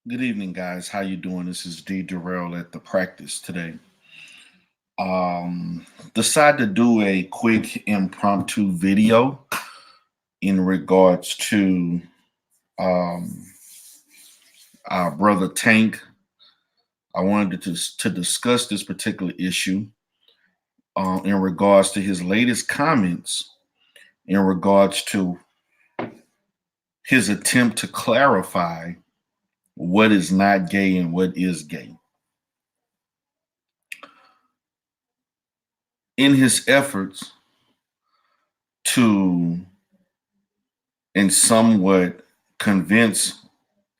Good evening, guys. How you doing? This is D. Durrell at the practice today. Decided to do a quick impromptu video in regards to um, our brother Tank. I wanted to discuss this particular issue in regards to his latest comments in regards to his attempt to clarify what is not gay and what is gay. In his efforts to and somewhat convince,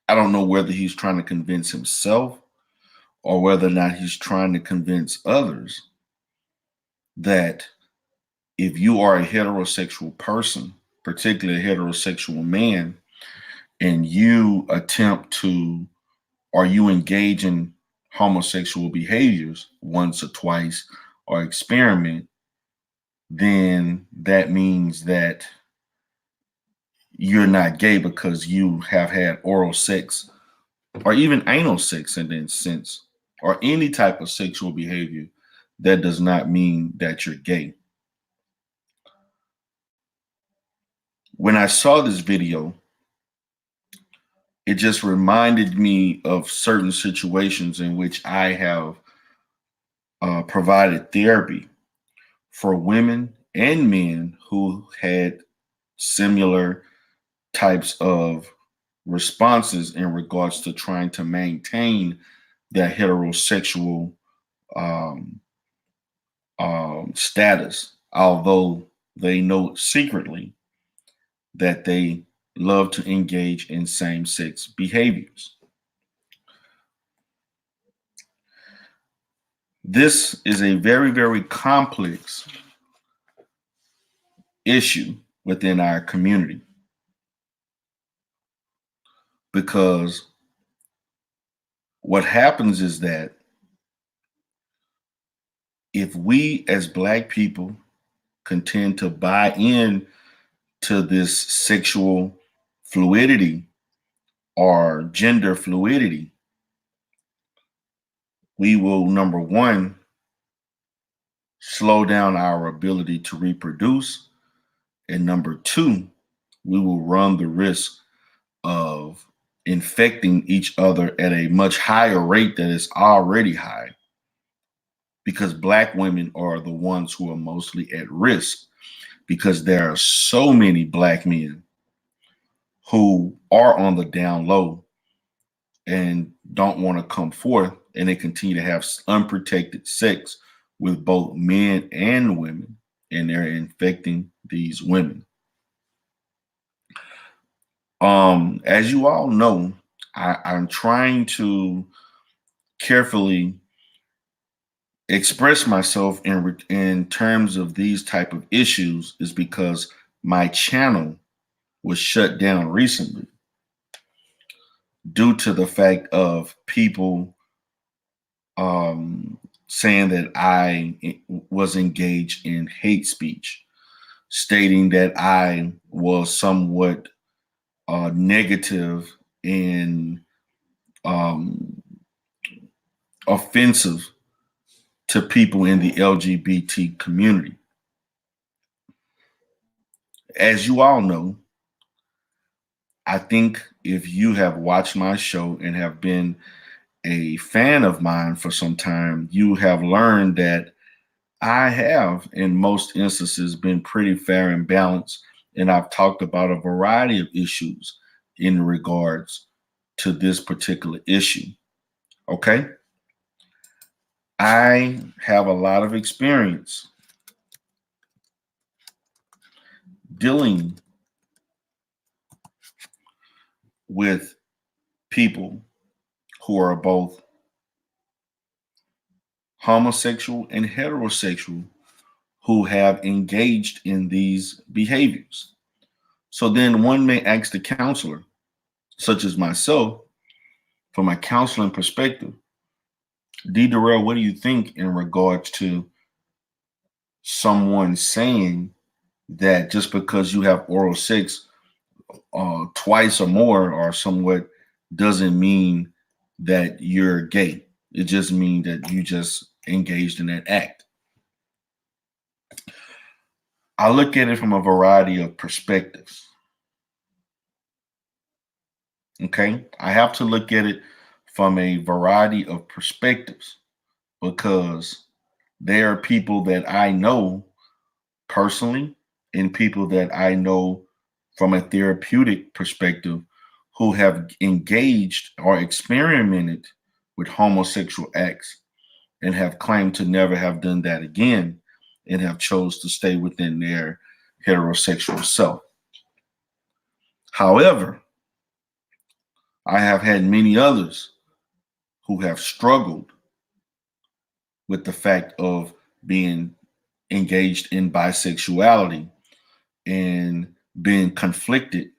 I don't know whether he's trying to convince himself or whether or not he's trying to convince others that if you are a heterosexual person, particularly a heterosexual man, and you attempt to or you engage in homosexual behaviors once or twice or experiment, then that means that you're not gay because you have had oral sex or even anal sex in that sense, or any type of sexual behavior. That does not mean that you're gay. When I saw this video, it just reminded me of certain situations in which I have provided therapy for women and men who had similar types of responses in regards to trying to maintain their heterosexual um, status, although they know secretly that they love to engage in same sex behaviors. This is a very, very complex issue within our community because what happens is that if we as Black people continue to buy in to this sexual fluidity or gender fluidity, we will, number one, slow down our ability to reproduce. And number two, we will run the risk of infecting each other at a much higher rate that is already high because Black women are the ones who are mostly at risk because there are so many Black men who are on the down low and don't want to come forth, and they continue to have unprotected sex with both men and women, and they're infecting these women. As you all know, I'm trying to carefully express myself in terms of these type of issues is because my channel was shut down recently due to the fact of people saying that I was engaged in hate speech, stating that I was somewhat negative and um, offensive to people in the LGBT community. As you all know, I think if you have watched my show and have been a fan of mine for some time, you have learned that I have, in most instances, been pretty fair and balanced. And I've talked about a variety of issues in regards to this particular issue. Okay. I have a lot of experience dealing with people who are both homosexual and heterosexual who have engaged in these behaviors. So then one may ask the counselor, such as myself, from a counseling perspective, D. Durrell, what do you think in regards to someone saying that just because you have oral sex twice or more or somewhat doesn't mean that you're gay. It just means that you just engaged in that act. I look at it from a variety of perspectives. Okay. I have to look at it from a variety of perspectives because there are people that I know personally and people that I know from a therapeutic perspective who have engaged or experimented with homosexual acts and have claimed to never have done that again and have chose to stay within their heterosexual self. However, I have had many others who have struggled with the fact of being engaged in bisexuality and being conflicted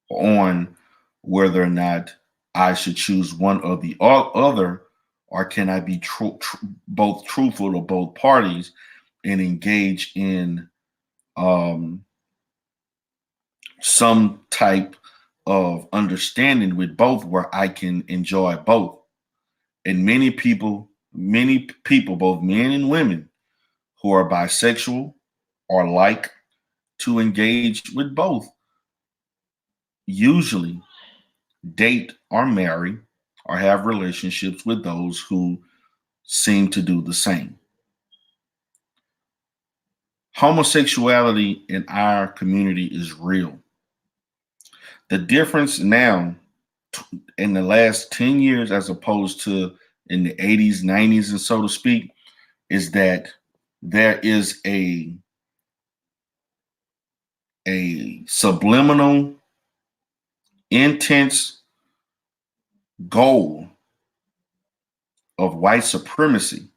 on whether or not I should choose one or the other, or can I be both truthful to both parties and engage in um, some type of understanding with both where I can enjoy both. And many people, both men and women who are bisexual or like to engage with both, usually date or marry or have relationships with those who seem to do the same. Homosexuality in our community is real. The difference now in the last 10 years, as opposed to in the 80s, 90s, and so to speak, is that there is a subliminal, intense goal of white supremacy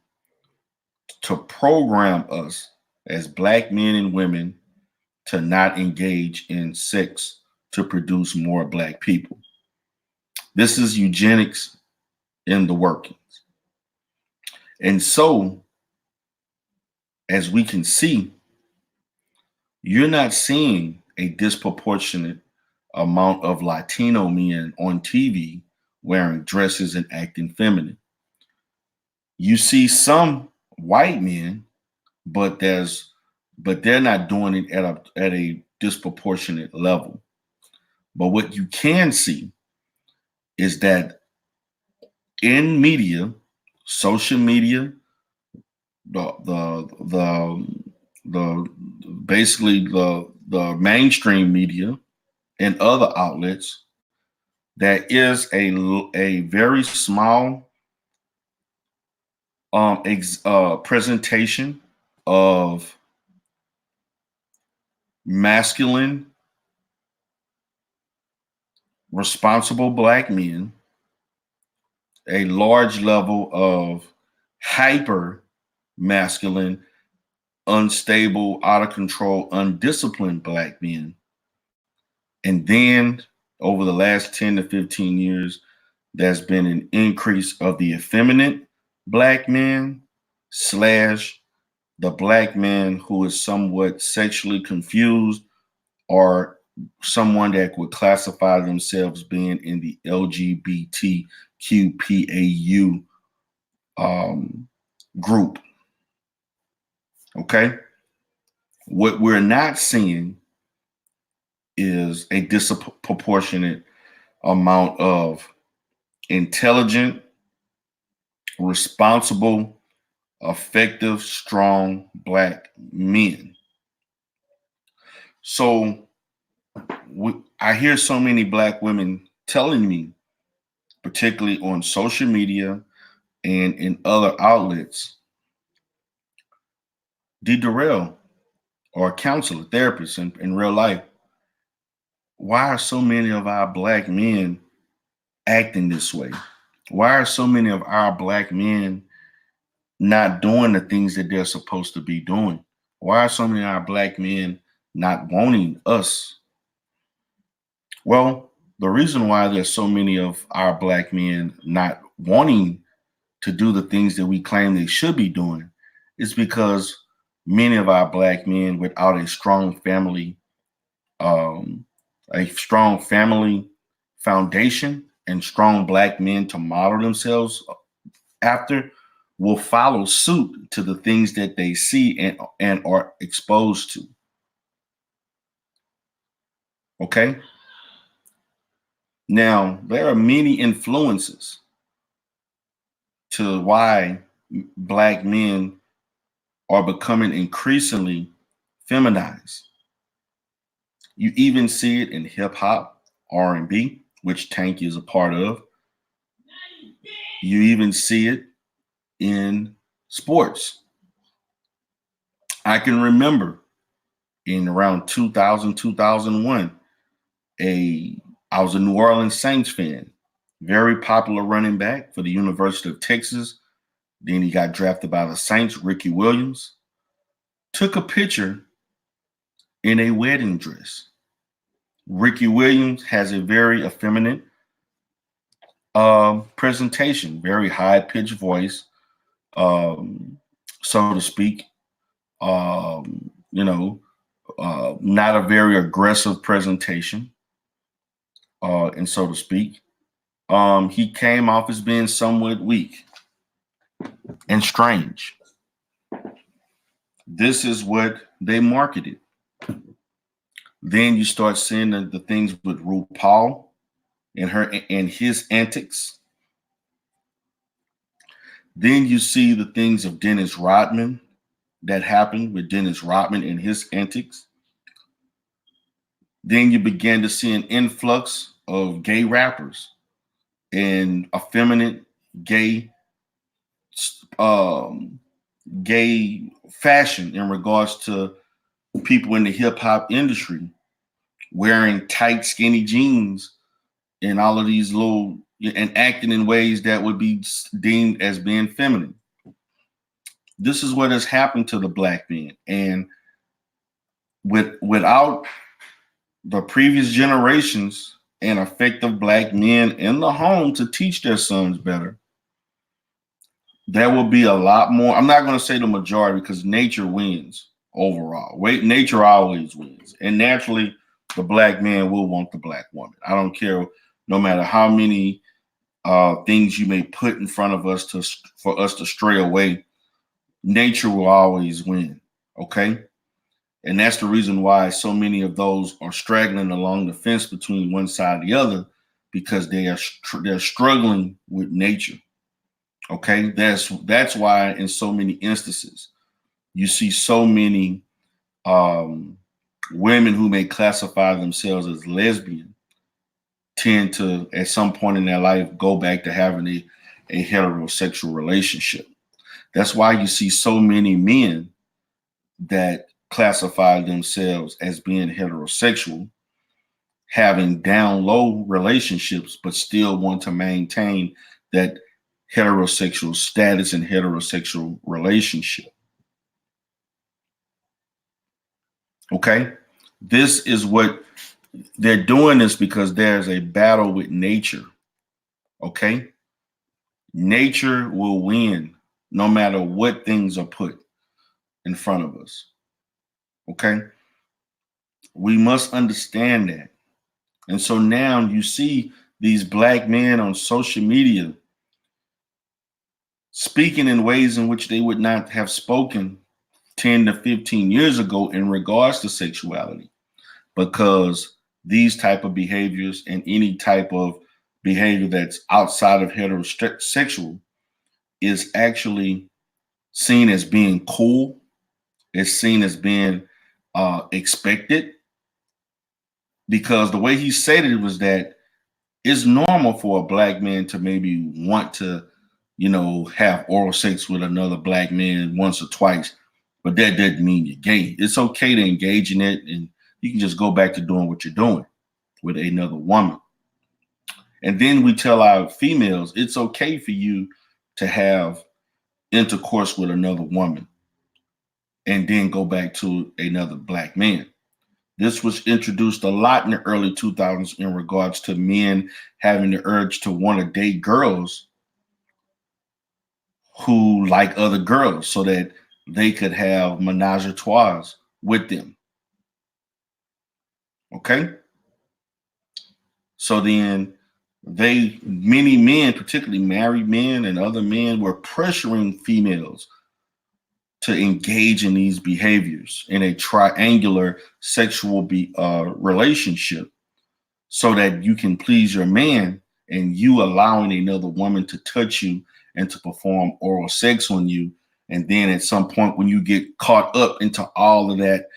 to program us as Black men and women to not engage in sex to produce more Black people. This is eugenics in the workings. And so, as we can see, you're not seeing a disproportionate amount of Latino men on TV wearing dresses and acting feminine. You see some white men, but they're not doing it at a disproportionate level. But what you can see is that in media, social media, the the the the basically the mainstream media and other outlets, there is a very small presentation of masculine, responsible Black men, a large level of hyper masculine, unstable, out of control, undisciplined Black men. And then over the last 10 to 15 years, there's been an increase of the effeminate Black man slash the Black man who is somewhat sexually confused or someone that would classify themselves being in the LGBTQPAU group. Okay. What we're not seeing is a disproportionate amount of intelligent, responsible, effective, strong Black men. So I hear so many Black women telling me, particularly on social media and in other outlets, D. Durrell or a counselor, therapist in real life, why are so many of our Black men acting this way? Why are so many of our Black men not doing the things that they're supposed to be doing? Why are so many of our Black men not wanting us? Well, the reason why there's so many of our Black men not wanting to do the things that we claim they should be doing is because many of our Black men without um, a strong family foundation and strong black men to model themselves after will follow suit to the things that they see and are exposed to. Okay. Now, there are many influences to why black men are becoming increasingly feminized. You even see it in hip hop, R&B, which Tank is a part of. You even see it in sports. I can remember in around 2000, 2001, I was a New Orleans Saints fan, very popular running back for the University of Texas. Then he got drafted by the Saints, Ricky Williams. Took a picture in a wedding dress. Ricky Williams has a very effeminate presentation, very high pitched voice, so to speak. Not a very aggressive presentation, and so to speak. He came off as being somewhat weak and strange. This is what they marketed. Then you start seeing the things with RuPaul and his antics. Then you see the things of Dennis Rodman that happened with Dennis Rodman and his antics. Then you began to see an influx of gay rappers and effeminate gay gay fashion in regards to people in the hip hop industry wearing tight, skinny jeans and all of these little and acting in ways that would be deemed as being feminine. This is what has happened to the black men. And without the previous generations and effective black men in the home to teach their sons better, there will be a lot more. I'm not going to say the majority because nature wins overall. Nature always wins. And naturally, the black man will want the black woman. I don't care, no matter how many things you may put in front of us for us to stray away. Nature will always win. Okay. And that's the reason why so many of those are straggling along the fence between one side and the other, because they're struggling with nature. Okay, that's why in so many instances you see so many women who may classify themselves as lesbian tend to, at some point in their life, go back to having a heterosexual relationship. That's why you see so many men that classify themselves as being heterosexual having down low relationships, but still want to maintain that heterosexual status and heterosexual relationship. Okay. This is what they're doing, this because there's a battle with nature. Okay. Nature will win no matter what things are put in front of us. Okay. We must understand that. And so now you see these black men on social media speaking in ways in which they would not have spoken 10 to 15 years ago in regards to sexuality, because these type of behaviors and any type of behavior that's outside of heterosexual is actually seen as being cool. It's seen as being expected, because the way he said it was that it's normal for a black man to maybe want to, have oral sex with another black man once or twice, but that doesn't mean you're gay. It's okay to engage in it, and you can just go back to doing what you're doing with another woman. And then we tell our females it's okay for you to have intercourse with another woman and then go back to another black man. This was introduced a lot in the early 2000s in regards to men having the urge to want to date girls who like other girls so that they could have menage a trois with them. Okay. So then Many men, particularly married men and other men, were pressuring females to engage in these behaviors in a triangular sexual relationship so that you can please your man, and you allowing another woman to touch you and to perform oral sex on you. And then at some point, when you get caught up into all of that,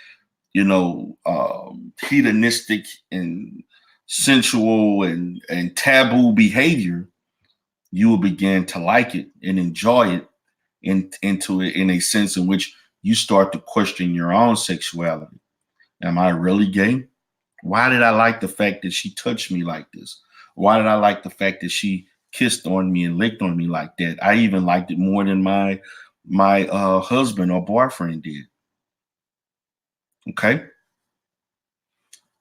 hedonistic and sensual and taboo behavior, you will begin to like it and enjoy it into it in a sense in which you start to question your own sexuality. Am I really gay? Why did I like the fact that she touched me like this? Why did I like the fact that she kissed on me and licked on me like that? I even liked it more than my husband or boyfriend did. Okay.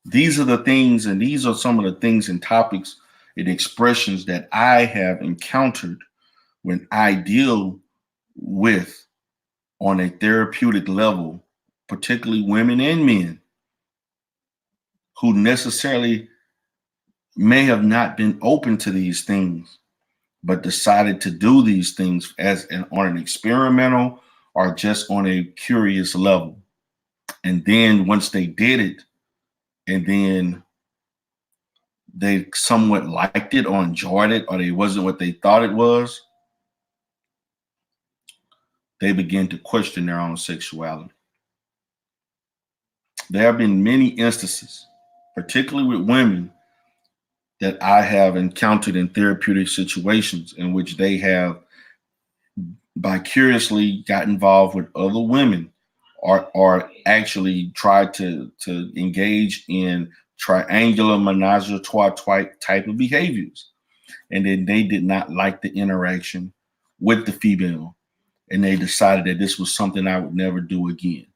These are the things, and these are some of the things and topics and expressions that I have encountered when I deal with, on a therapeutic level, particularly women and men who necessarily may have not been open to these things, but decided to do these things on an experimental or just on a curious level. And then once they did it, and then they somewhat liked it or enjoyed it, or it wasn't what they thought it was, they begin to question their own sexuality. There have been many instances, particularly with women, that I have encountered in therapeutic situations in which they have vicariously got involved with other women, or actually tried to engage in triangular menage a trois type of behaviors. And then they did not like the interaction with the female, and they decided that this was something I would never do again.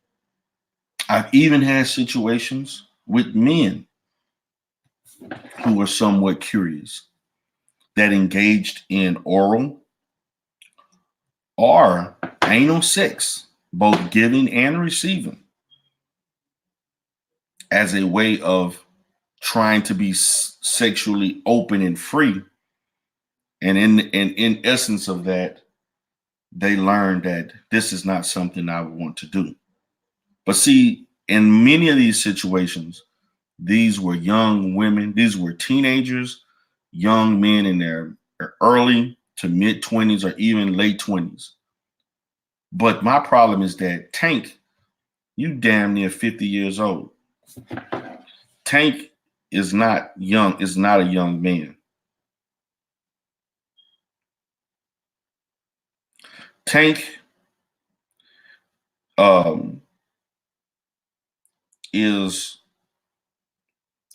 I've even had situations with men who were somewhat curious that engaged in oral or anal sex, both giving and receiving, as a way of trying to be sexually open and free. And in essence of that, they learned that this is not something I would want to do. But see, in many of these situations, these were young women, these were teenagers, young men in their early to mid 20s or even late 20s. But my problem is that Tank, you damn near 50 years old. Tank is not young, is not a young man. Tank is,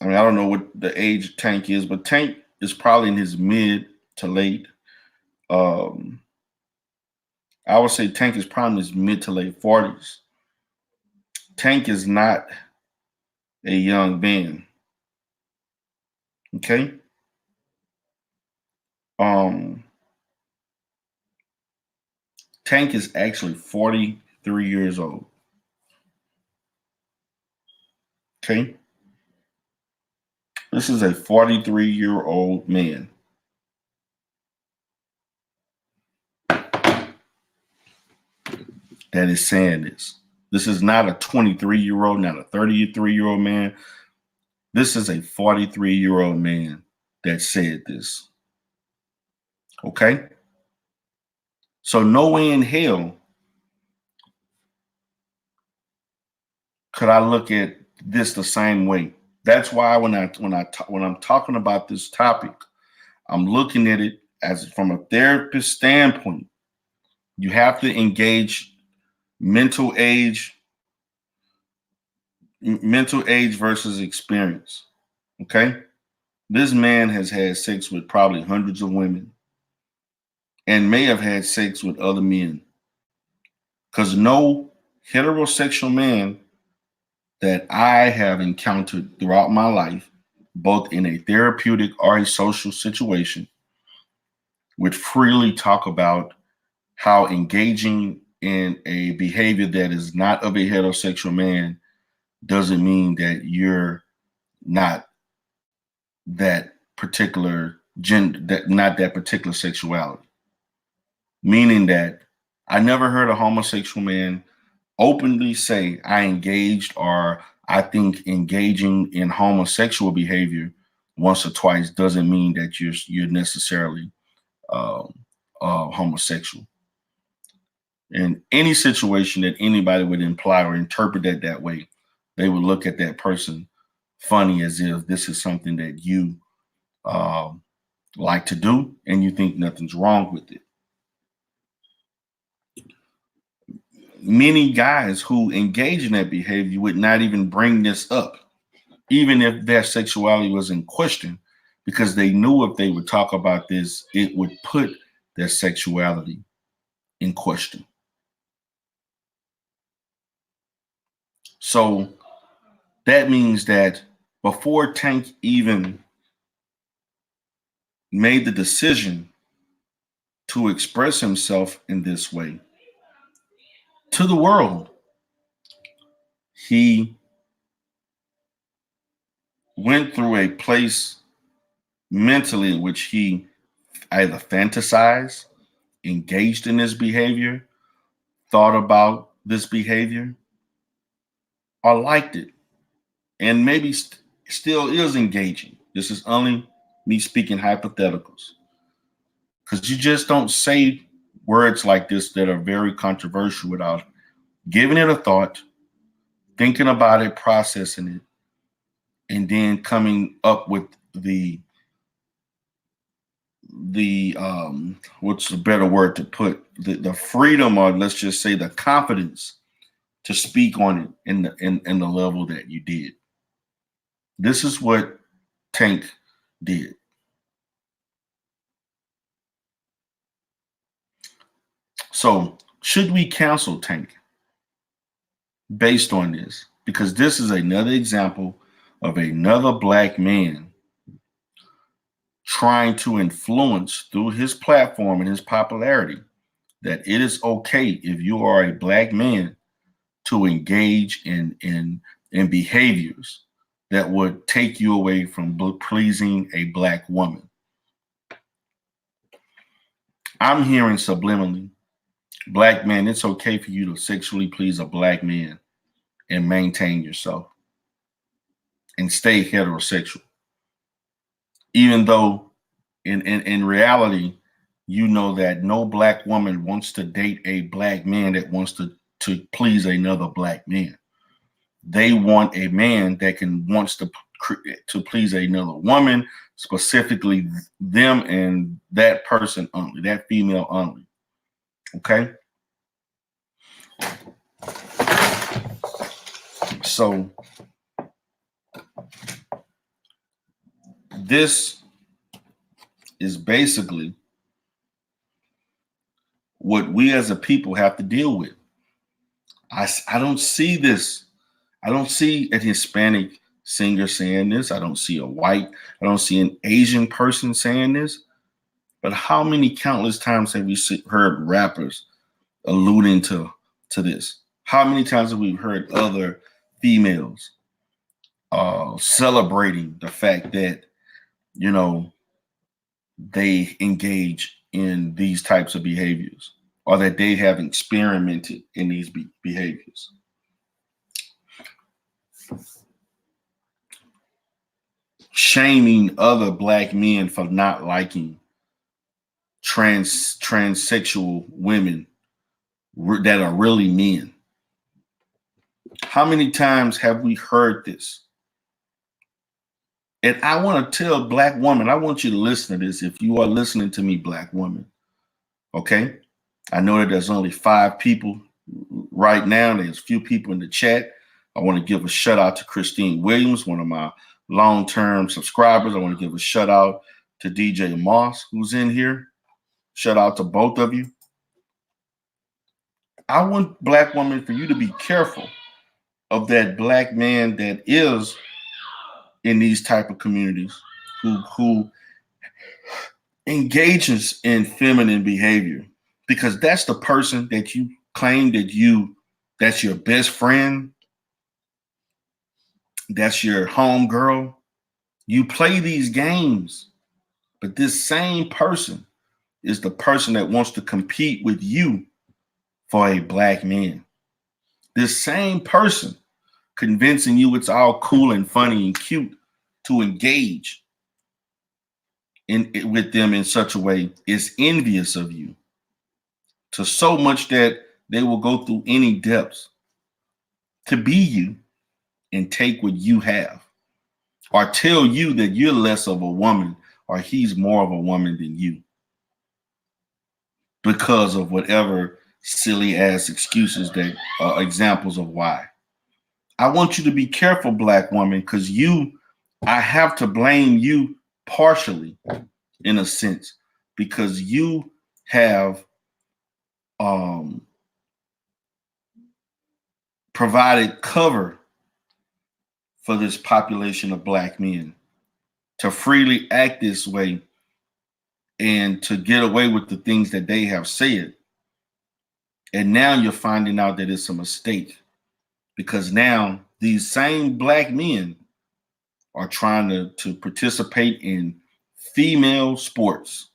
I mean, I don't know what the age Tank is, but Tank is probably in his mid to late. I would say Tank is probably in his mid to late 40s. Tank is not a young man. Okay. Tank is actually 43 years old. Okay. This is a 43-year-old man. That is saying this. This is not a 23-year-old, not a 33-year-old man. This is a 43-year-old man that said this. Okay? So no way in hell could I look at this the same way. That's why when I'm talking about this topic, I'm looking at it as from a therapist standpoint. You have to engage mental age versus experience. Okay? This man has had sex with probably hundreds of women and may have had sex with other men. Because no heterosexual man that I have encountered throughout my life, both in a therapeutic or a social situation, would freely talk about how engaging in a behavior that is not of a heterosexual man doesn't mean that you're not that particular gender, that not that particular sexuality. Meaning that I never heard a homosexual man openly say I engaged or I think engaging in homosexual behavior once or twice doesn't mean that you're necessarily um, homosexual. In any situation that anybody would imply or interpret that way, they would look at that person funny as if this is something that you um, like to do and you think nothing's wrong with it. Many guys who engage in that behavior would not even bring this up, even if their sexuality was in question, because they knew if they would talk about this, it would put their sexuality in question. So that means that before Tank even made the decision to express himself in this way to the world, he went through a place mentally in which he either fantasized, engaged in this behavior, thought about this behavior, or liked it, and maybe still is engaging. This is only me speaking hypotheticals, because you just don't say words like this that are very controversial without giving it a thought, thinking about it, processing it, and then coming up with the what's the better word to put, the freedom, or let's just say the confidence to speak on it in the level that you did. This is what Tank did. So should we cancel Tank based on this? Because this is another example of another black man trying to influence through his platform and his popularity that it is okay if you are a black man to engage in behaviors that would take you away from pleasing a black woman. I'm hearing subliminally, black man, it's okay for you to sexually please a black man and maintain yourself and stay heterosexual, even though in reality, you know that no black woman wants to date a black man that wants to please another black man. They want a man that wants to please another woman, specifically them and that person only, that female only. Okay. So this is basically what we as a people have to deal with. I don't see this. I don't see a Hispanic singer saying this. I don't see a white, I don't see an Asian person saying this. But how many countless times have we heard rappers alluding to this? How many times have we heard other females celebrating the fact that, you know, they engage in these types of behaviors or that they have experimented in these behaviors? Shaming other black men for not liking transsexual women that are really men. How many times have we heard this? And I want to tell black woman, I want you to listen to this if you are listening to me, black woman. Okay? I know that there's only 5 people right now. There's a few people in the chat. I want to give a shout out to Christine Williams, one of my long-term subscribers. I want to give a shout out to DJ Moss, who's in here. Shout out to both of you. I want black women for you to be careful of that black man that is in these type of communities who engages in feminine behavior, because that's the person that you claim that's your best friend, that's your home girl. You play these games, But this same person is the person that wants to compete with you for a black man. This same person convincing you it's all cool and funny and cute to engage with them in such a way is envious of you, to so much that they will go through any depths to be you and take what you have, or tell you that you're less of a woman or he's more of a woman than you because of whatever silly ass excuses that are examples of why. I want you to be careful, black woman, because I have to blame you partially in a sense, because you have provided cover for this population of black men to freely act this way and to get away with the things that they have said. And now you're finding out that it's a mistake, because now these same black men are trying to participate in female sports.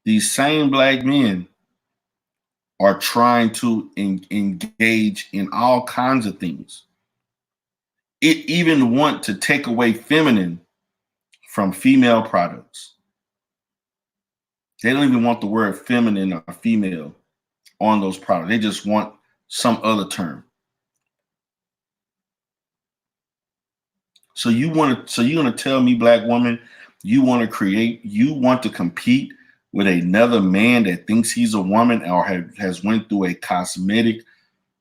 These same black men are trying to engage in all kinds of things. It even want to take away feminine from female products. They don't even want the word feminine or female on those products. They just want some other term. So you're gonna tell me, black woman, you want to compete with another man that thinks he's a woman or has went through a cosmetic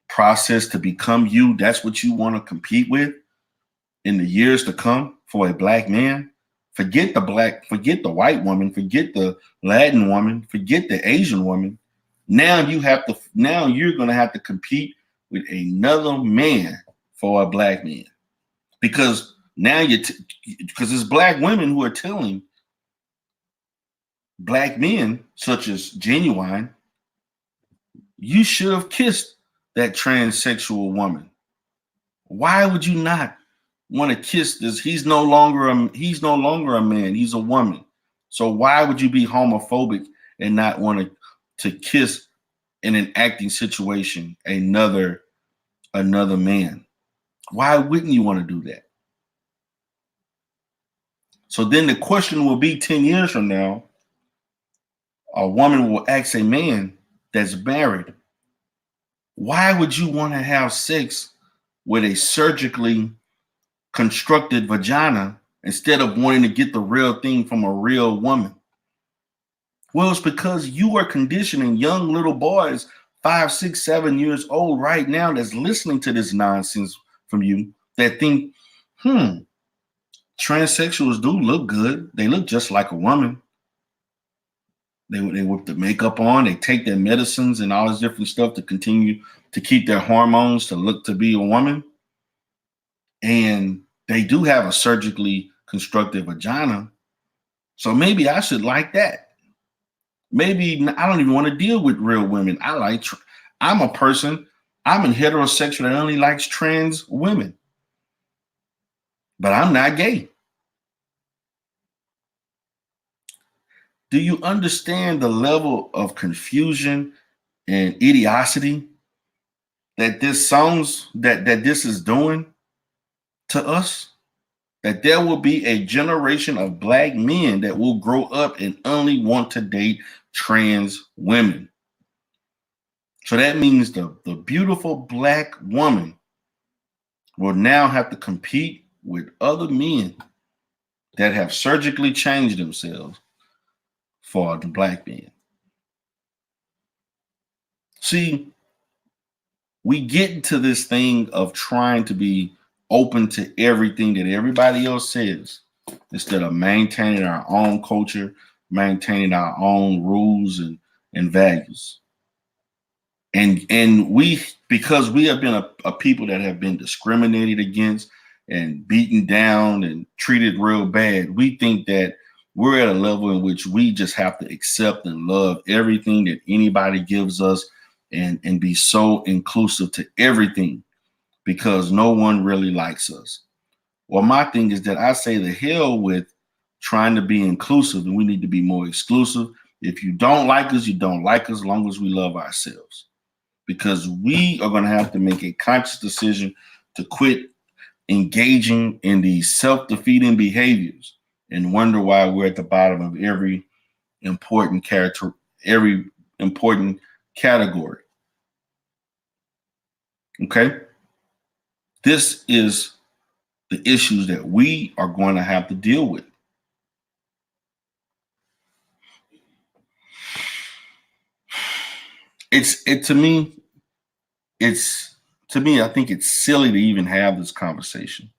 process to become you? That's what you want to compete with in the years to come for a black man? Forget the white woman, forget the Latin woman, forget the Asian woman. Now you're gonna have to compete with another man for a black man. Because now because it's black women who are telling black men, such as Genuine, you should have kissed that transsexual woman. Why would you not want to kiss this? He's no longer a man, he's a woman. So why would you be homophobic and not want to kiss in an acting situation another man? Why wouldn't you want to do that? So then the question will be 10 years from now, a woman will ask a man that's married, why would you want to have sex with a surgically constructed vagina instead of wanting to get the real thing from a real woman? Well, it's because you are conditioning young little boys, 5, 6, 7 years old right now, that's listening to this nonsense from you, that think, transsexuals do look good. They look just like a woman. They whip the makeup on, they take their medicines and all this different stuff to continue to keep their hormones to look to be a woman. And they do have a surgically constructed vagina. So maybe I should like that. Maybe I don't even want to deal with real women. I'm a heterosexual that only likes trans women. But I'm not gay. Do you understand the level of confusion and idiocy that this is doing to us? That there will be a generation of black men that will grow up and only want to date trans women. So that means the beautiful black woman will now have to compete with other men that have surgically changed themselves for the black man. See, we get into this thing of trying to be open to everything that everybody else says instead of maintaining our own culture, maintaining our own rules and values. And we, because we have been a people that have been discriminated against and beaten down and treated real bad, we think that we're at a level in which we just have to accept and love everything that anybody gives us and be so inclusive to everything because no one really likes us. Well, my thing is that I say the hell with trying to be inclusive, and we need to be more exclusive. If you don't like us, you don't like us, as long as we love ourselves. Because we are going to have to make a conscious decision to quit engaging in these self-defeating behaviors and wonder why we're at the bottom of every important category. Okay? This is the issues that we are going to have to deal with. I think it's silly to even have this conversation.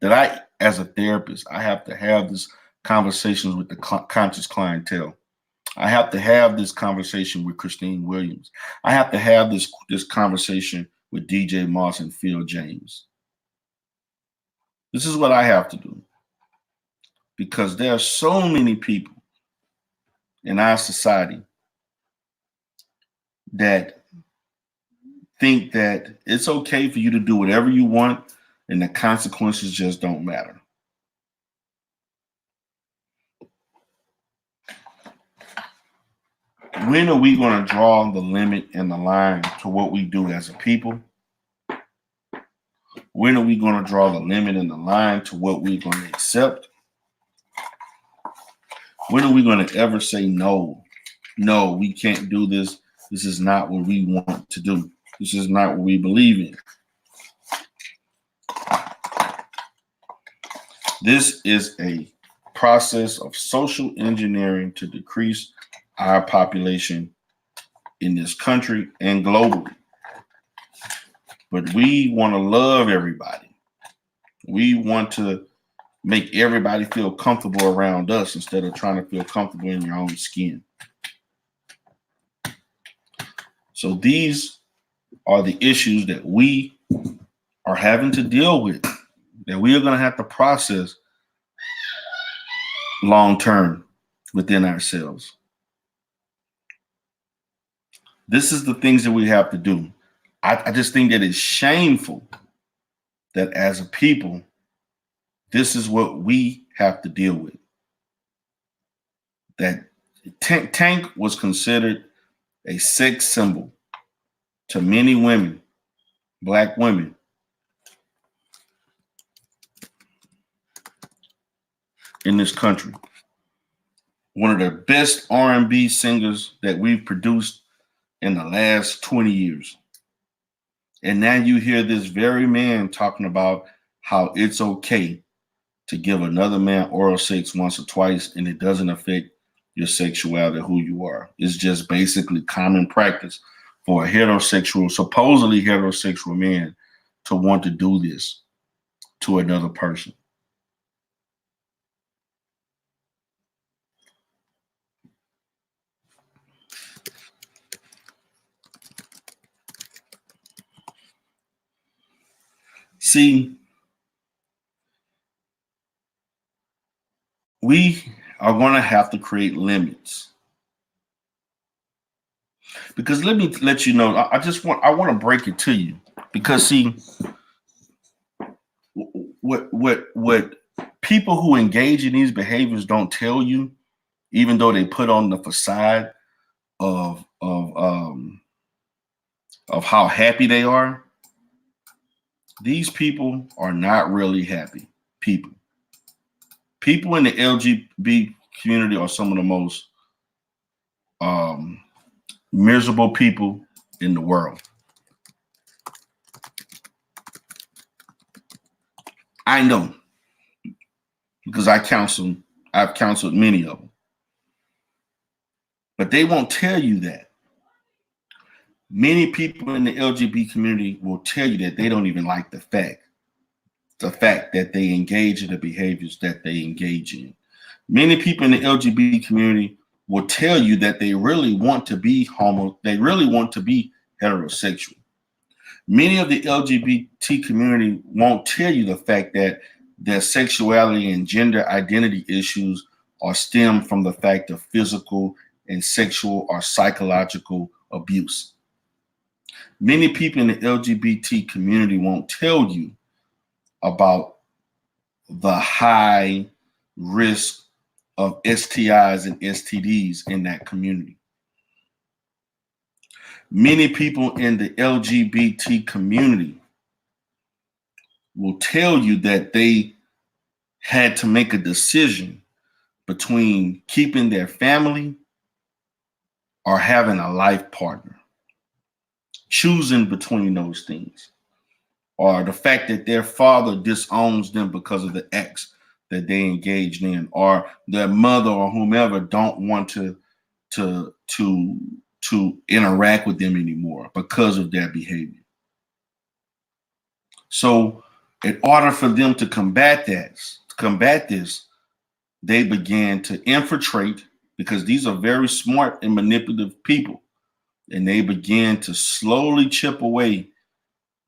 That I, as a therapist, I have to have this conversations with the conscious clientele. I have to have this conversation with Christine Williams. I have to have this conversation with DJ Moss and Phil James. This is what I have to do. Because there are so many people in our society that think that it's okay for you to do whatever you want and the consequences just don't matter. When are we going to draw the limit and the line to what we do as a people? When are we going to draw the limit and the line to what we're going to accept? When are we going to ever say no? No, we can't do this. This is not what we want to do. This is not what we believe in. This is a process of social engineering to decrease our population in this country and globally. But we want to love everybody. We want to make everybody feel comfortable around us instead of trying to feel comfortable in your own skin. So these are the issues that we are having to deal with, that we are going to have to process long term within ourselves. This is the things that we have to do. I just think that it's shameful that as a people, this is what we have to deal with. That Tank was considered a sex symbol to many women, Black women. In this country. One of the best R&B singers that we've produced in the last 20 years. And now you hear this very man talking about how it's okay to give another man oral sex once or twice and it doesn't affect your sexuality, who you are. It's just basically common practice for a supposedly heterosexual man to want to do this to another person. See, we are going to have to create limits. Because let me let you know, I want to break it to you. Because see, what people who engage in these behaviors don't tell you, even though they put on the facade of how happy they are, these people are not really happy people. People in the LGBT community are some of the most miserable people in the world. I know, because I've counseled many of them. But they won't tell you that. Many people in the LGBT community will tell you that they don't even like the fact that they engage in the behaviors that they engage in. Many people in the LGBT community will tell you that they really want to be they really want to be heterosexual. Many of the LGBT community won't tell you the fact that their sexuality and gender identity issues are stemmed from the fact of physical and sexual or psychological abuse. Many people in the LGBT community won't tell you about the high risk of STIs and STDs in that community. Many people in the LGBT community will tell you that they had to make a decision between keeping their family or having a life partner, choosing between those things, or the fact that their father disowns them because of the acts that they engaged in, or their mother or whomever don't want to to to interact with them anymore because of their behavior. So, in order for them to combat this, they began to infiltrate, because these are very smart and manipulative people, and they began to slowly chip away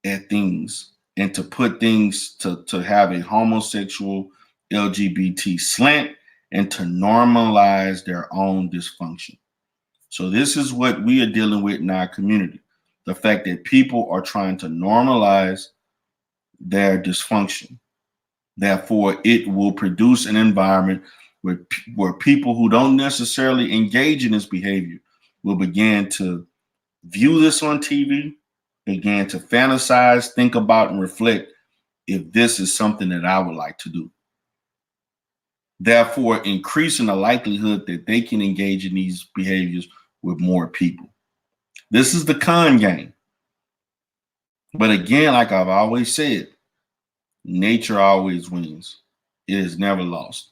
at things and to put things to have a homosexual LGBT slant and to normalize their own dysfunction. So this is what we are dealing with in our community. The fact that people are trying to normalize their dysfunction. Therefore, it will produce an environment where people who don't necessarily engage in this behavior will begin to view this on TV, begin to fantasize, think about, and reflect if this is something that I would like to do. Therefore, increasing the likelihood that they can engage in these behaviors with more people. This is the con game. But again, like I've always said, nature always wins. It is never lost.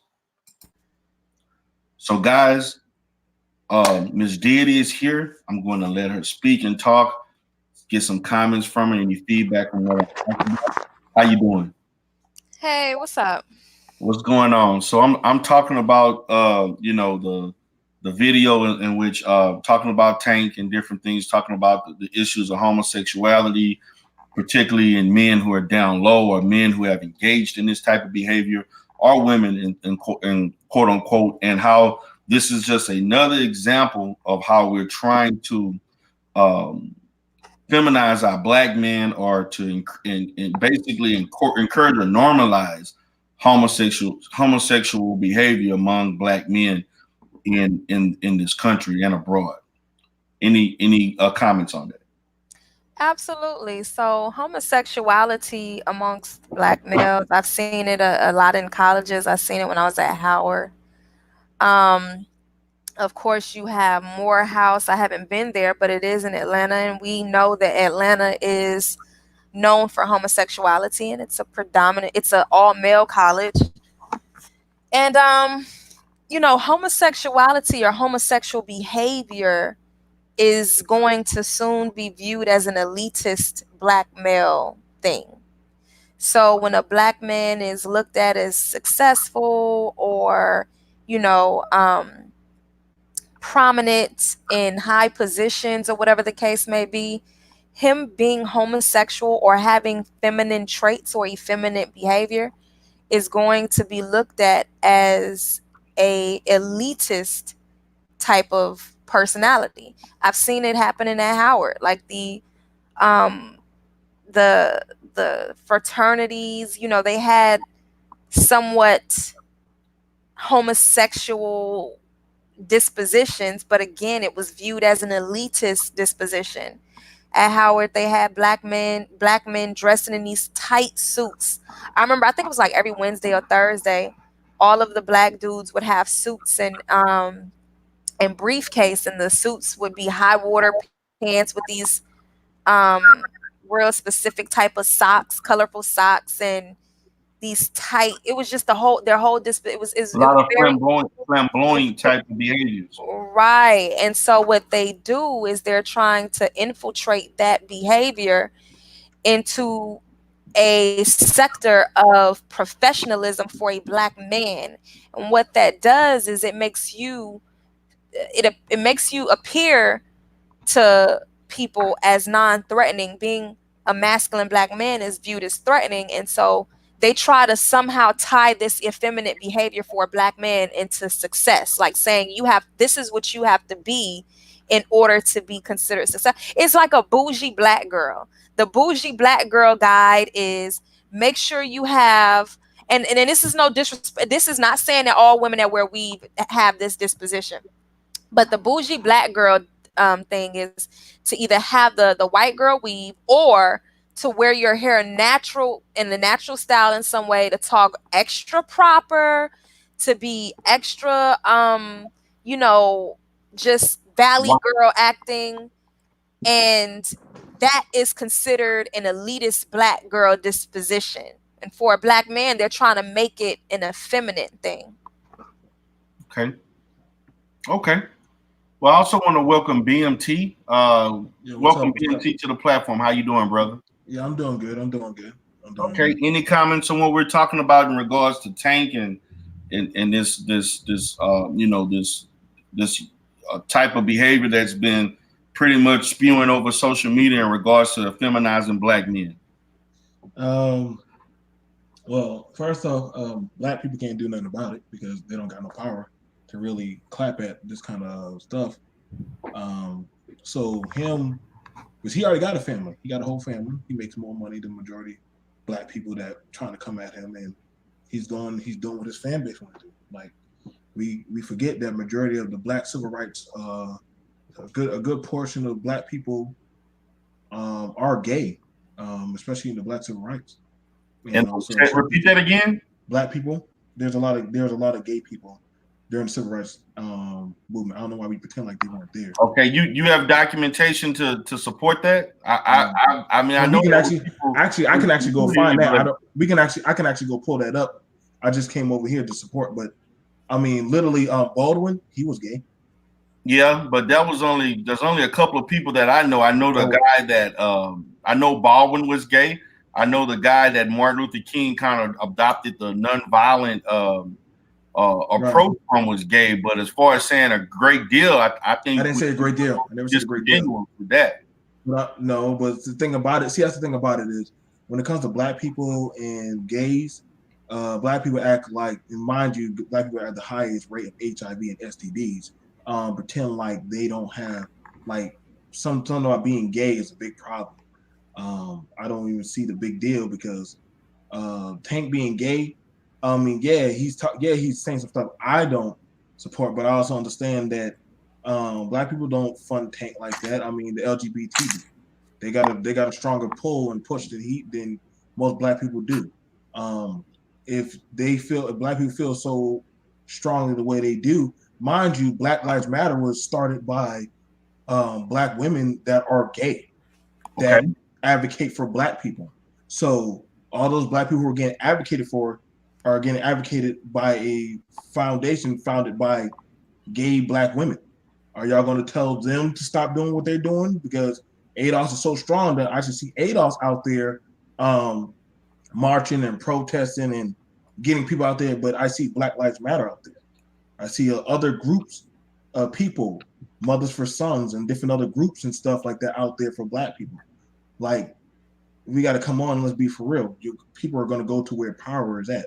So, guys, Miss Deity is here. I'm going to let her speak and talk, get some comments from her, any feedback on what I talked about. How you doing? Hey, what's up? What's going on? So I'm talking about the video in which talking about Tank and different things, talking about the issues of homosexuality, particularly in men who are down low or men who have engaged in this type of behavior, or women in quote unquote, and how this is just another example of how we're trying to um, feminize our black men, or to basically encourage or normalize homosexual behavior among black men in this country and abroad. Any comments on that? Absolutely. So, homosexuality amongst black males, I've seen it a lot in colleges. I've seen it when I was at Howard. Um, of course, you have Morehouse. I haven't been there, but it is in Atlanta, and we know that Atlanta is known for homosexuality, and it's a all male college. And homosexuality or homosexual behavior is going to soon be viewed as an elitist black male thing. So when a black man is looked at as successful or, you know, prominent in high positions or whatever the case may be, him being homosexual or having feminine traits or effeminate behavior is going to be looked at as a elitist type of personality. I've seen it happening at Howard, like um the the fraternities, they had somewhat homosexual dispositions, but again, it was viewed as an elitist disposition. At Howard, they had black men dressing in these tight suits. I remember, I think it was like every Wednesday or Thursday, all of the black dudes would have suits and briefcase, and the suits would be high water pants with these um real specific type of socks, colorful socks, and these tight. It was just the whole their whole A it lot was of very flamboyant type of behaviors. right. And so what they do is they're trying to infiltrate that behavior into a sector of professionalism for a black man. And what that does is it makes you appear to people as non-threatening. Being a masculine black man is viewed as threatening, and so they try to somehow tie this effeminate behavior for a black man into success, like saying this is what you have to be in order to be considered success. It's like a bougie black girl. The bougie black girl guide is: make sure you have and then this is no disrespect. This is not saying that all women that wear weave have this disposition, but the bougie black girl thing is to either have the white girl weave, or to wear your hair natural, in the natural style in some way, to talk extra proper, to be extra you know, just valley Wow. girl acting. And that is considered an elitist black girl disposition. And for a black man, they're trying to make it an effeminate thing. Okay. Okay. Well, I also want to welcome BMT. Yeah, what's Welcome up? What's up? BMT to the platform. How you doing, brother? Yeah, I'm doing good. I'm doing good. I'm doing Okay. good. Any comments on what we're talking about in regards to Tank and this this type of behavior that's been pretty much spewing over social media in regards to feminizing black men? Um, well, first off, black people can't do nothing about it because they don't got no power to really clap at this kind of stuff. Um, so him, because he already got a family, he got a whole family. He makes more money than majority black people that trying to come at him, and he's doing what his fan base want to do. Like we forget that majority of the black civil rights, a good portion of black people are gay, especially in the black civil rights. And And also certain repeat that people, again. black people, there's a lot of gay people during the civil rights movement. I don't know why we pretend like they weren't there. Okay, you have documentation to support that. Um, I mean I and we know can there were actually, people actually, I who can actually go included find it, that. but I can actually go pull that up. I just came over here to support, but I mean, literally, Baldwin, he was gay. yeah, but there's only a couple of people that I know. I know the Oh, guy that I know Baldwin was gay. I know the guy that Martin Luther King kind of adopted the nonviolent right. approach from was gay. But as far as saying a great deal, I I think didn't we say a great deal. I never said a great deal. discontinuous with that. No, but the thing about it, see, that's the thing about it is when it comes to black people and gays, black people act like, and mind you, black people are at the highest rate of HIV and STDs. Pretend like they don't have like something about being gay is a big problem. I don't even see the big deal because Tank being gay, I mean, yeah, he's saying some stuff I don't support, but I also understand that black people don't fund Tank like that. I mean, the LGBT do. They got a stronger pull and push than most black people do. Um, if black people feel so strongly the way they do, mind you, Black Lives Matter was started by black women that are gay Okay. that advocate for black people. So all those black people who are getting advocated for are getting advocated by a foundation founded by gay black women. Are y'all going to tell them to stop doing what they're doing? Because ADOS is so strong that I should see ADOS out there um, marching and protesting and getting people out there. But I see Black Lives Matter out there. I see other groups of people, Mothers for Sons, and different other groups and stuff like that out there for black people. Like, we got to come on. Let's be for real. People are going to go to where power is at.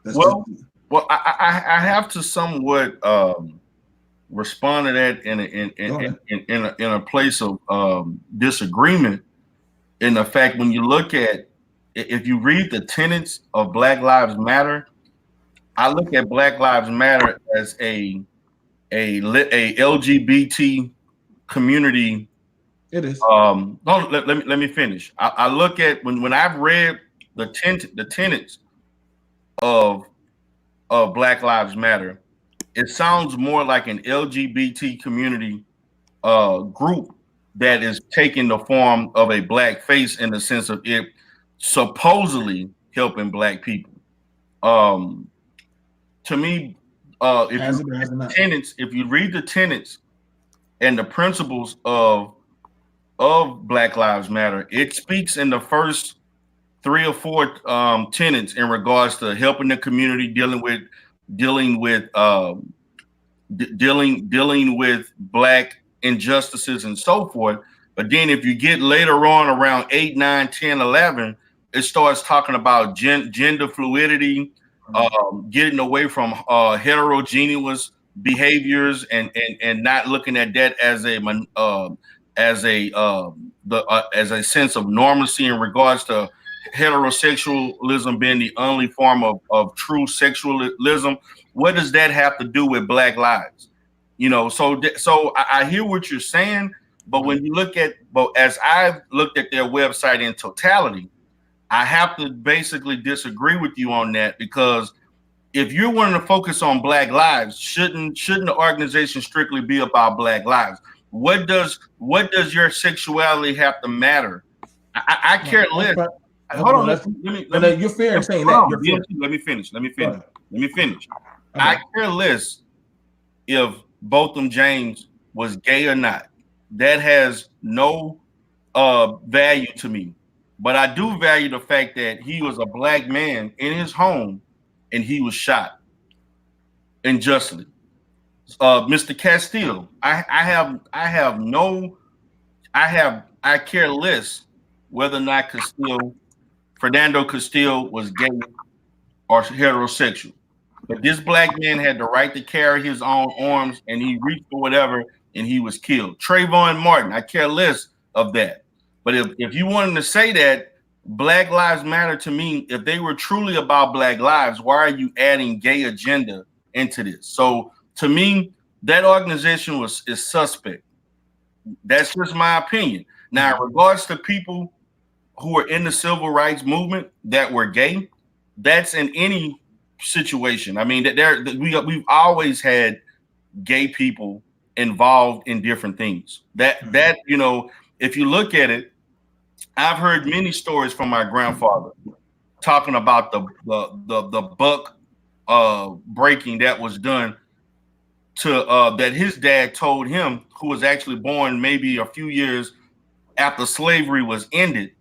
That's just Well, I have to somewhat respond to that go ahead. in a place of disagreement. In the fact, when you look at, if you read the tenets of Black Lives Matter, I look at Black Lives Matter as a LGBT community. It is. No, let me finish. I look at when I've read the tenets of Black Lives Matter, it sounds more like an LGBT community group that is taking the form of a black face in the sense of it supposedly helping black people. Um, to me, if you Has it or has it not? if you read the tenets and the principles of Black Lives Matter, it speaks in the first three or four tenets in regards to helping the community, dealing with dealing with black injustices and so forth. But then if you get later on around 8, 9, 10, 11, it starts talking about gender fluidity, getting away from heterogeneous behaviors and not looking at that as as a sense of normalcy in regards to heterosexualism being the only form of true sexualism, what does that have to do with Black lives? You know, so I hear what you're saying, but when you look at, but as I've looked at their website in totality, I have to basically disagree with you on that, because if you're wanting to focus on Black lives, shouldn't the organization strictly be about Black lives? What does your sexuality have to matter? I care less. Hold on, let me. You're fair in saying that. You're fair. Let me finish. I care less if Botham James was gay or not. That has no value to me. But I do value the fact that he was a Black man in his home and he was shot unjustly. Mr. Castile, I care less whether or not Fernando Castile was gay or heterosexual. But this Black man had the right to carry his own arms, and he reached for whatever, and he was killed. Trayvon Martin, I care less of that. But if you wanted to say that Black Lives Matter to me, if they were truly about Black lives, why are you adding gay agenda into this? So to me, that organization is suspect. That's just my opinion. Now, in regards to people who are in the civil rights movement that were gay, that's in any situation. I mean, we've always had gay people involved in different things. That you know, if you look at it, I've heard many stories from my grandfather talking about the buck breaking that was done to that his dad told him, who was actually born maybe a few years after slavery was ended,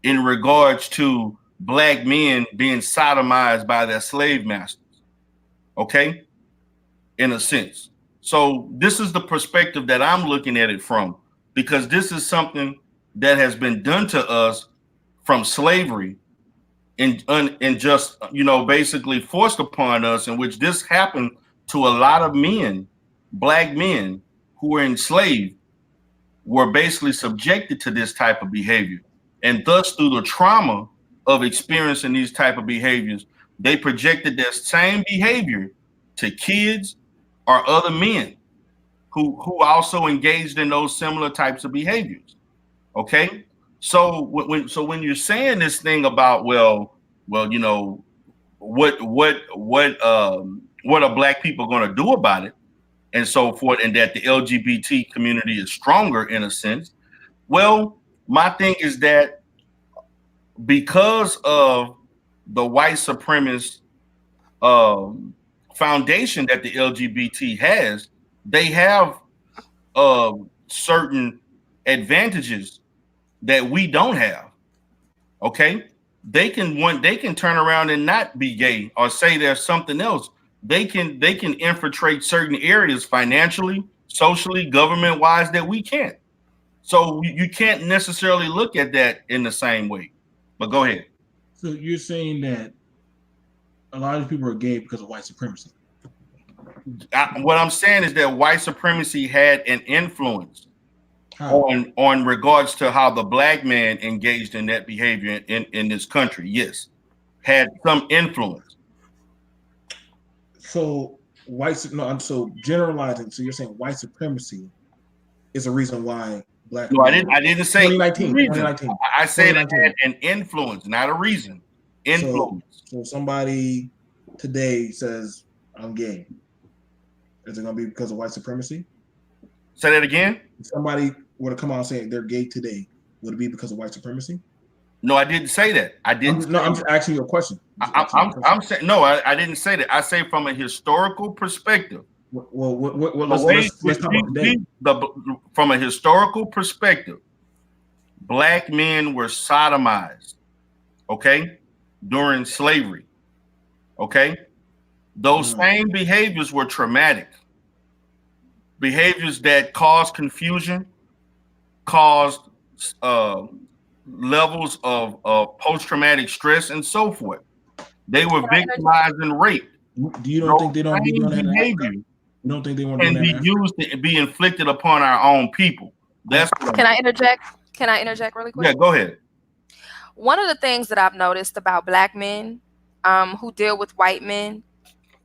in regards to Black men being sodomized by their slave masters. Okay, in a sense. So this is the perspective that I'm looking at it from, because this is something that has been done to us from slavery and just, you know, basically forced upon us, in which this happened to a lot of men, Black men who were enslaved, were basically subjected to this type of behavior. And thus, through the trauma of experiencing these type of behaviors, they projected that same behavior to kids or other men who also engaged in those similar types of behaviors. Okay, so when you're saying this thing about well, you know, what are Black people going to do about it, and so forth, and that the LGBT community is stronger in a sense. Well, my thing is that because of the white supremacist foundation that the LGBT has, they have certain advantages that we don't have. Okay, they can turn around and not be gay or say there's something else. They can infiltrate certain areas financially, socially, government wise, that we can't. So you can't necessarily look at that in the same way. But go ahead. So you're saying that a lot of people are gay because of white supremacy? What I'm saying is that white supremacy had an influence on regards to how the Black man engaged in that behavior in this country. Yes, had some influence. So so generalizing. So you're saying white supremacy is a reason why Black. No, I didn't say 2019. I said it had an influence, not a reason. Influence. So somebody today says I'm gay. Is it going to be because of white supremacy? Say that again. If somebody were to come out and say they're gay today, would it be because of white supremacy? No, I didn't say that. I didn't. I'm just asking you a question. I'm saying no. I didn't say that. I say from a historical perspective. Well, let's talk about today. From a historical perspective, Black men were sodomized, okay, during slavery, okay? Those same behaviors were traumatic. Behaviors that caused confusion, caused levels of post-traumatic stress and so forth. They were victimized and raped. Do you don't think they don't be doing that behavior? You don't think they want to be used to be inflicted upon our own people? That's Can I interject? Can I interject really quick? Yeah, go ahead. One of the things that I've noticed about black men who deal with white men,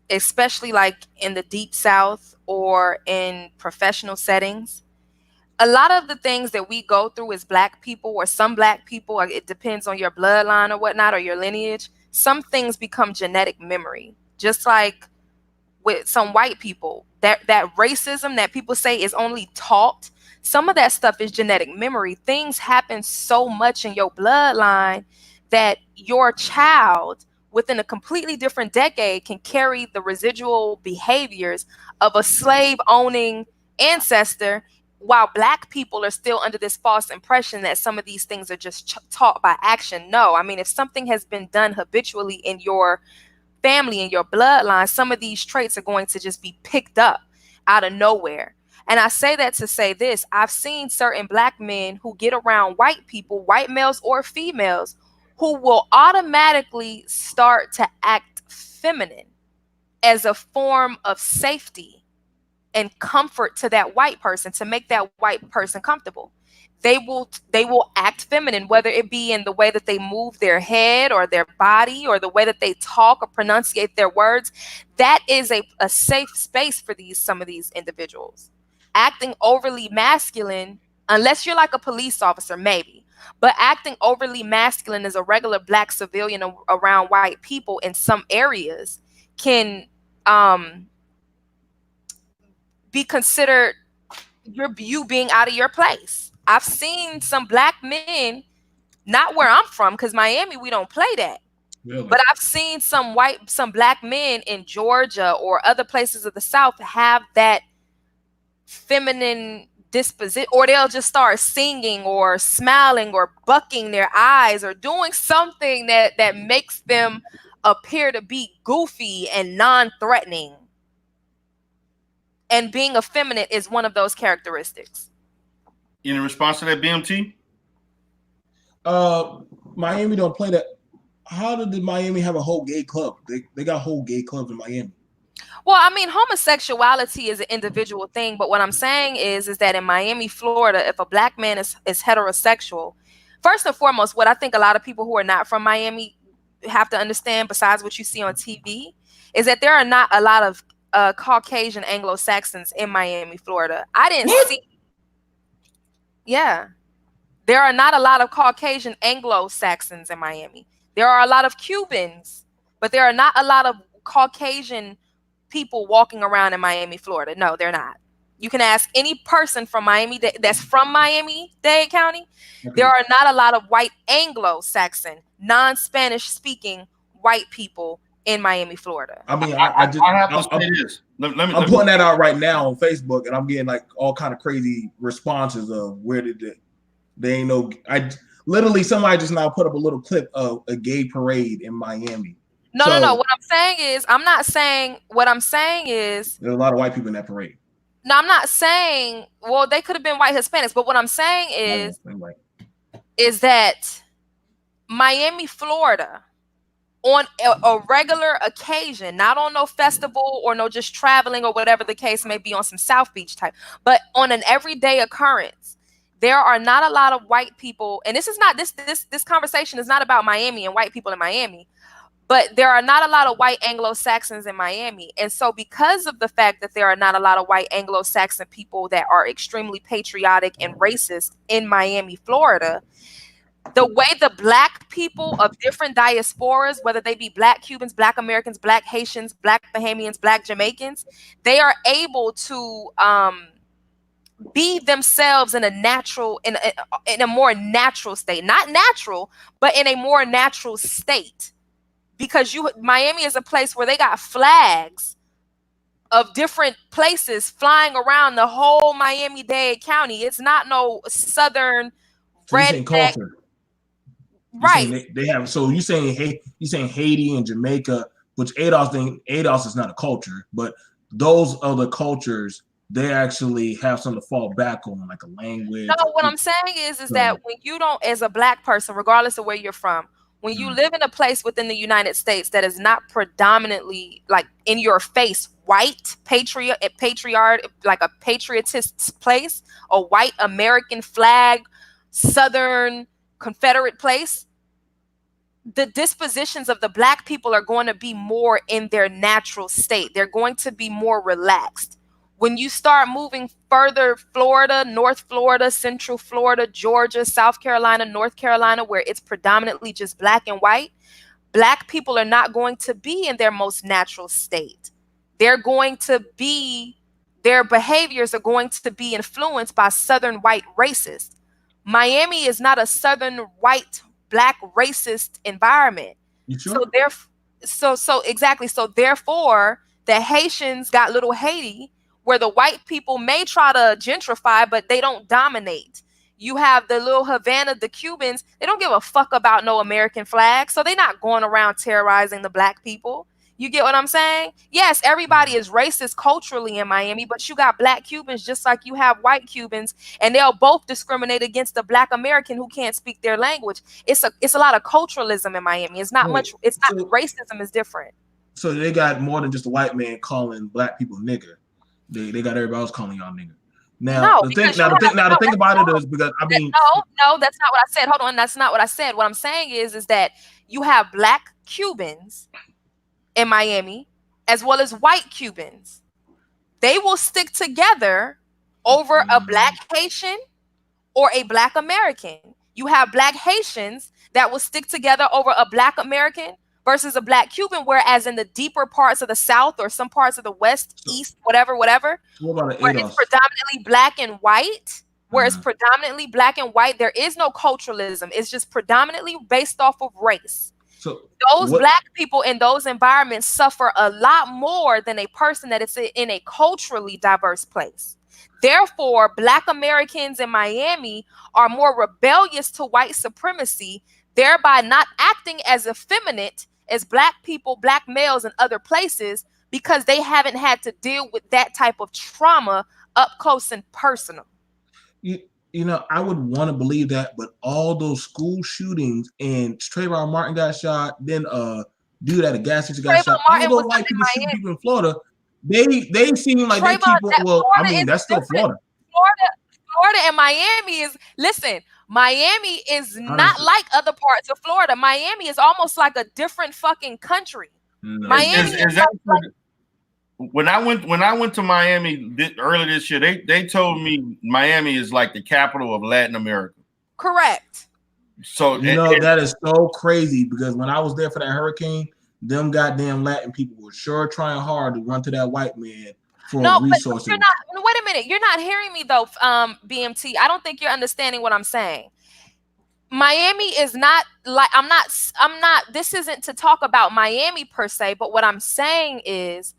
especially like in the deep south or in professional settings, a lot of the things that we go through as black people, or some black people, or it depends on your bloodline or whatnot, or your lineage, some things become genetic memory. Just like with some white people, that racism that people say is only taught, some of that stuff is genetic memory. Things happen so much in your bloodline that your child within a completely different decade can carry the residual behaviors of a slave owning ancestor, while black people are still under this false impression that some of these things are just taught by action. No, I mean, if something has been done habitually in your family and your bloodline, some of these traits are going to just be picked up out of nowhere. And I say that to say this: I've seen certain black men who get around white people, white males or females, who will automatically start to act feminine as a form of safety and comfort to that white person, to make that white person comfortable. They will act feminine, whether it be in the way that they move their head or their body, or the way that they talk or pronunciate their words. That is a safe space for these some of these individuals. Acting overly masculine, unless you're like a police officer, maybe, but acting overly masculine as a regular black civilian around white people in some areas can um be considered you being out of your place. I've seen some black men, not where I'm from, because Miami we don't play that. Really? But I've seen some black men in Georgia or other places of the South have that feminine disposition, or they'll just start singing or smiling or bucking their eyes or doing something that makes them appear to be goofy and non-threatening. And being effeminate is one of those characteristics. In response to that, BMT? Miami don't play that. How did Miami have a whole gay club? They got whole gay clubs in Miami. Well, I mean, homosexuality is an individual thing, but what I'm saying is that in Miami, Florida, if a black man is heterosexual, first and foremost, what I think a lot of people who are not from Miami have to understand, besides what you see on TV, is that there are not a lot of Caucasian Anglo-Saxons in Miami, Florida. I didn't see. Yeah. There are not a lot of Caucasian Anglo-Saxons in Miami. There are a lot of Cubans, but there are not a lot of Caucasian people walking around in Miami, Florida. No, they're not. You can ask any person from Miami that's from Miami-Dade County. Okay. There are not a lot of white Anglo-Saxon, non-Spanish speaking white people in Miami, Florida. I mean, I have to say this. I'm putting that out right now on Facebook, and I'm getting like all kind of crazy responses of where did they ain't no. I literally somebody just now put up a little clip of a gay parade in Miami. No. What I'm saying is, what I'm saying is there's a lot of white people in that parade. No, I'm not saying, well, they could have been white Hispanics, but what I'm saying is that Miami, Florida, on a regular occasion, not on no festival or no just traveling or whatever the case may be on some South Beach type, but on an everyday occurrence, there are not a lot of white people, and this is not this conversation is not about Miami and white people in Miami, but there are not a lot of white Anglo-Saxons in Miami. And so because of the fact that there are not a lot of white Anglo-Saxon people that are extremely patriotic and racist in Miami, Florida, the way the black people of different diasporas, whether they be black Cubans, black Americans, black Haitians, black Bahamians, black Jamaicans, they are able to be themselves in a more natural state. Not natural, but in a more natural state. Because Miami is a place where they got flags of different places flying around the whole Miami-Dade County. It's not no southern red culture. Right. They have. So you saying Haiti and Jamaica, which ADOS is not a culture, but those other cultures, they actually have something to fall back on, like a language. No, what I'm saying is that when you don't, as a black person, regardless of where you're from, when you live in a place within the United States that is not predominantly like in your face, white, like a patriotist place, a white American flag, Southern Confederate place, the dispositions of the black people are going to be more in their natural state. They're going to be more relaxed. When you start moving further, Florida, North Florida, Central Florida, Georgia, South Carolina, North Carolina, where it's predominantly just black and white, black people are not going to be in their most natural state. They're going to be, their behaviors are going to be influenced by Southern white racists. Miami is not a Southern white black racist environment. You So sure? so exactly. So therefore, the Haitians got little Haiti, where the white people may try to gentrify, but they don't dominate. You have the little Havana, the Cubans, they don't give a fuck about no American flag. So they're not going around terrorizing the black people. You get what I'm saying? Yes, everybody is racist culturally in Miami, but you got black Cubans just like you have white Cubans, and they'll both discriminate against the black American who can't speak their language. It's a lot of culturalism in Miami. It's not Wait, much, it's not, so racism is different. so they got more than just a white man calling black people nigger. They got everybody else calling y'all nigger. Now No, the thing because you now the have thing now the no, thing that's about it wrong. is because I That, mean no, that's not what I said. Hold on, that's not what I said. What I'm saying is that you have black Cubans in Miami as well as white Cubans. They will stick together over a black Haitian or a black American. You have black Haitians that will stick together over a black American versus a black Cuban, whereas in the deeper parts of the South or some parts of the West, so, East, whatever, so what about the where it's ADOS? predominantly black and white, where it's Uh, predominantly black and white, there is no culturalism. It's just predominantly based off of race. so Those what black people in those environments suffer a lot more than a person that is in a culturally diverse place. Therefore, black Americans in Miami are more rebellious to white supremacy, thereby not acting as effeminate as black people, black males in other places, because they haven't had to deal with that type of trauma up close and personal. you you know, I would want to believe that, but all those school shootings and Trayvon Martin got shot, then dude at a gas station got Trayvon shot. All Martin those was up white in people shooting Miami. people in Florida, they seem like they Trayvon, keep on. that Well, I Florida mean, is that's still different. Florida. Florida and Miami is, listen, Miami is How does not like other parts of Florida. Miami is almost like a different fucking country. no, Miami is Is that when I went to Miami early this year? They told me Miami is like the capital of Latin America. correct. So you know that is so crazy because when I was there for that hurricane, them goddamn Latin people were sure trying hard to run to that white man for No, but resources. you're not. Wait a minute. You're not hearing me though, BMT. I don't think you're understanding what I'm saying. Miami is not like, I'm not, this isn't to talk about Miami per se, but what I'm saying is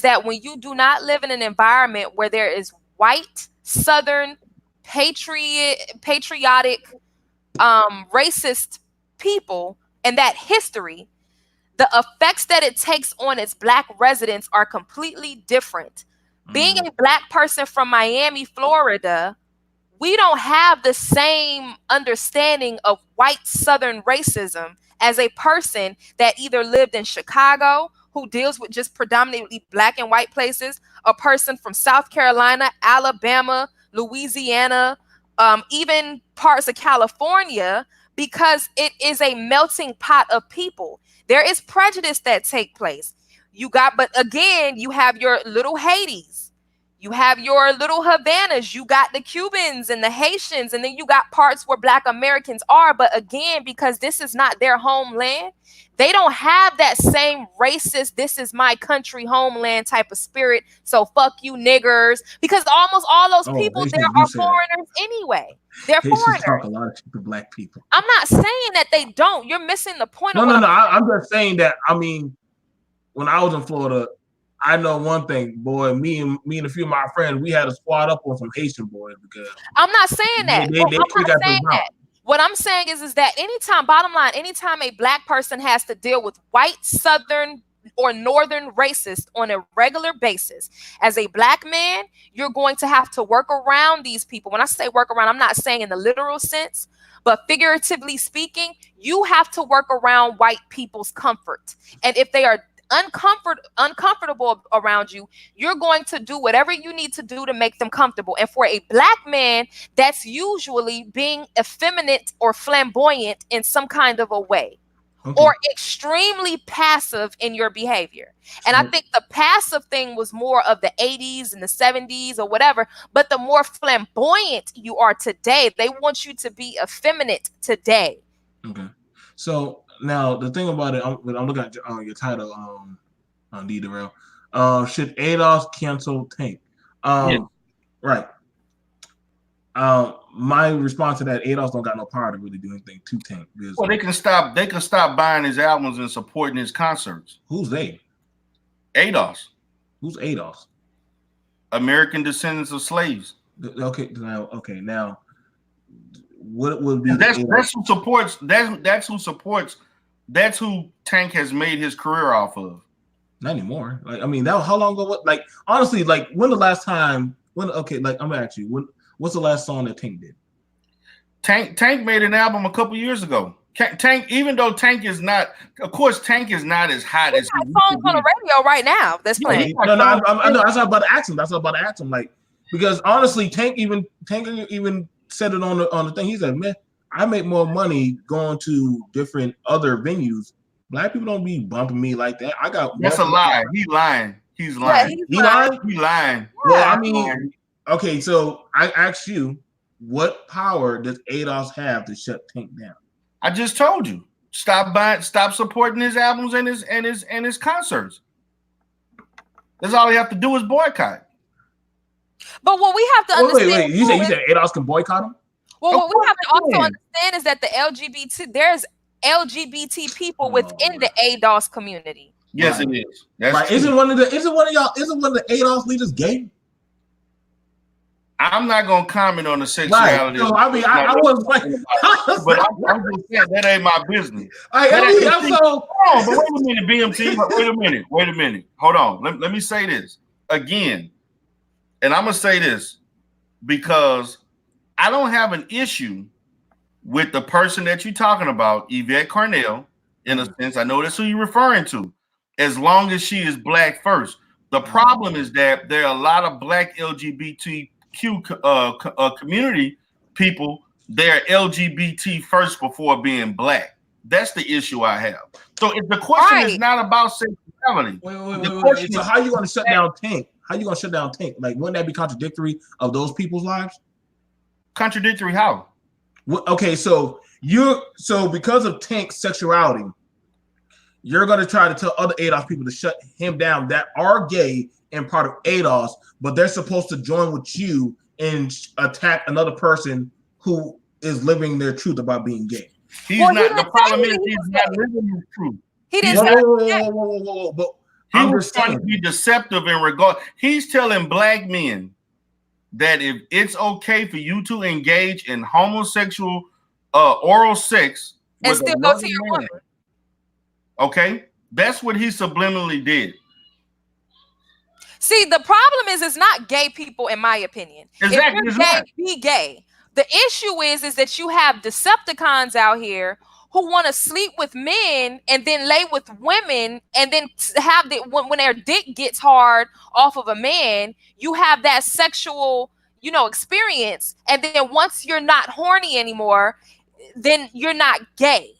that when you do not live in an environment where there is white southern patriotic racist people and that history, the effects that it takes on its black residents are completely different. Being a black person from Miami, Florida, we don't have the same understanding of white Southern racism as a person that either lived in Chicago, who deals with just predominantly black and white places, a person from South Carolina, Alabama, Louisiana, even parts of California, because it is a melting pot of people. There is prejudice that take place. But again, you have your little Hades, you have your little Havanas, you got the Cubans and the Haitians, and then you got parts where black Americans are. But again, because this is not their homeland, they don't have that same racist, this is my country homeland type of spirit. So fuck you niggers, because almost all those Oh, people there Haitians do are say that. foreigners anyway. They're Haitians talk foreigners. a lot of shit to black people. I'm not saying that they don't. You're missing the point No, of no, what no. I'm I'm just saying that. I mean, when I was in Florida, I know one thing, boy. Me and a few of my friends, we had to squad up on some Haitian boys because I'm not saying they that. they, Well, they, I'm they not got saying those out. that. What I'm saying is that anytime, bottom line, anytime a black person has to deal with white, southern, or northern racists on a regular basis, as a black man, you're going to have to work around these people. When I say work around, I'm not saying in the literal sense, but figuratively speaking, you have to work around white people's comfort. And if they are uncomfortable around you, you're going to do whatever you need to do to make them comfortable. And for a black man, that's usually being effeminate or flamboyant in some kind of a way. or extremely passive in your behavior. And I think the passive thing was more of the 80s and the 70s or whatever. But the more flamboyant you are today, they want you to be effeminate today. Okay. So now the thing about it, I'm looking at your title on D-Derail. Should ADOS cancel Tank? Right. My response to that, ADOS don't got no power to really do anything to Tank. Well, they can stop buying his albums and supporting his concerts. Who's they? ADOS. Who's ADOS? American Descendants of Slaves. Okay, now what would be that's who supports that's who Tank has made his career off of. Not anymore. Like, I mean, that how long ago? Like, honestly, like, when the last time? When? Okay, like, I'm gonna ask you, what's the last song that Tank did? Tank made an album a couple years ago. Tank, even though Tank is not, of course, Tank is not as hot as songs on the radio right now. That's playing. No, that's not about to ask him. That's not about to ask him. Like, because honestly, Tank even said it on the thing. He said, "Man, I make more money going to different other venues. Black people don't be bumping me like that. I got." That's a lie. He's lying. He's lying. He lying. He lying. Well, I mean, okay. So I asked you, what power does ADOS have to shut Tank down? I just told you. Stop supporting his albums and his concerts. That's all he have to do is boycott. But what we have to understand. Wait. You said ADOS can boycott him? Well, what we have to also understand is that there's LGBT people within the ADOS community. Yes, it is. That's right. Isn't one of the ADOS leaders gay? I'm not gonna comment on the sexuality. Right. So, I mean, I was like, but I'm just saying that ain't my business. But wait a minute, BMT. Wait a minute. Hold on. Let me say this again, and I'm gonna say this because I don't have an issue with the person that you're talking about, Yvette Carnell. In a sense, I know that's who you're referring to. As long as she is black first. The problem is that there are a lot of black LGBTQ community people. They're LGBT first before being black. That's the issue I have. So if the question is not about sexuality, wait. So how are you going to shut down Tank? How are you going to shut down Tank? Like, wouldn't that be contradictory of those people's lives? Contradictory how? Okay, so because of Tank's sexuality, you're going to try to tell other ADOS people to shut him down that are gay and part of ADOS, but they're supposed to join with you and attack another person who is living their truth about being gay. The problem is he's not living his truth. He didn't say whoa. But he was trying to be deceptive in regard. He's telling black men that if it's okay for you to engage in homosexual oral sex and still go to your woman. Okay, that's what he subliminally did. See, the problem is it's not gay people, in my opinion. Exactly. If you're gay, be gay. The issue is that you have Decepticons out here who want to sleep with men and then lay with women and then have when their dick gets hard off of a man, you have that sexual, experience. And then once you're not horny anymore, then you're not gay.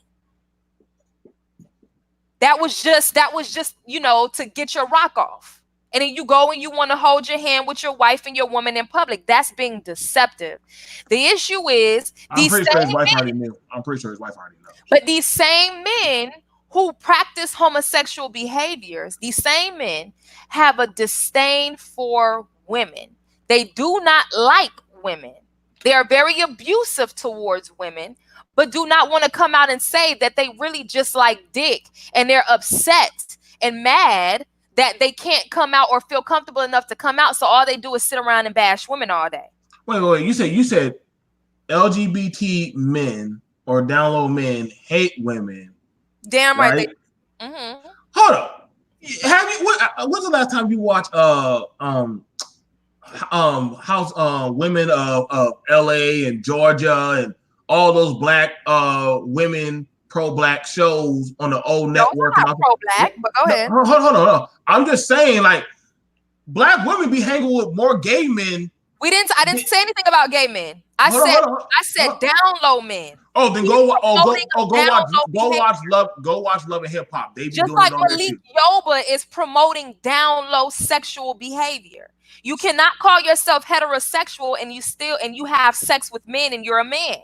That was just, to get your rock off. And then you go and you want to hold your hand with your wife and your woman in public. That's being deceptive. The issue is I'm pretty sure his wife already knew. But these same men who practice homosexual behaviors, these same men have a disdain for women. They do not like women. They are very abusive towards women, but do not want to come out and say that they really just like dick, and they're upset and mad that they can't come out or feel comfortable enough to come out. So all they do is sit around and bash women all day. Wait. You said LGBT men or down low men hate women. Damn right. Hold up. When's the last time you watched women of LA and Georgia and all those black women pro-black shows on the old network? Not pro-black, but go ahead. Hold on. I'm just saying, like, black women be hanging with more gay men I didn't say anything about gay men. I Hold on, said hold on. I said down low men. Oh, then He's promoting a down low behavior. Go watch Love and Hip Hop. They be Just doing like it on there Malik too. Yoba is promoting down low sexual behavior. You cannot call yourself heterosexual and you have sex with men and you're a man.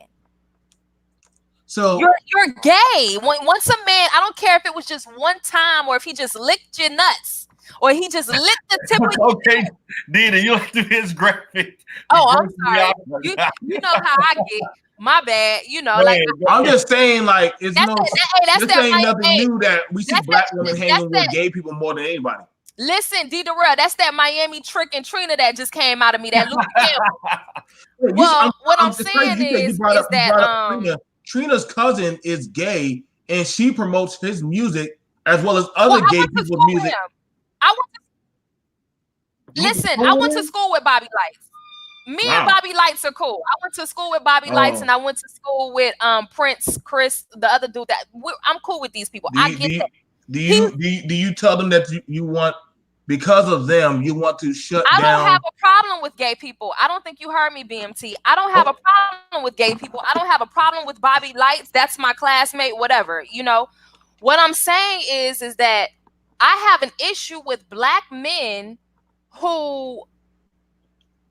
So You're gay. Once a man, I don't care if it was just one time or if he just licked your nuts or he just licked the tip of your Okay, Dina, you have to do his graphic. Oh, I'm sorry. You know how I get. My bad. You know, like I'm just saying, like it's that's no. that's This ain't nothing new that we see black women hanging with that. gay people more than anybody. Listen, D. Darrell, that's that Miami Trick and Trina that just came out of me. That Luke Campbell. Well, what I'm saying is that Trina's cousin is gay and she promotes his music as well as other gay people's music. I went to school with Bobby Lights. Me and Bobby Lights are cool. I went to school with Bobby Lights and I went to school with Prince, Chris, the other dude. I'm cool with these people. I get that. Do you tell them that you want, because of them, you want to shut down? I don't have a problem with gay people. I don't think you heard me, BMT. I don't have a problem with gay people. I don't have a problem with Bobby Lights. That's my classmate, whatever. You know, what I'm saying is that I have an issue with black men who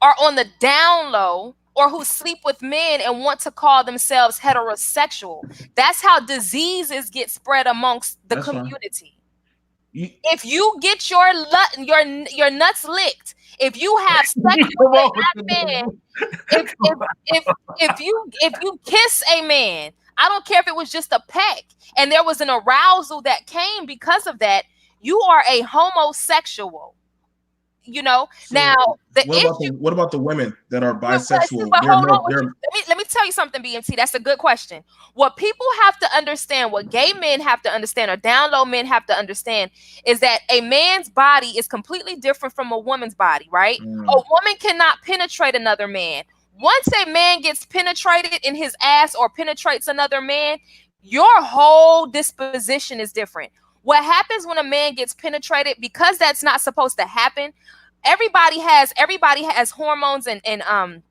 are on the down low or who sleep with men and want to call themselves heterosexual. That's how diseases get spread amongst the community. If you get your nuts licked, if you have sex with a black man, if you kiss a man, I don't care if it was just a peck, and there was an arousal that came because of that, you are a homosexual. You know, so now what about the women that are bisexual? Let me tell you something, BMT. That's a good question. What people have to understand, what gay men have to understand, or down low men have to understand, is that a man's body is completely different from a woman's body, right? A woman cannot penetrate another man. Once a man gets penetrated in his ass or penetrates another man, your whole disposition is different. What happens when a man gets penetrated, because that's not supposed to happen, everybody has hormones and a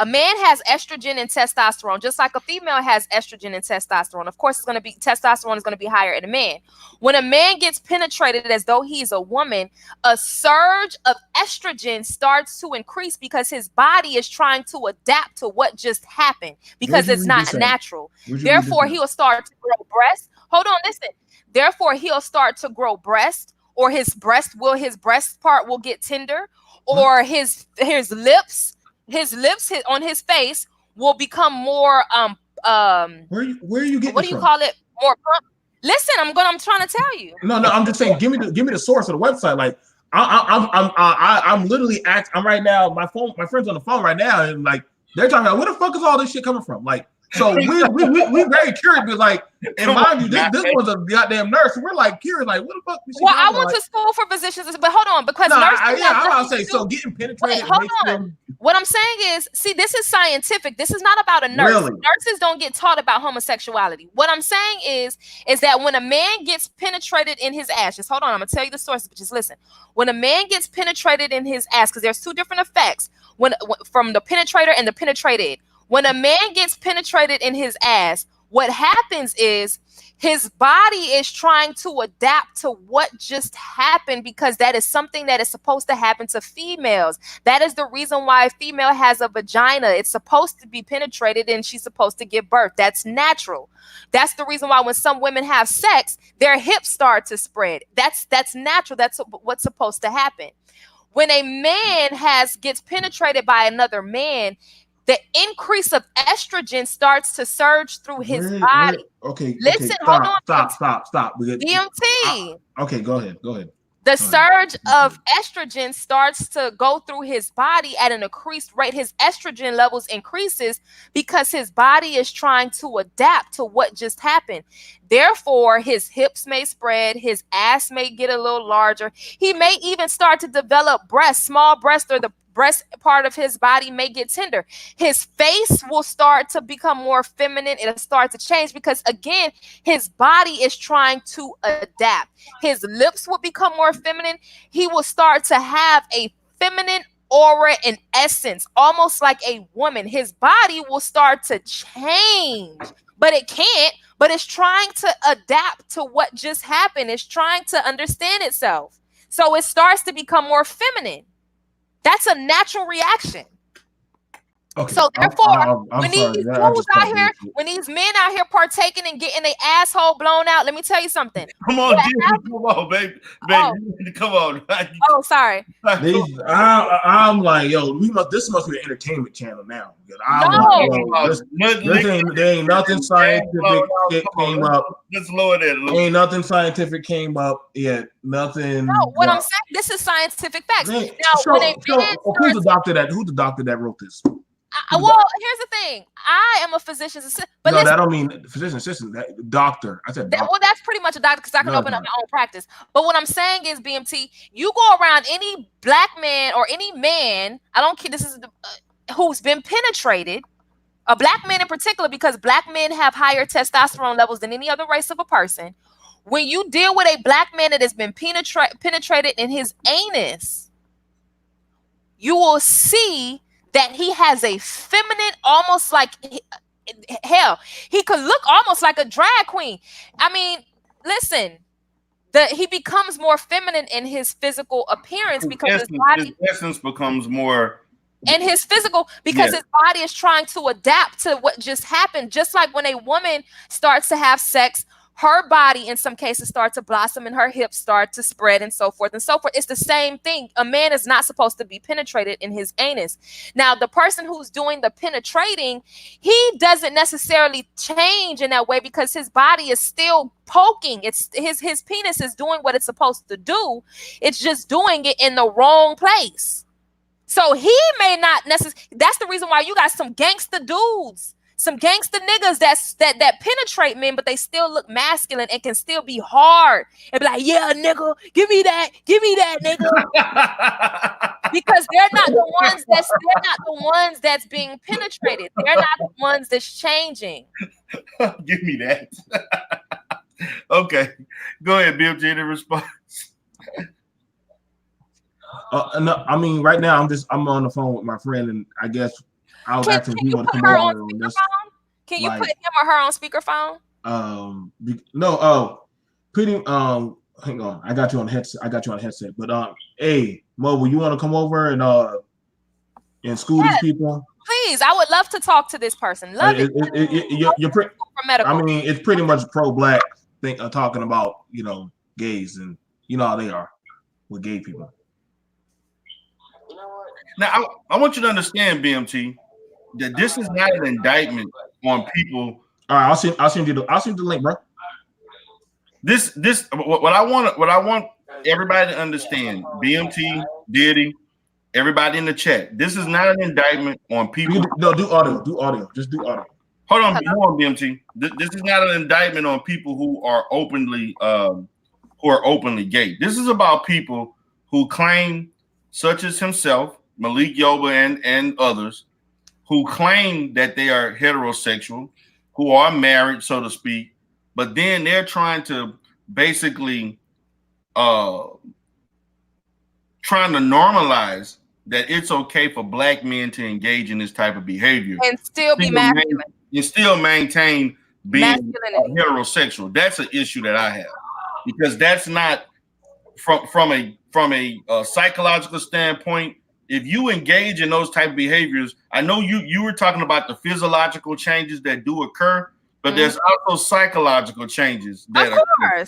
man has estrogen and testosterone, just like a female has estrogen and testosterone. Of course, testosterone is going to be higher in a man. When a man gets penetrated as though he's a woman, a surge of estrogen starts to increase because his body is trying to adapt to what just happened, because it's not natural. Therefore, he will start to grow breasts. Hold on, listen. Therefore, he'll start to grow breast, or his breast part will get tender, or his lips on his face will become more where are you getting what do you call it? More plump. Listen, I'm trying to tell you. No, I'm just saying, give me the source of the website. Like I'm literally I'm right now, my friend's on the phone right now, and like they're talking about where the fuck is all this shit coming from? Like, so we very curious, but like, and mind you, this was a goddamn nurse. So we're like curious, like, what the fuck? Well, I went to school for physicians, but hold on, because nurses. I'm about to say, so getting penetrated. Wait, hold on. What I'm saying is, see, this is scientific. This is not about a nurse. Really? Nurses don't get taught about homosexuality. What I'm saying is that when a man gets penetrated in his ass, just hold on, I'm gonna tell you the sources, but just listen. When a man gets penetrated in his ass, because there's two different effects from the penetrator and the penetrated. When a man gets penetrated in his ass, what happens is his body is trying to adapt to what just happened, because that is something that is supposed to happen to females. That is the reason why a female has a vagina. It's supposed to be penetrated and she's supposed to give birth. That's natural. That's the reason why when some women have sex, their hips start to spread. That's natural. That's what's supposed to happen. When a man gets penetrated by another man, the increase of estrogen starts to surge through his body. Listen, hold on. Stop. DMT. Okay, go ahead. The surge of estrogen starts to go through his body at an increased rate. His estrogen levels increases because his body is trying to adapt to what just happened. Therefore, his hips may spread, his ass may get a little larger. He may even start to develop small breasts, or the breast part of his body may get tender. His face will start to become more feminine. It'll start to change because, again, his body is trying to adapt. His lips will become more feminine. He will start to have a feminine aura and essence, almost like a woman. His body will start to change, but it can't. But it's trying to adapt to what just happened. It's trying to understand itself. So it starts to become more feminine. That's a natural reaction. Okay. So therefore, I'm when sorry. these I dudes just out can't here, believe it. when these men out here partaking and getting their asshole blown out, let me tell you something. Come on, dude, come on, baby. Oh. Come on. Oh, sorry. I'm like, yo, this must be an entertainment channel now. I'm No. like, yo, there ain't nothing scientific came up. Let's lower that a little. Ain't nothing scientific came up yet. Nothing. No, what I'm saying, this is scientific facts. Man, Now, when a man who's the doctor that wrote this? well, here's the thing. I am a physician's assistant, but no, that don't mean physician assistant. That doctor. I said doctor. Well, that's pretty much a doctor because I can open up my own practice. But what I'm saying is, BMT, you go around any black man or any man, I don't care. This is who's been penetrated, a black man in particular, because black men have higher testosterone levels than any other race of a person. When you deal with a black man that has been penetrated in his anus, you will see that he has a feminine, almost like, hell, he could look almost like a drag queen. I mean, listen, he becomes more feminine in his physical appearance because his body, his essence becomes more. And his physical, because his body is trying to adapt to what just happened. Just like when a woman starts to have sex, her body in some cases starts to blossom and her hips start to spread and so forth and so forth. It's the same thing. A man is not supposed to be penetrated in his anus. Now, the person who's doing the penetrating, he doesn't necessarily change in that way because his body is still poking. It's his penis is doing what it's supposed to do. It's just doing it in the wrong place. So he may not necessarily. That's the reason why you got some gangster dudes, some gangster niggas that penetrate men, but they still look masculine and can still be hard and be like, yeah, nigga, give me that, nigga. Because they're not the ones that's being penetrated. They're not the ones that's changing. Give me that. Okay, go ahead, BMJ, in response. No, I mean, right now I'm on the phone with my friend, and I guess I was asking if he want to come over on this. Can you put him or her on speakerphone? Hang on, I got you on headset. But hey, Mobile, you want to come over and school these people? Please, I would love to talk to this person. I mean, it's pretty much pro-black thing, talking about gays, and you know how they are with gay people. Now, I want you to understand, BMT, that this is not an indictment on people. All right, I'll send you the link, bro. What I want everybody to understand, BMT, Diddy, everybody in the chat. This is not an indictment on people. No, do audio. Just do audio. Hold on, BMT. This is not an indictment on people who are openly gay. This is about people who claim, such as himself, Malik Yoba, and others, who claim that they are heterosexual, who are married, so to speak, but then they're trying to basically trying to normalize that it's okay for black men to engage in this type of behavior and still be masculine. And still maintain being heterosexual. That's an issue that I have, because that's not from a psychological standpoint. If you engage in those type of behaviors, I know you were talking about the physiological changes that do occur, but there's also psychological changes that occur.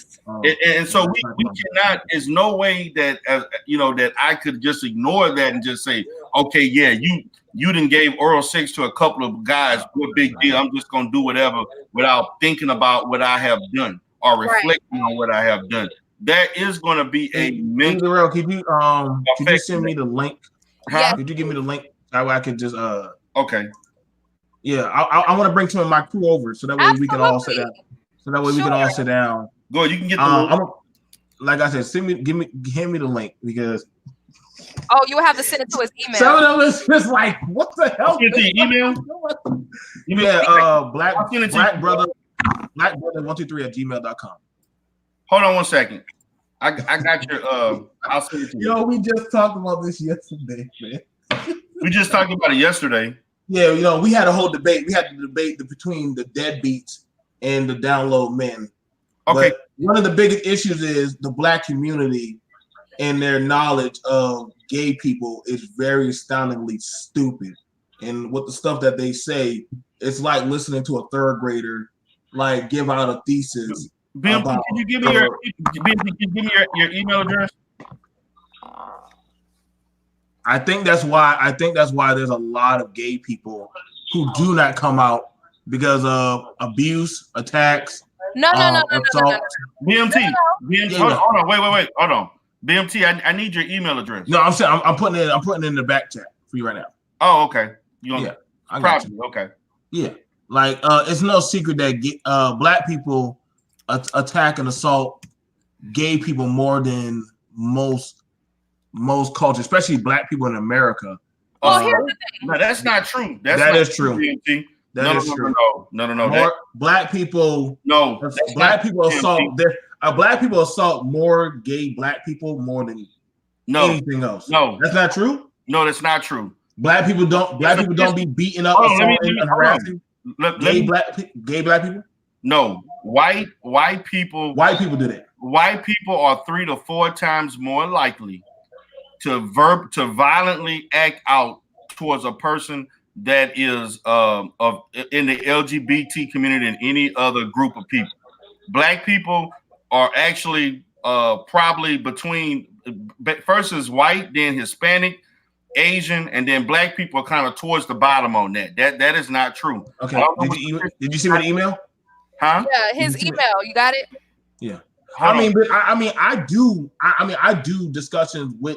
And so we cannot. There's no way that that I could just ignore that and just say, okay, yeah, you done gave oral sex to a couple of guys. What big deal? I'm just gonna do whatever without thinking about what I have done or reflecting on what I have done. There is going to be a mental. Could you send me the link? Yeah. Could you give me the link? That way I could just Okay. Yeah, I want to bring some of my crew over so that way we can all sit down. We can all sit down. Go, you can get the like I said, hand me the link, because you have to send it to his email. Some of them is just like, what the hell? Email? Yeah, black brother 123@gmail.com. Hold on one second. I got your I'll send it to you. Yo, we just talked about this yesterday, man. We just talked about it yesterday. Yeah, you know, we had a whole debate. We had to debate between the deadbeats and the download men. Okay. But one of the biggest issues is the black community and their knowledge of gay people is very astoundingly stupid. And with the stuff that they say, it's like listening to a third grader like give out a thesis BMT, about. can you give me your email address? I think that's why there's a lot of gay people who do not come out because of abuse, attacks, No. assault. BMT, Yeah, hold on, wait, hold on. BMT, I need your email address. No, I'm saying I'm putting it in the back chat for you right now. Oh, okay. I got you. Okay. Yeah, like it's no secret that black people attack and assault gay people more than most cultures, especially black people in America. Well, here's the thing. No, that's not true. That is true. BMT. That is true. No. Black people. No. Black people assault. Black people assault more gay black people more than anything else. No, that's not true. No, that's not true. Black people don't be beating up, assaulting, and harassing gay black people. No, white people. White people do that. White people are 3 to 4 times more likely to violently act out towards a person that is in the LGBT community than any other group of people. Black people are actually probably between first is white, then Hispanic, Asian, and then black people are kind of towards the bottom on that. That is not true. Okay. Did you see my email? Huh? Yeah, his email. You got it? Yeah. I do discussions with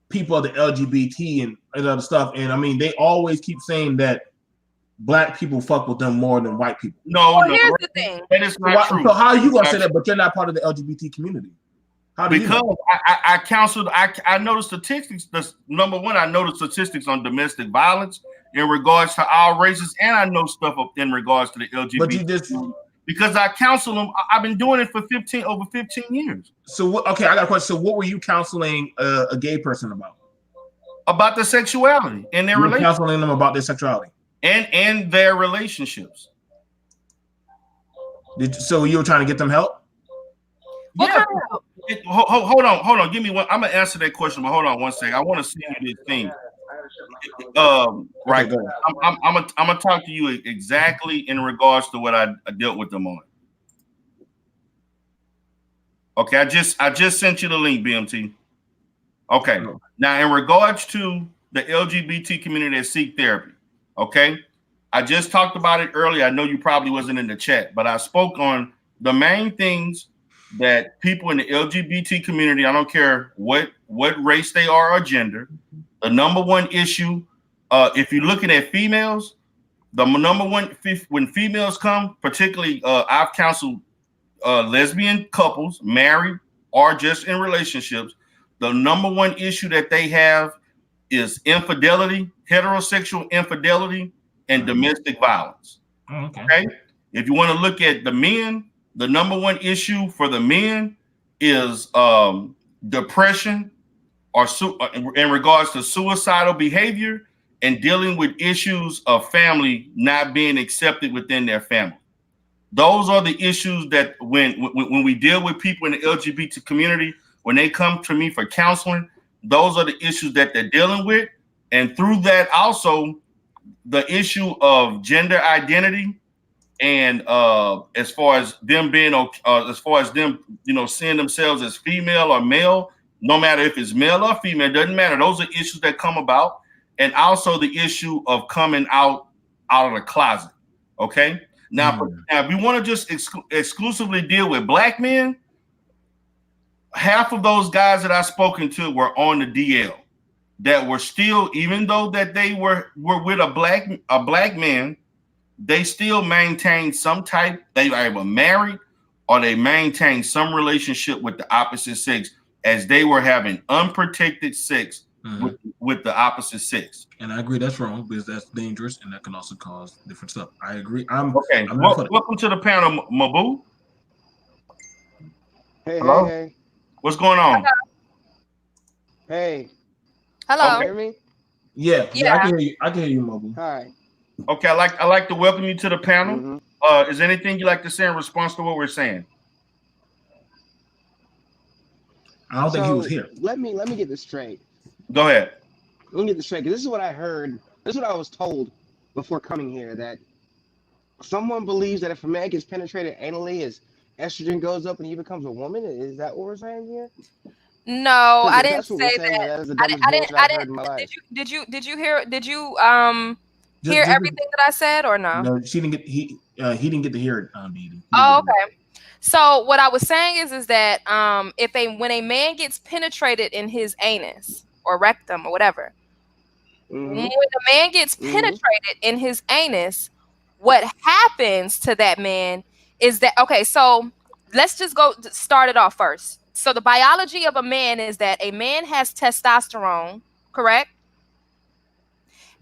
people of the LGBT and other stuff, and I mean they always keep saying that black people fuck with them more than white people. No, here's the thing. That is not true. So how are you gonna say that? But you're not part of the LGBT community. How do because you know? I counseled. I noticed statistics. Number one, I noticed statistics on domestic violence in regards to our races, and I know stuff in regards to the LGBT. But you just because I counsel them. I've been doing it for over 15 years. So okay, I got a question. So what were you counseling a gay person about? About their sexuality and their relationship. Counseling them about their sexuality and their relationships. So you were trying to get them help? Yeah. Hold on. Give me one. I'm gonna answer that question, but hold on one second. I want to see this thing. Right. Okay, I'm gonna talk to you exactly in regards to what I dealt with them on. Okay, I just sent you the link, BMT. Okay. Now, in regards to the LGBT community that seek therapy, okay, I just talked about it earlier. I know you probably wasn't in the chat, but I spoke on the main things that people in the LGBT community, I don't care what race they are or gender, the number one issue, if you're looking at females, the number one, when females come, particularly I've counseled lesbian couples, married or just in relationships, the number one issue that they have is infidelity, heterosexual infidelity, and domestic violence. Okay. If you want to look at the men, the number one issue for the men is depression or in regards to suicidal behavior and dealing with issues of family not being accepted within their family. Those are the issues that when we deal with people in the LGBT community, when they come to me for counseling, those are the issues that they're dealing with. And through that also, the issue of gender identity and as far as them being seeing themselves as female or male, no matter if it's male or female, it doesn't matter. Those are issues that come about. And also the issue of coming out of the closet. Okay. Now, if we want to just exclusively deal with black men, half of those guys that I've spoken to were on the DL that were still, even though that they were with a black man, they still maintain some type, they are either married or they maintain some relationship with the opposite sex as they were having unprotected sex with the opposite sex. And I agree that's wrong because that's dangerous and that can also cause different stuff. I agree. Welcome to the panel, Mabu. Hey. What's going on? Hey. Hello. Hear me? Yeah, I can hear you. I can hear you, Mobile. All right. Okay, I like to welcome you to the panel. Mm-hmm. Is there anything you like to say in response to what we're saying? I don't think he was So here. let me get this straight. Go ahead. Let me get this straight, because this is what I heard. This is what I was told before coming here, that someone believes that if a man gets penetrated anally, his estrogen goes up and he becomes a woman. Is that what we're saying here? No, Because I if didn't that's what we're say saying, that. then that is the I didn't. dumbest I didn't. bullshit I I've heard in my didn't. life. Did you hear Just everything that I said or no? no, she didn't get he didn't get to hear it. Didi. Oh, okay. So what I was saying is that when a man gets penetrated in his anus or rectum or whatever, when Mm-hmm. a man gets Mm-hmm. penetrated in his anus, what happens to that man is that okay, so let's just go start it off first. So the biology of a man is that a man has testosterone, correct?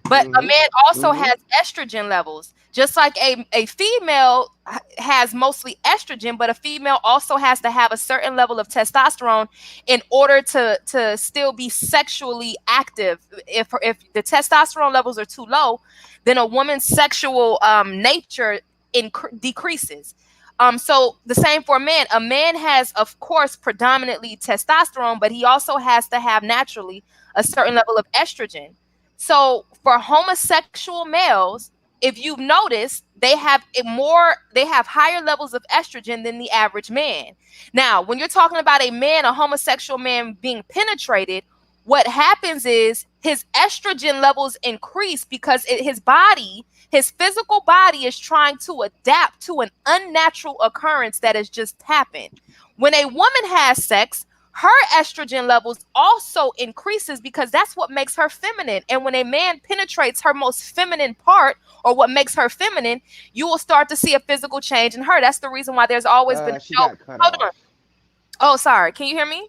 But a Mm-hmm. man also Mm-hmm. has estrogen levels. Just like a female has mostly estrogen, but a female also has to have a certain level of testosterone in order to still be sexually active. If the testosterone levels are too low, then a woman's sexual nature decreases. So the same for a man. A man has, of course, predominantly testosterone, but he also has to have naturally a certain level of estrogen. So for homosexual males, if you've noticed, they have higher levels of estrogen than the average man. Now, when you're talking about a homosexual man being penetrated, what happens is his estrogen levels increase because his physical body is trying to adapt to an unnatural occurrence that has just happened. When a woman has sex, her estrogen levels also increases because that's what makes her feminine. And when a man penetrates her most feminine part, or what makes her feminine, you will start to see a physical change in her. That's the reason why there's always been She got cut hold on. off. Oh, sorry. Can you hear me?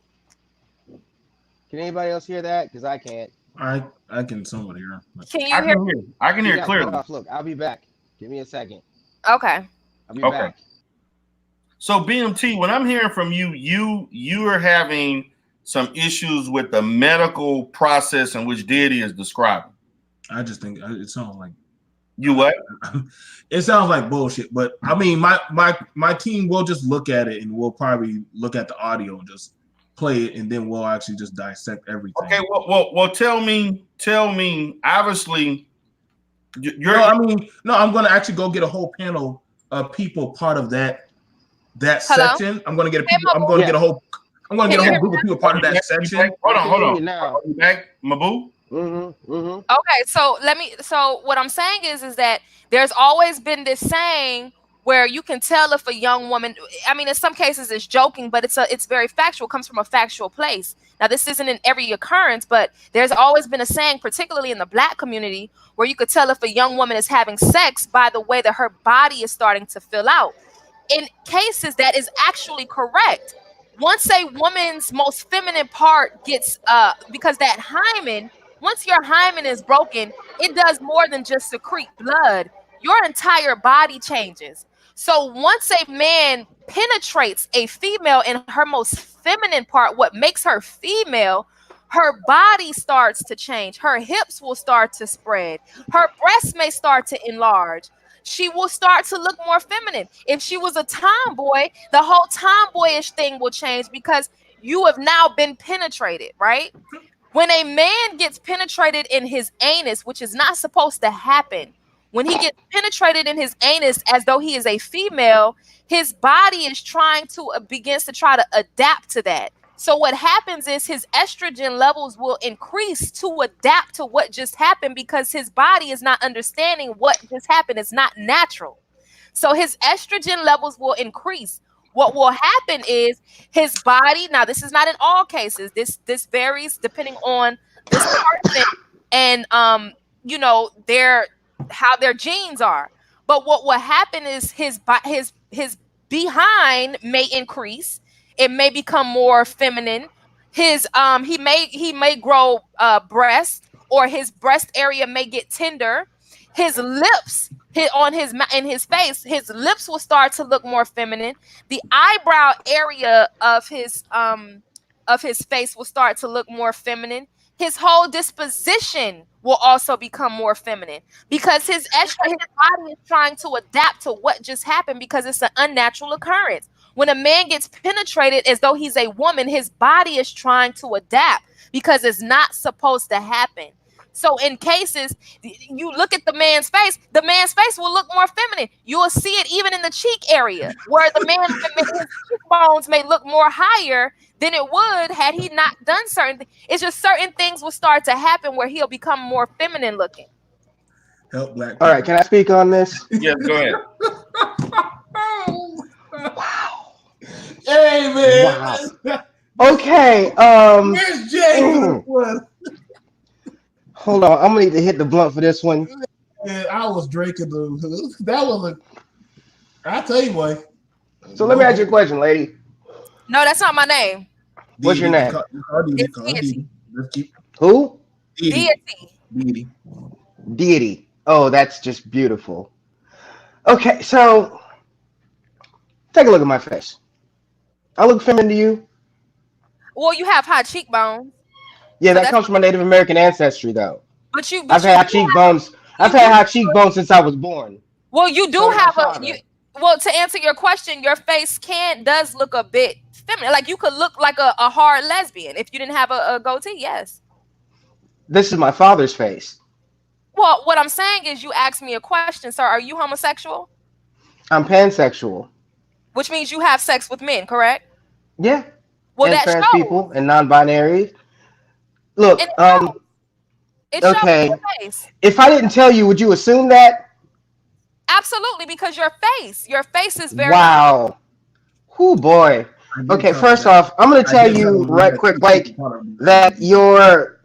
Can anybody else hear that? Because I can't. I can somewhat hear. Can I you hear? can hear. I can She hear got clearly. cut off. Look, I'll be back. Give me a second. Okay. I'll be Okay. back. So BMT, when I'm hearing from you, you are having some issues with the medical process in which Diddy is describing. I just think it sounds like you what? It sounds like bullshit. But I mean, my team will just look at it and we'll probably look at the audio and just play it, and then we'll actually just dissect everything. Okay. Well. Tell me. Obviously, I'm going to actually go get a whole panel of people part of that section. I'm going to get people. I'm going to get a whole. I'm going to get a whole group of people part of that section. Hold on. Now. You back, Mabu? Okay, so what I'm saying is that there's always been this saying where you can tell if a young woman, I mean, in some cases it's joking, but it's very factual, comes from a factual place. Now, this isn't in every occurrence, but there's always been a saying, particularly in the Black community, where you could tell if a young woman is having sex by the way that her body is starting to fill out. In cases that is actually correct. Once a woman's most feminine part gets, because that hymen, once your hymen is broken, it does more than just secrete blood. Your entire body changes. So once a man penetrates a female in her most feminine part, what makes her female, her body starts to change. Her hips will start to spread. Her breasts may start to enlarge. She will start to look more feminine. If she was a tomboy, the whole tomboyish thing will change because you have now been penetrated, right? When a man gets penetrated in his anus, which is not supposed to happen, when he gets penetrated in his anus as though he is a female, his body is begins to try to adapt to that. So what happens is his estrogen levels will increase to adapt to what just happened because his body is not understanding what just happened. It's not natural. So his estrogen levels will increase. What will happen is his body, now this is not in all cases, this varies depending on this person and how their genes are. But what will happen is his behind may increase. It may become more feminine. His he may grow breast, or his breast area may get tender. His lips in his face, his lips will start to look more feminine. The eyebrow area of his face will start to look more feminine. his whole disposition will also become more feminine because his body is trying to adapt to what just happened because it's an unnatural occurrence. When a man gets penetrated as though he's a woman, his body is trying to adapt because it's not supposed to happen. So in cases, you look at the man's face will look more feminine. You will see it even in the cheek area where his cheekbones may look more higher than it would had he not done certain things. It's just certain things will start to happen where he'll become more feminine looking. Help black people. All right, can I speak on this? Yes, go ahead. Wow. Hey man. Wow. Okay. Where's Jay? Hold on. I'm gonna need to hit the blunt for this one. Man, I was drinking that was I'll tell you what. So let me ask you a question, lady. No, that's not my name. What's your name? Who? Deity. Deity. Oh, that's just beautiful. Okay, so take a look at my face. I look feminine to you? Well, you have high cheekbones. Yeah, that comes from my Native American ancestry, though. But I've had high cheekbones. I've had high cheekbones since I was born. Well, you do have well, to answer your question, your face does look a bit feminine. Like you could look like a hard lesbian if you didn't have a goatee. Yes. This is my father's face. Well, what I'm saying is, you asked me a question, sir. Are you homosexual? I'm pansexual. Which means you have sex with men, correct? Yeah. Well, and trans people and non-binary. Look, okay. If I didn't tell you, would you assume that? Absolutely, because your face is very wow. Oh boy. Okay, first off, I'm gonna tell you right quick, like that your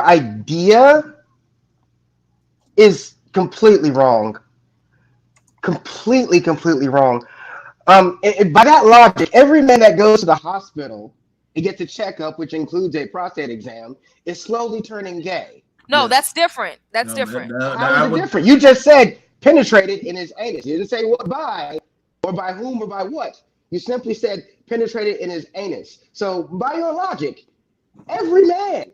idea is completely wrong. Completely wrong. And by that logic, every man that goes to the hospital and gets a checkup, which includes a prostate exam, is slowly turning gay. No, that's different. That's different. How is it different? You just said penetrated in his anus. You didn't say what by, or by whom, or by what. You simply said penetrated in his anus. So by your logic, every man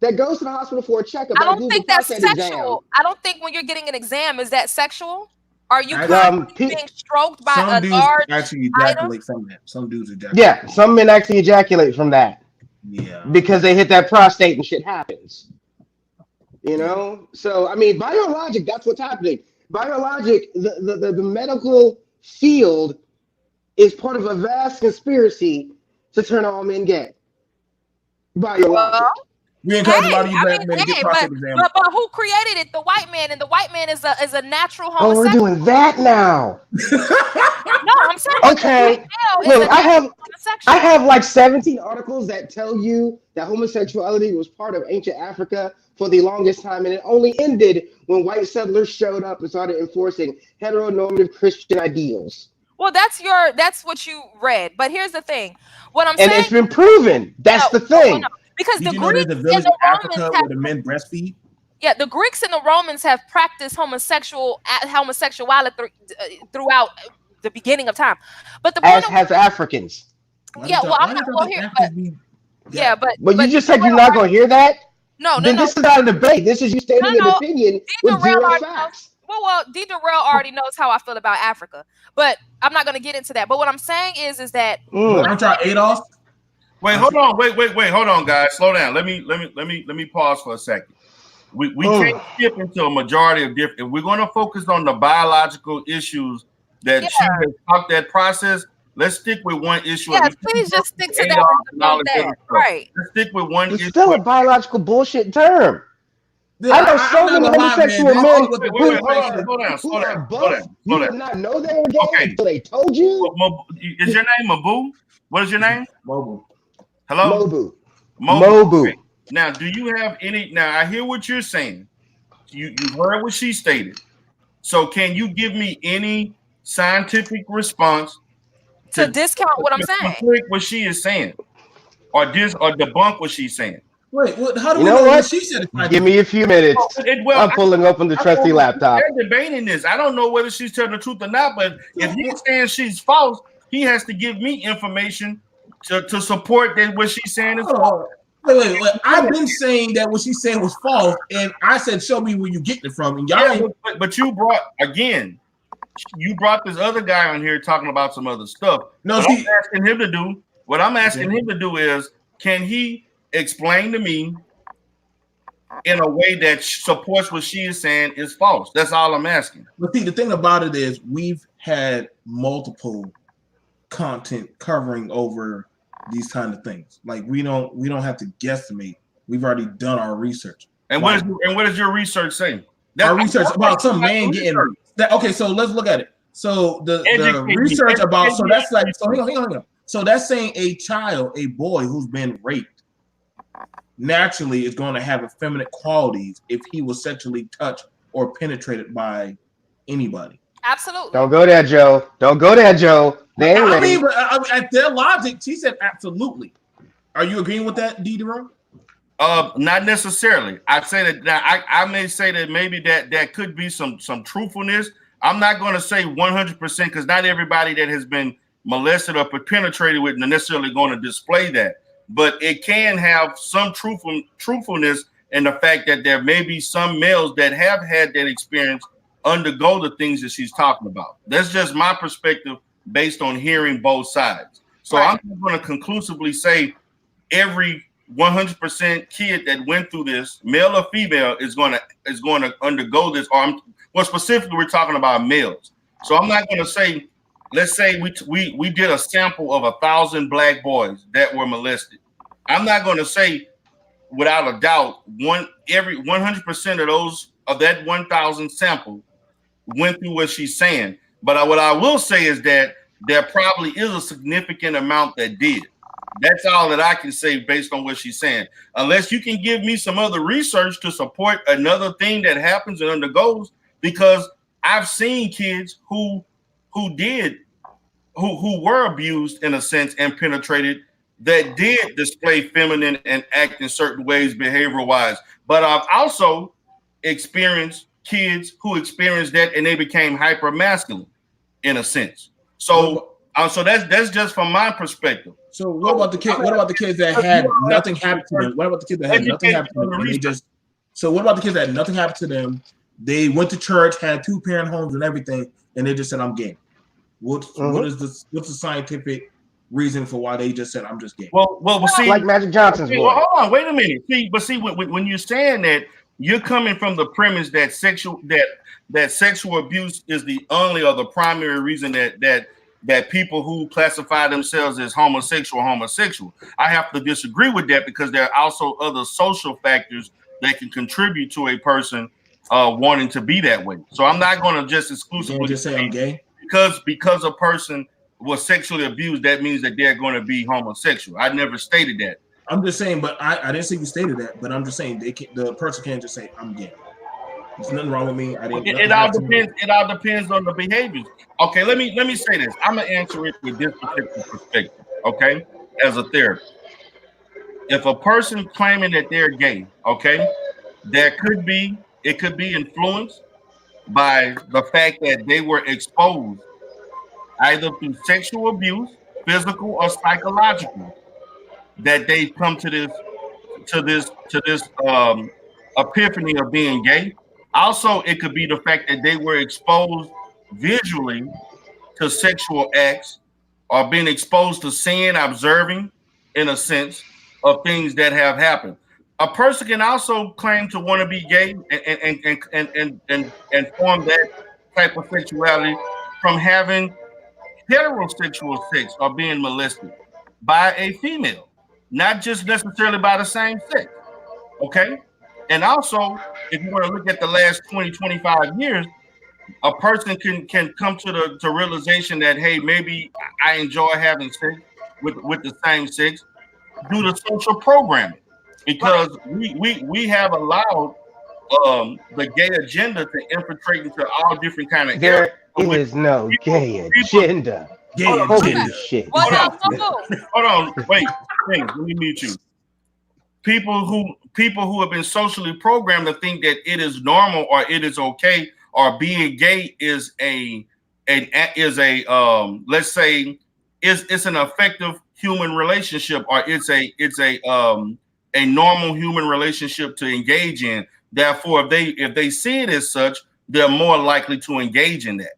that goes to the hospital for a checkup, I don't think that's sexual. I don't think when you're getting an exam, is that sexual? Are you being stroked by a large actually ejaculate from that? Some dudes ejaculate. Yeah, some men actually ejaculate from that. Yeah. Because they hit that prostate and shit happens. You know? So, I mean, by your logic, that's what's happening. By your logic, the medical field is part of a vast conspiracy to turn all men gay. By your logic. We encourage a lot of you black men to get prostate exams. But who created it? The white man, and the white man is a natural homosexual. Oh, we're doing that now. No, I'm saying. Okay. Look, I have like 17 articles that tell you that homosexuality was part of ancient Africa for the longest time, and it only ended when white settlers showed up and started enforcing heteronormative Christian ideals. Well, that's what you read. But here's the thing. What I'm saying, and it's been proven. That's the thing. No. Because the Greeks and the village in Africa where the men breastfeed? Yeah, the Greeks and the Romans have practiced homosexuality throughout the beginning of time. But the as has Africans. Yeah, well, I'm not going to hear. But you just said you're not going to hear that. No. This is not a debate. This is you stating an opinion with zero facts. Well, D. Durrell already knows how I feel about Africa, but I'm not going to get into that. But what I'm saying is that aren't y'all Adolf? Wait, hold on. Wait, hold on, guys. Slow down. Let me pause for a second. We can't skip into a majority of different. If we're going to focus on the biological issues that she has talked that process, let's stick with one issue. Yeah, please just stick to that. Right. Let's stick with one issue. It's still a biological bullshit term. Yeah, I know so many homosexual men Slow down. You did not know they were gay until they told you. Is your name Mabu? What is your name? Mobu. Hello? Mobu. Okay. Now, do you have any? Now, I hear what you're saying. You've heard what she stated. So, can you give me any scientific response to discount what I'm saying? What she is saying, or debunk what she's saying? Wait, how do we know what she said? Give me a few minutes. I'm pulling open the trusty laptop. They're debating this. I don't know whether she's telling the truth or not, but if he's saying she's false, he has to give me information to support that what she's saying is false. Wait. I've been saying that what she's saying was false, and I said, "Show me where you getting it from." And y'all, but you brought this other guy on here talking about some other stuff. No, what see, I'm asking him to do is, can he explain to me in a way that supports what she is saying is false? That's all I'm asking. But see, the thing about it is, we've had multiple content covering over these kind of things. Like we don't have to guesstimate. We've already done our research. And what does your research say? Our research about some man getting that. Okay, so let's look at it. So the research about that's like hang on. So that's saying a child, a boy who's been raped, naturally is going to have effeminate qualities if he was sexually touched or penetrated by anybody. Absolutely. Don't go there, Joe. Don't go there, Joe. They ain't ready. But at their logic, she said absolutely. Are you agreeing with that, D-Deron? Not necessarily. I say that I may say that maybe that could be some truthfulness. I'm not going to say 100% because not everybody that has been molested or penetrated with necessarily going to display that. But it can have some truthfulness in the fact that there may be some males that have had that experience undergo the things that she's talking about. That's just my perspective based on hearing both sides. So I'm not going to conclusively say every 100% kid that went through this, male or female, is going to undergo this. Well, specifically, we're talking about males. So I'm not going to say, let's say we did a sample of 1,000 black boys that were molested. I'm not going to say without a doubt every 100% of that 1,000 sample went through what she's saying. But what I will say is that there probably is a significant amount that did. That's all that I can say based on what she's saying. Unless you can give me some other research to support another thing that happens and undergoes, because I've seen kids who were abused in a sense and penetrated that did display feminine and act in certain ways behavioral wise. But I've also experienced kids who experienced that and they became hyper masculine in a sense. So that's just from my perspective. So what about the kids? What about the kids that had nothing happen to them? What about the kids that had nothing happen to them? And they just what about the kids that had nothing happened to them? They went to church, had 2-parent homes and everything, and they just said, "I'm gay." What's the scientific reason for why they just said, "I'm just gay"? Well, see, like Magic Johnson's boy. Well, hold on, wait a minute. See, when you're saying that, you're coming from the premise that sexual abuse is the only or the primary reason that people who classify themselves as homosexual. I have to disagree with that because there are also other social factors that can contribute to a person wanting to be that way. So I'm not going to just exclusively just say I'm gay because a person was sexually abused. That means that they're going to be homosexual. I never stated that. I'm just saying, but I didn't say you stated that. But I'm just saying the person can't just say I'm gay. There's nothing wrong with me. It all depends. It all depends on the behaviors. Okay, let me say this. I'm gonna answer it with this particular perspective. Okay, as a therapist, if a person claiming that they're gay, okay, it could be influenced by the fact that they were exposed either through sexual abuse, physical or psychological, that they've come to this epiphany of being gay. Also, it could be the fact that they were exposed visually to sexual acts or being exposed to seeing, observing, in a sense, of things that have happened. A person can also claim to want to be gay and form that type of sexuality from having heterosexual sex or being molested by a female, not just necessarily by the same sex. Okay? And also, if you want to look at the last 20, 25 years, a person can come to the realization that, hey, maybe I enjoy having sex with the same sex due to social programming, because we have allowed the gay agenda to infiltrate into all different kind of areas. There is no gay agenda. Holy shit! Hold on, wait, let me mute you. People who have been socially programmed to think that it is normal or it is okay, or being gay is let's say it's an effective human relationship, or it's a a normal human relationship to engage in. Therefore, if they see it as such, they're more likely to engage in that.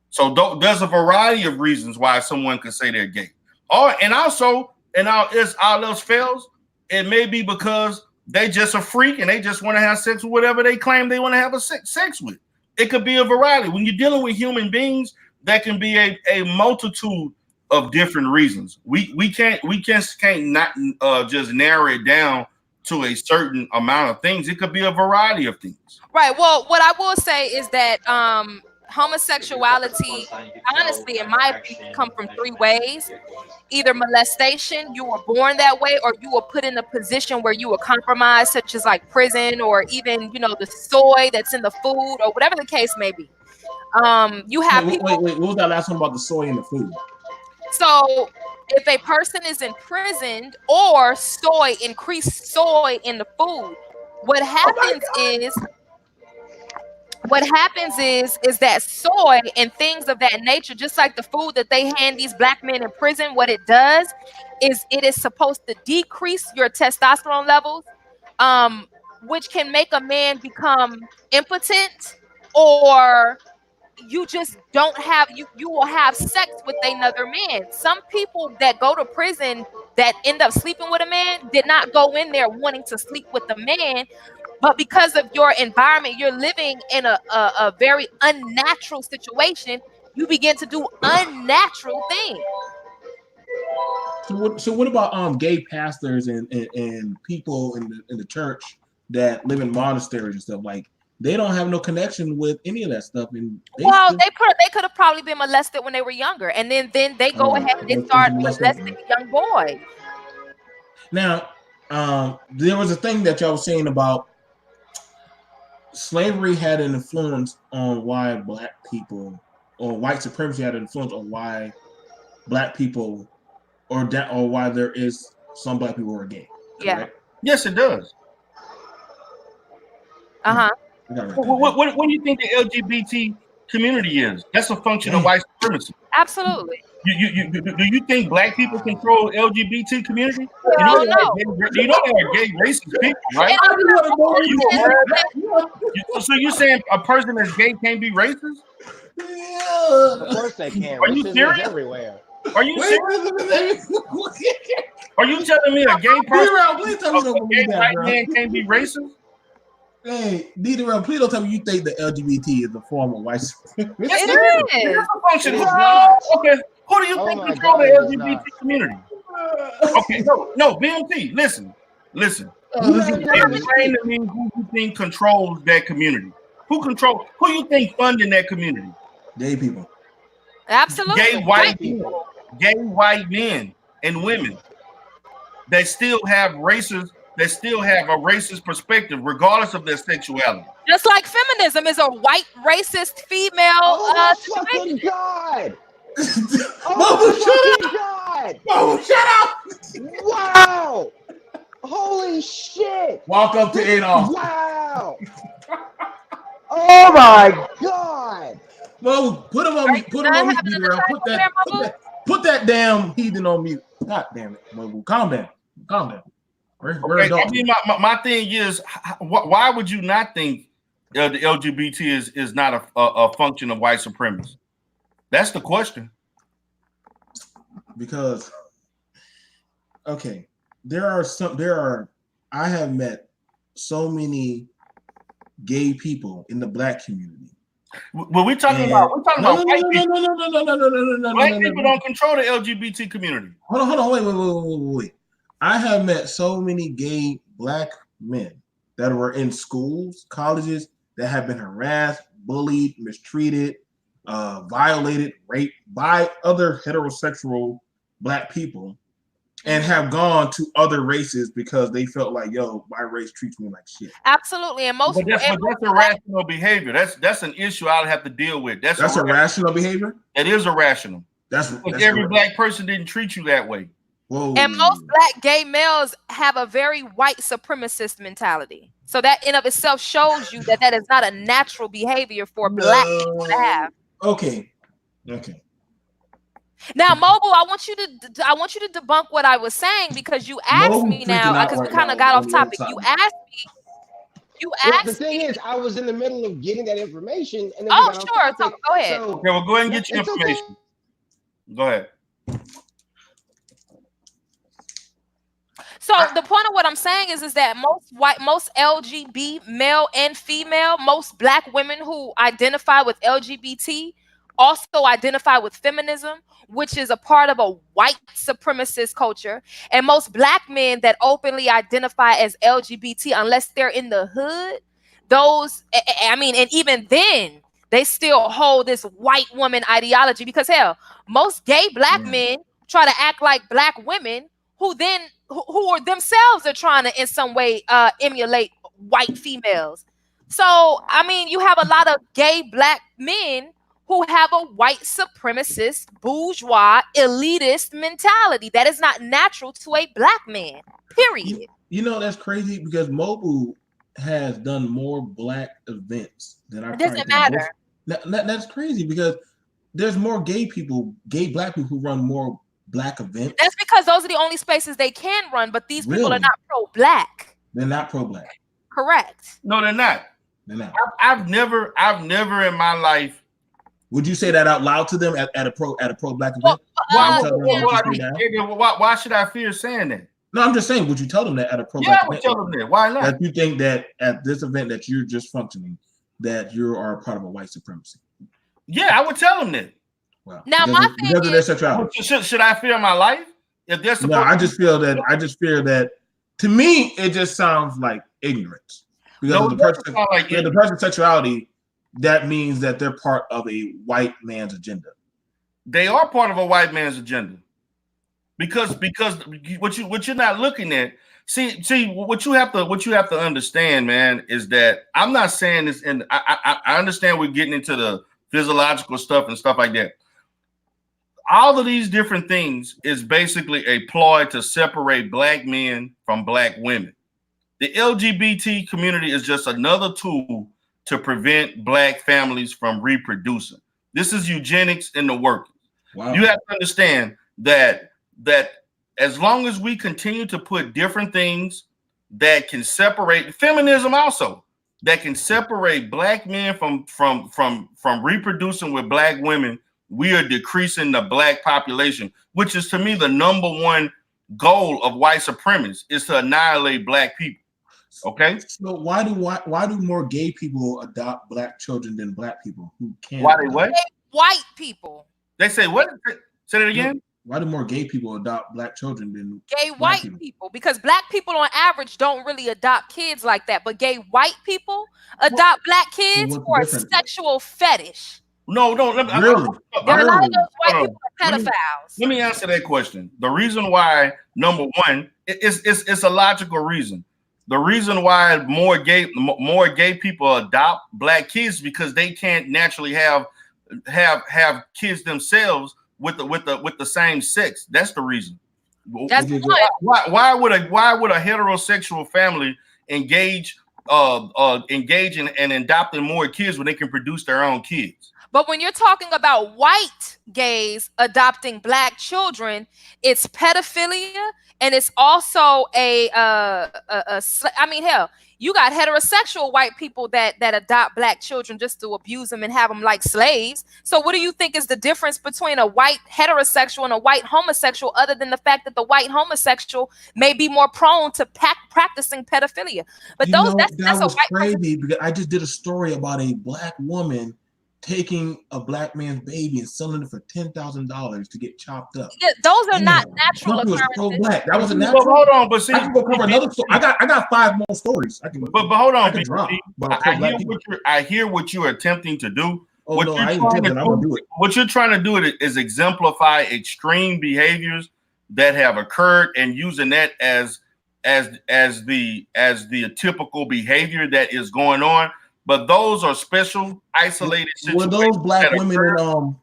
So there's a variety of reasons why someone could say they're gay. And also, all else fails, it may be because they just a freak and they just want to have sex with whatever they claim they want to have sex with. It could be a variety. When you're dealing with human beings, there can be a multitude of different reasons. We can't not just narrow it down to a certain amount of things. It could be a variety of things. Right. Well, what I will say is that homosexuality, honestly, in my opinion, come from three ways. Either molestation, you were born that way, or you were put in a position where you were compromised, such as like prison, or even, the soy that's in the food, or whatever the case may be. You have wait, what was that last one about the soy in the food? So if a person is imprisoned or increased soy in the food, what happens is that soy and things of that nature, just like the food that they hand these black men in prison, what it does is it is supposed to decrease your testosterone levels, which can make a man become impotent, or you just don't have you will have sex with another man. Some people that go to prison that end up sleeping with a man did not go in there wanting to sleep with the man, but because of your environment, you're living in a very unnatural situation, you begin to do unnatural things. So what about gay pastors and people in the church that live in monasteries and stuff? Like, they don't have no connection with any of that stuff. And they could have probably been molested when they were younger, and then they go ahead and they start molesting young boys. Now, there was a thing that y'all was saying about slavery had an influence on why black people, or white supremacy had an influence on why black people, or why there is some black people who are gay. Yeah. Yes, it does. What do you think the LGBT community is? That's a function of white supremacy. Absolutely. Do you think black people control LGBT community? No. You know there are gay racist people, right? So you're saying a person that's gay can't be racist? Yeah. Of course they can. Are you serious? Everywhere. Are you serious? Are you telling me a gay white man can't be racist? Hey, D-Rail, please don't tell me you think the LGBT is a form of white supremacy. It is. Okay, who do you think control the LGBT community? Okay, no, BMT, listen. Explain to me who you think controls that community. Who you think funding that community? Gay people. Absolutely. Gay white men and women that still have a racist perspective, regardless of their sexuality. Just like feminism is a white racist female. Oh fucking God! Mama, shut up! Wow! Holy shit! Walk up to Adolf. Wow! Oh my God! Mama, put him on mute. Put him on mute, D-Rail. Put that damn heathen on mute. God damn it, Mama. Calm down. Okay, I mean, my thing is, why would you not think the LGBT is not a function of white supremacy? That's the question. Because, okay, I have met so many gay people in the black community. Well, we're talking about white people. No. White people don't control the LGBT community. Hold on, wait. I have met so many gay black men that were in schools, colleges, that have been harassed, bullied, mistreated, violated, raped by other heterosexual black people, and have gone to other races because they felt like, yo, my race treats me like shit. Absolutely, and that's irrational behavior. That's an issue I'll have to deal with. That's irrational behavior. It is irrational. That's every black person didn't treat you that way. Whoa. And most black gay males have a very white supremacist mentality. So that in of itself shows you that is not a natural behavior for black people to have. Okay. Now, Mobile, I want you to debunk what I was saying because you asked Mo's me freaking now out because we right kind now of got on off the other topic. side. You Well, the asked thing me. is, I was in the middle of getting that information, and then we Oh, got off sure. So topic. go ahead. So Okay, well, go ahead and get your it's okay. information. Go ahead. So the point of what I'm saying is that most LGBT male and female, most black women who identify with LGBT also identify with feminism, which is a part of a white supremacist culture. And most black men that openly identify as LGBT, unless they're in the hood, I mean, and even then, they still hold this white woman ideology because hell, most gay black men try to act like black women who are themselves are trying to in some way emulate white females. So I mean, you have a lot of gay black men who have a white supremacist, bourgeois, elitist mentality that is not natural to a black man. Period. You know that's crazy because Mobile has done more black events than I It probably doesn't think matter. That's crazy because there's more gay black people who run more black events. That's because those are the only spaces they can run, but these people are not pro-black. They're not pro-black. Correct. No, they're not. They're not. I've never in my life. Would you say that out loud to them at a pro-black event? Why should I fear saying that? No, I'm just saying, would you tell them that at a pro-black event? I would tell them that. Why not? That you think that at this event that you're just functioning, that you are part of a white supremacy. Yeah, I would tell them that. Well, now because of their sexuality. Should I fear my life? If they're no, I just fear that. To me, it just sounds like ignorance because of the person's sexuality. That means that they're part of a white man's agenda. They are part of a white man's agenda because what you're not looking at. See what you have to understand, man, is that I'm not saying this, and I understand we're getting into the physiological stuff and stuff like that. All of these different things is basically a ploy to separate black men from black women. The LGBT community is just another tool to prevent black families from reproducing. This is eugenics in the work. Wow. You have to understand that as long as we continue to put different things that can separate feminism also, that can separate black men from reproducing with black women, we are decreasing the black population, which is to me the number one goal of white supremacists is to annihilate black people. Okay. So why do more gay people adopt black children than black people who can't? Why they what? White people. They say what? Say that again. Why do more gay people adopt black children than gay white people? Because black people on average don't really adopt kids like that, but gay white people adopt black kids for a sexual fetish. No. There are a lot of those white people are pedophiles. Let me answer that question. The reason why, number one, it's a logical reason. The reason why more gay people adopt black kids because they can't naturally have kids themselves with the same sex. That's the reason. That's why would a heterosexual family engage in and adopting more kids when they can produce their own kids? But when you're talking about white gays adopting black children, it's pedophilia, and it's also I mean, hell, you got heterosexual white people that adopt black children just to abuse them and have them like slaves. So what do you think is the difference between a white heterosexual and a white homosexual, other than the fact that the white homosexual may be more prone to practicing pedophilia? But that's a white crazy because I just did a story about a black woman taking a black man's baby and selling it for $10,000 to get chopped up. Yeah, those are not natural occurrences. That wasn't natural. But hold on, but see, I can go cover another story. I got 5 more stories. But hold on, I hear what you are attempting to do. Oh, what you're trying to do is exemplify extreme behaviors that have occurred and using that as the typical behavior that is going on. But those are special, isolated situations. Were those black women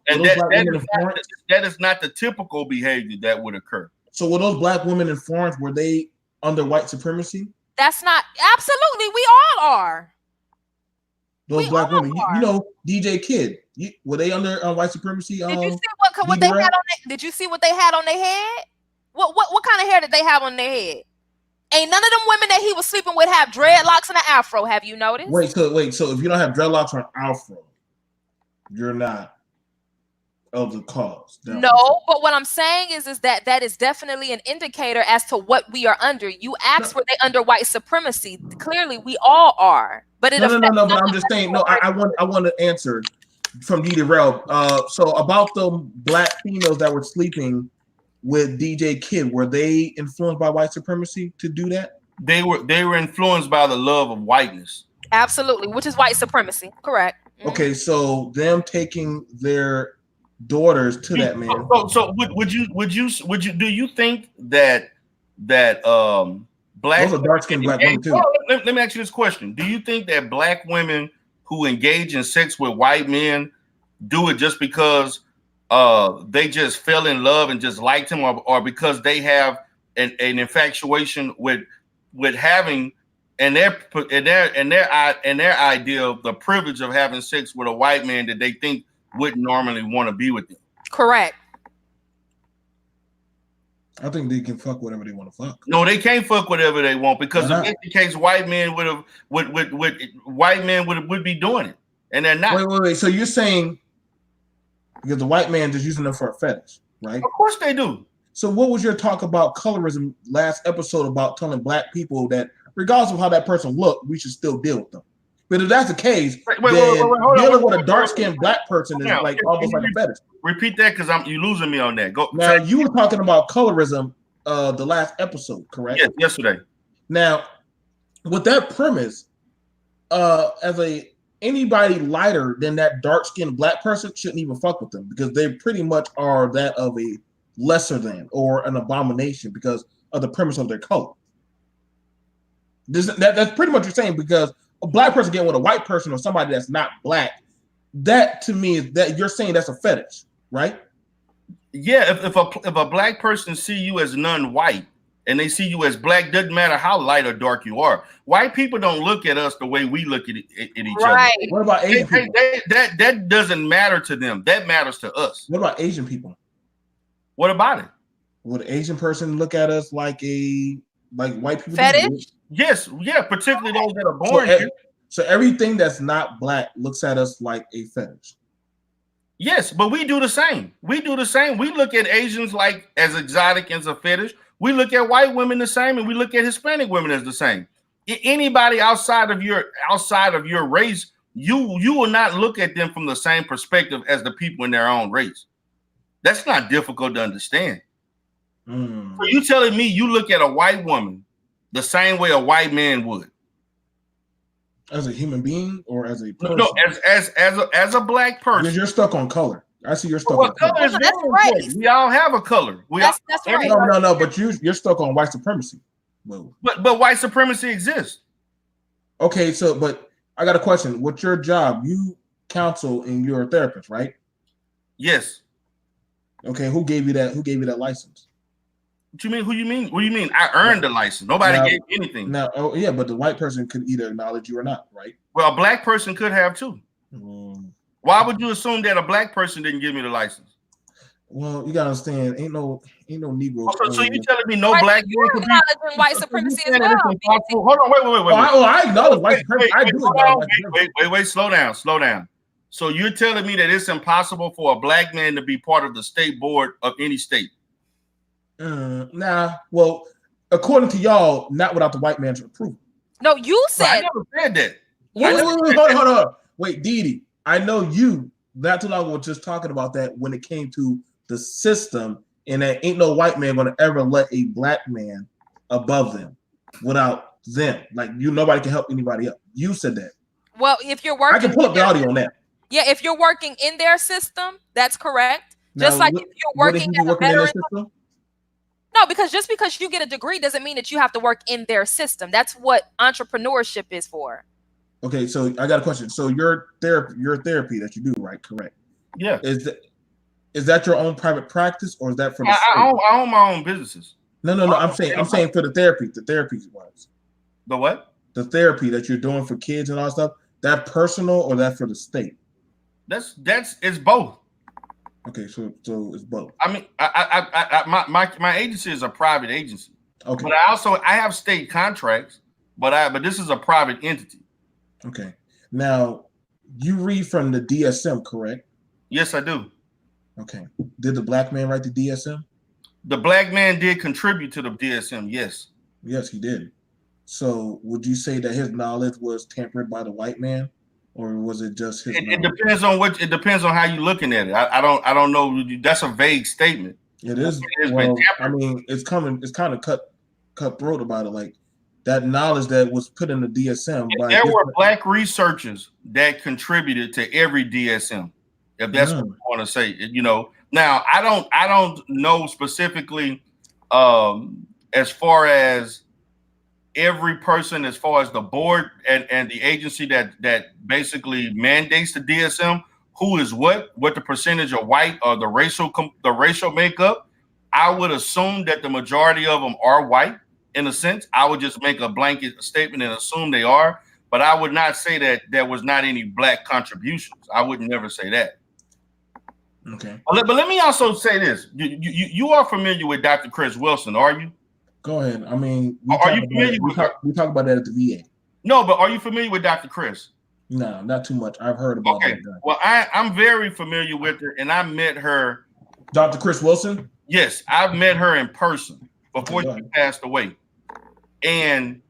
that is not the typical behavior that would occur. So were those black women in Florence, were they under white supremacy? That's not absolutely. We all are. Those We black all women. are. You know, DJ Kid. Were they under white supremacy? Did you see what they had on Did you see what they had on their head? What kind of hair did they have on their head? Ain't none of them women that he was sleeping with have dreadlocks and an afro. Have you noticed? Wait, so if you don't have dreadlocks or an afro, you're not of the cause. Definitely. No, but what I'm saying is that is definitely an indicator as to what we are under. You asked, were they under white supremacy? Clearly, we all are. But no. But I'm just saying. No, I want to answer from D. Rel. So about the black females that were sleeping with DJ Kid, were they influenced by white supremacy to do that? They were influenced by the love of whiteness. Absolutely, which is white supremacy. Correct. Okay, so them taking their daughters to that man. So would you do you think that black those are dark-skinned black women too? Let me ask you this question. Do you think that black women who engage in sex with white men do it just because they just fell in love and just liked him, or because they have an infatuation with having and their idea of the privilege of having sex with a white man that they think wouldn't normally want to be with them? Correct. I think they can fuck whatever they want to fuck. No, they can't fuck whatever they want, because if that's the case, white men would be doing it, and they're not. Wait. So you're saying because the white man is using them for a fetish, right? Of course they do. So what was your talk about colorism last episode about telling black people that regardless of how that person looked, we should still deal with them? But if that's the case, dealing with a dark-skinned black person is like almost like a fetish. Repeat that, because you losing me on that. Go. Now you were talking about colorism the last episode, correct? Yes, yesterday. Now, with that premise, anybody lighter than that dark-skinned black person shouldn't even fuck with them, because they pretty much are that of a lesser than or an abomination because of the premise of their color. That's pretty much what you're saying, because a black person getting with a white person or somebody that's not black, that to me is that you're saying that's a fetish, right? Yeah, if a black person see you as non-white and they see you as black, doesn't matter how light or dark you are. White people don't look at us the way we look at each other. What about Asian people? That doesn't matter to them. That matters to us. What about Asian people? What about it? Would an Asian person look at us like white people? Fetish? Yes, yeah, particularly those that are born here. So everything that's not black looks at us like a fetish. Yes, but we do the same. We look at Asians like as exotic as a fetish. We look at white women the same, and we look at Hispanic women as the same. Anybody outside of your race, you will not look at them from the same perspective as the people in their own race. That's not difficult to understand. So you telling me you look at a white woman the same way a white man would? As a human being or as a person? No, as a black person. Because you're stuck on color. I see you're stuck on color. That's right. We all have a color. That's right. No, but you're stuck on white supremacy. Whoa. But white supremacy exists. Okay, but I got a question. What's your job? You counsel and you're a therapist, right? Yes. Okay, who gave you that? Who gave you that license? What you mean? Who you mean? What do you mean? I earned the license. Nobody gave me anything. Now, but the white person could either acknowledge you or not, right? Well, a black person could have too. Why would you assume that a black person didn't give me the license? Well, you gotta understand, ain't no Negro. So you telling me no black man could be acknowledging white supremacy as well? Hold on, wait. I acknowledge white supremacy. I do acknowledge white supremacy. Wait, slow down. So you're telling me that it's impossible for a black man to be part of the state board of any state? Nah. Well, according to y'all, not without the white man's approval. No, you said. I never said that. Hold on. Wait, Didi. I know you not too long ago was just talking about that when it came to the system, and that ain't no white man gonna ever let a black man above them without them. Like nobody can help anybody else. You said that. Well, if you're working, I can pull up the audio on that. Yeah, if you're working in their system, that's correct. Just like if you're working as a veteran. No, because just because you get a degree doesn't mean that you have to work in their system. That's what entrepreneurship is for. Okay, so I got a question. So your therapy that you do, right? Correct. Yeah. Is that your own private practice, or is that from? I own my own businesses. No. I'm saying for the therapy wise. The what? The therapy that you're doing for kids and all that stuff. That personal or that for the state? That's it's both. Okay, so it's both. I mean, my agency is a private agency. Okay. But I have state contracts, but this is a private entity. Okay. Now, you read from the DSM, correct? Yes, I do. Okay. Did the black man write the DSM? The black man did contribute to the DSM, yes. Yes, he did. So would you say that his knowledge was tempered by the white man, or was it just his knowledge? It depends on how you're looking at it. I don't know. That's a vague statement. It is. Well, I mean, it's kind of cutthroat about it. Like that knowledge that was put in the DSM. There were black researchers that contributed to every DSM. If that's what you want to say, Now, I don't know specifically as far as every person, as far as the board and the agency that basically mandates the DSM, who is what the percentage of white or the racial makeup. I would assume that the majority of them are white in a sense. I would just make a blanket statement and assume they are, but I would not say that there was not any black contributions. I would never say that. Okay. But let me also say this. You are familiar with Dr. Chris Wilson, are you? Go ahead. I mean, we talk about that at the VA. No, but are you familiar with Dr. Chris? No, not too much. I've heard about that. Well, I'm very familiar with her, and I met her. Dr. Chris Wilson? Yes, I've met her in person before she passed away. And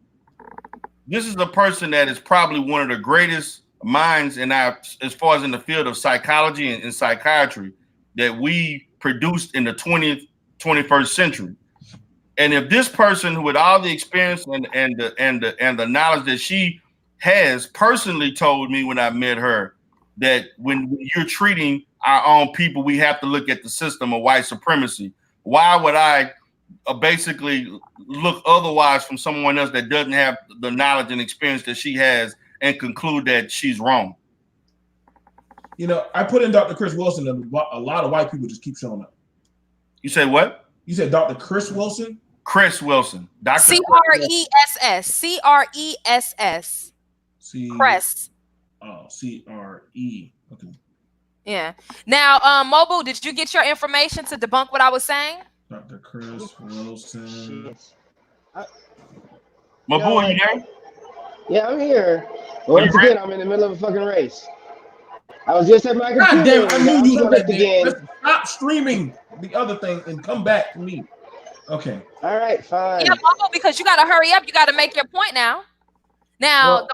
this is a person that is probably one of the greatest minds as far as in the field of psychology and psychiatry that we produced in the 20th, 21st century. And if this person, with all the experience and the knowledge that she has, personally told me when I met her that when you're treating our own people, we have to look at the system of white supremacy. Why would I basically look otherwise from someone else that doesn't have the knowledge and experience that she has and conclude that she's wrong? I put in Dr. Chris Wilson, and a lot of white people just keep showing up. You say what? You said Dr. Chris Wilson? Chris Wilson. Dr. CRESS. CRESS. Crest. Oh, CRE. Okay. Yeah. Now, Mobile, did you get your information to debunk what I was saying? Dr. Chris Wilson. Mobile, are you there? Yeah, I'm here. Once again, I'm in the middle of a fucking race. I was just at my computer. God damn, I knew you were again. Let's stop streaming the other thing and come back to me. Okay. All right, fine. Yeah, Mobile, because you got to hurry up. You got to make your point now. Now,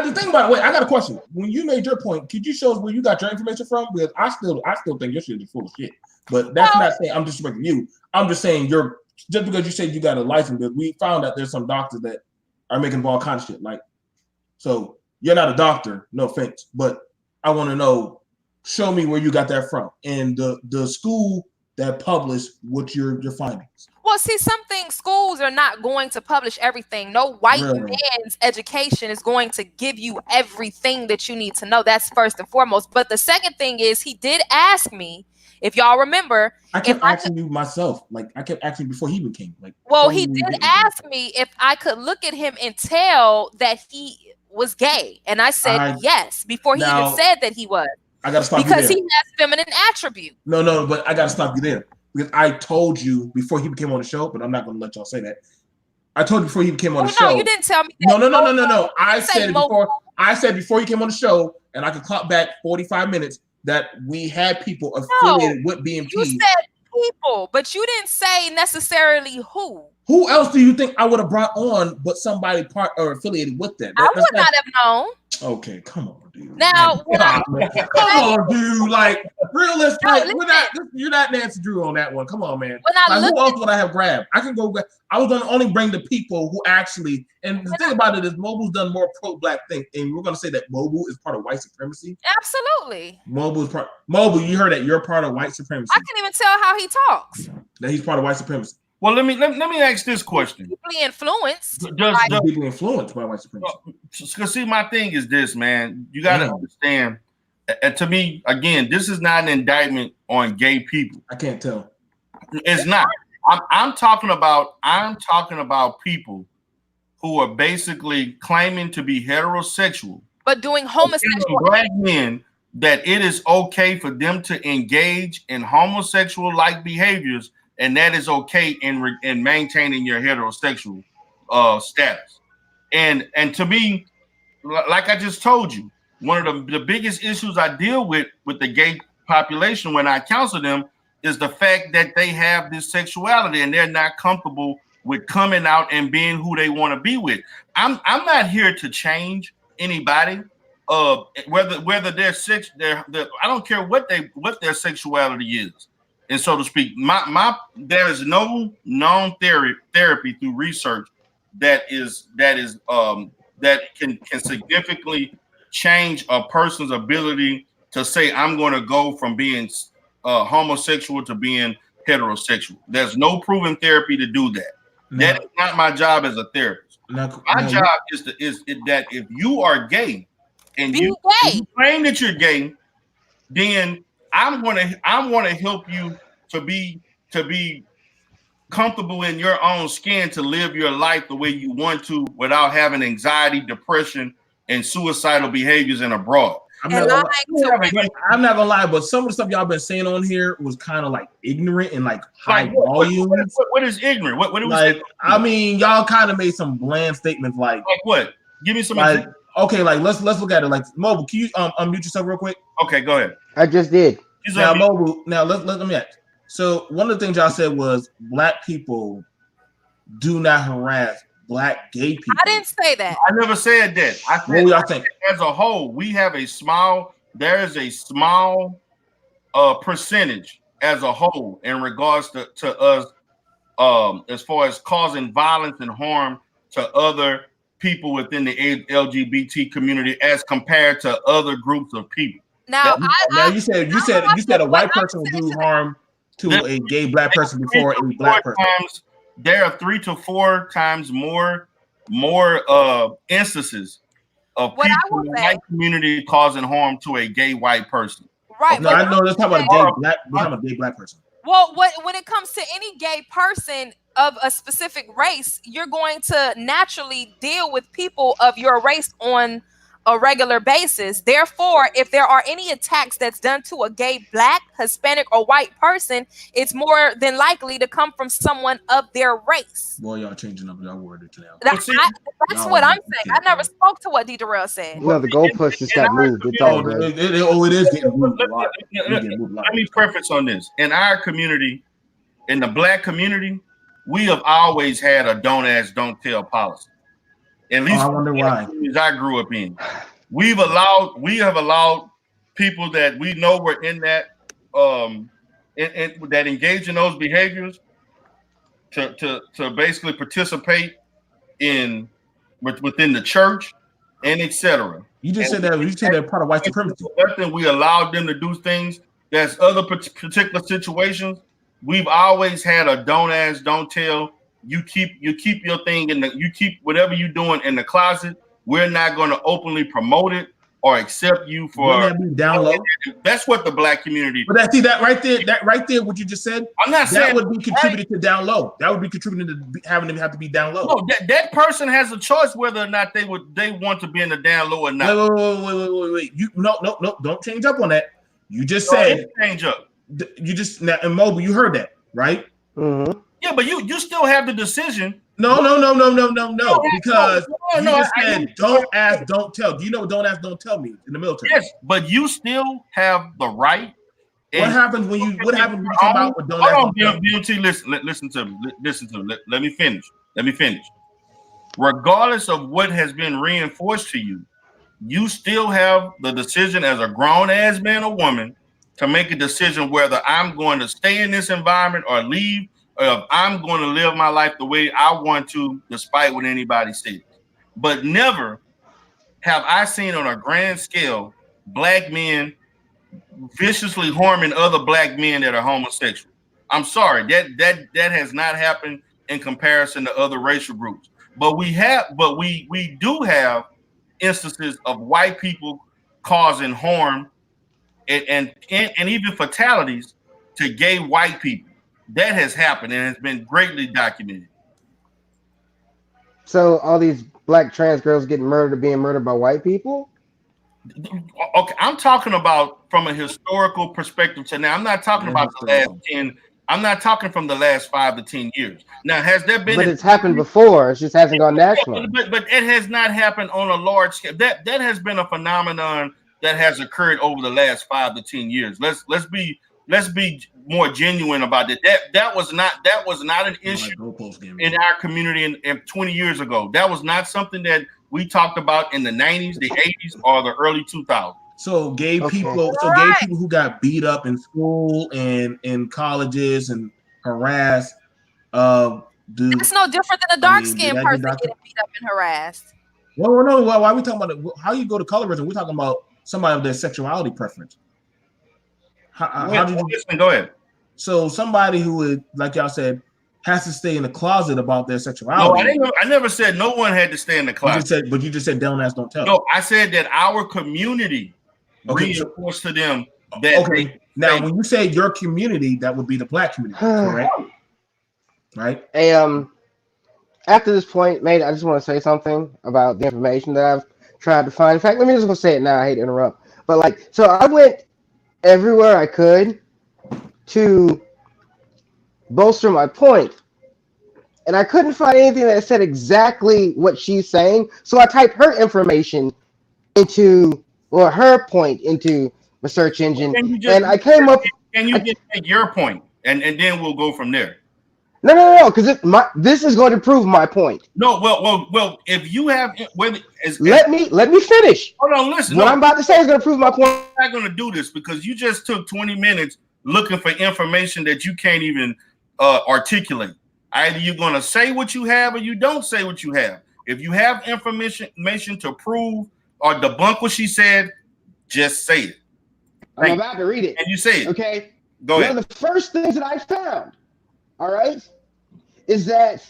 the thing about it, wait, I got a question. When you made your point, could you show us where you got your information from? Because I still think your shit is full of shit. But that's not saying I'm disrespecting you. I'm just saying just because you said you got a license, but we found out there's some doctors that are making all kinds of shit. Like, so you're not a doctor, no offense, but I want to know, show me where you got that from and the school that published what your findings. Well, see, schools are not going to publish everything. No white man's education is going to give you everything that you need to know. That's first and foremost. But the second thing is, he did ask me, if y'all remember. I kept asking you myself. Like, I kept asking before he even came. Like, well, he did ask me if I could look at him and tell that he was gay. And I said yes, before he even said that he was. I gotta stop you because there. he has feminine attributes. No, but I gotta stop you there. Because I told you before he came on the show, but I'm not gonna let y'all say that. I told you before he came on the show. No, you didn't tell me that. No. I said before he came on the show, and I could clock back 45 minutes, that we had people affiliated with BMP. You said people, but you didn't say necessarily who. Who else do you think I would have brought on but somebody part or affiliated with that? I would not have known. Okay, come on, dude. Now, come on, dude. Like, realistic. You're not Nancy Drew on that one. Come on, man. Who else would I have grabbed? I can go. I was going to only bring the people who actually. And the thing about it is, Mobile's done more pro-black thing, and we're going to say that Mobile is part of white supremacy. Absolutely. Mobile. You heard that you're part of white supremacy. I can't even tell how he talks. That he's part of white supremacy. Well, let me ask this question. Deeply influenced. Deeply influenced by white supremacy. Because see, my thing is this, man. You got to understand. And to me, again, this is not an indictment on gay people. I can't tell. It's not. I'm talking about people who are basically claiming to be heterosexual But doing telling homosexual black men that it is okay for them to engage in homosexual like behaviors, and that is okay in maintaining your heterosexual status. And to me, like I just told you, one of the biggest issues I deal with the gay population when I counsel them is the fact that they have this sexuality and they're not comfortable with coming out and being who they want to be with. I'm not here to change anybody. Whether they're I don't care what their sexuality is, and so to speak. There is no known therapy through research that can significantly change a person's ability to say, I'm going to go from being homosexual to being heterosexual. There's no proven therapy to do that. That is not my job as a therapist. My job is that if you are gay and you claim that you're gay, then I want to help you to be comfortable in your own skin to live your life the way you want to without having anxiety, depression, and suicidal behaviors in abroad. I'm not gonna lie, but some of the stuff y'all been saying on here was kind of like ignorant and like high volumes. What is ignorant? What do we like? I mean, y'all kind of made some bland statements like what? Give me some like okay, like let's look at it. Like Mobile, can you unmute yourself real quick? Okay, go ahead. I just did. Now Mobile, now let me ask. So one of the things y'all said was black people do not harass black gay people. I didn't say that. I never said that. I said y'all think? As a whole, there is a small percentage as a whole in regards to us as far as causing violence and harm to other people within the LGBT community as compared to other groups of people. Now you said a white person will do harm to a gay black person before a black person. There are 3 to 4 times more instances of people in the white community causing harm to a gay white person. Right. No, I know. Let's talk about a gay black person. Well, when it comes to any gay person of a specific race, you're going to naturally deal with people of your race on a regular basis. Therefore, if there are any attacks that's done to a gay black, Hispanic, or white person, it's more than likely to come from someone of their race. Boy, y'all changing up y'all wordage now. That's what I'm saying. I never spoke to what D. Darrell said. No, the goalpost just got moved. It's all good. It is getting moved a lot. Let me preface on this. In our community, in the black community, we have always had a don't ask, don't tell policy. At least I wonder why. I grew up in. We have allowed people that we know were in that that engage in those behaviors to basically participate within the church and etc. You just said that part of white supremacy. We allowed them to do things. There's other particular situations. We've always had a don't ask, don't tell. You keep your thing you keep whatever you're doing in the closet. We're not going to openly promote it or accept you for. Wouldn't that be down low? That's what the black community. But that right there, what you just said. I'm not saying that would be contributed to down low. That would be contributing to having them have to be down low. No, that person has a choice whether or not they want to be in the down low or not. Wait. You no, don't change up on that. You just said change up. You just now in Mobile, you heard that, right? Mm-hmm. Yeah, but you still have the decision. No. Because you just said don't ask, don't tell. Do you know what don't ask, don't tell means in the military? Yes, but you still have the right. What happens when you come out with don't ask? Hold on, BMT, listen to me. Let me finish. Regardless of what has been reinforced to you, you still have the decision as a grown ass man or woman to make a decision whether I'm going to stay in this environment or leave, or if I'm going to live my life the way I want to, despite what anybody says. But never have I seen on a grand scale black men viciously harming other black men that are homosexual. I'm sorry, that has not happened in comparison to other racial groups. But we do have instances of white people causing harm and even fatalities to gay white people. That has happened and has been greatly documented. So all these black trans girls getting murdered or being murdered by white people? Okay, I'm talking about from a historical perspective to now. I'm not talking about the last 10. I'm not talking from the last 5 to 10 years. Now, has there been But an it's happened before. It just hasn't gone national. but it has not happened on a large scale. That has been a phenomenon that has occurred over the last 5 to 10 years. Let's be more genuine about it. That was not an issue in our community in 20 years ago. That was not something that we talked about in the 90s, the 80s, or the early 2000s. So gay people who got beat up in school and in colleges and harassed. It's no different than a dark skinned person getting beat up and harassed. Well, no. Why are we talking about it? How you go to colorism? We're talking about somebody of their sexuality preference. How did you listen? Go ahead. So somebody who would, like y'all said, has to stay in the closet about their sexuality. No, I never said no one had to stay in the closet. You just said don't ask, don't tell. No, I said that our community reinforced to them that. Okay. Now, when you say your community, that would be the black community, correct? Right. Hey, after this point, mate, I just want to say something about the information that I've tried to find. In fact, let me just go say it now. I hate to interrupt, but so I went everywhere I could to bolster my point, and I couldn't find anything that said exactly what she's saying. So I typed her information into, or her point into the search engine, and I came up. Can you just make your point, and then we'll go from there? No, because this is going to prove my point. No, well. If you have, let me finish. Hold on, listen. What I'm about to say is going to prove my point. I'm not going to do this because you just took 20 minutes looking for information that you can't even articulate. Either you're going to say what you have or you don't say what you have. If you have information to prove or debunk what she said, just say it. I'm about to read it. And you say it. Okay. Go ahead. One of the first things that I found, all right, is that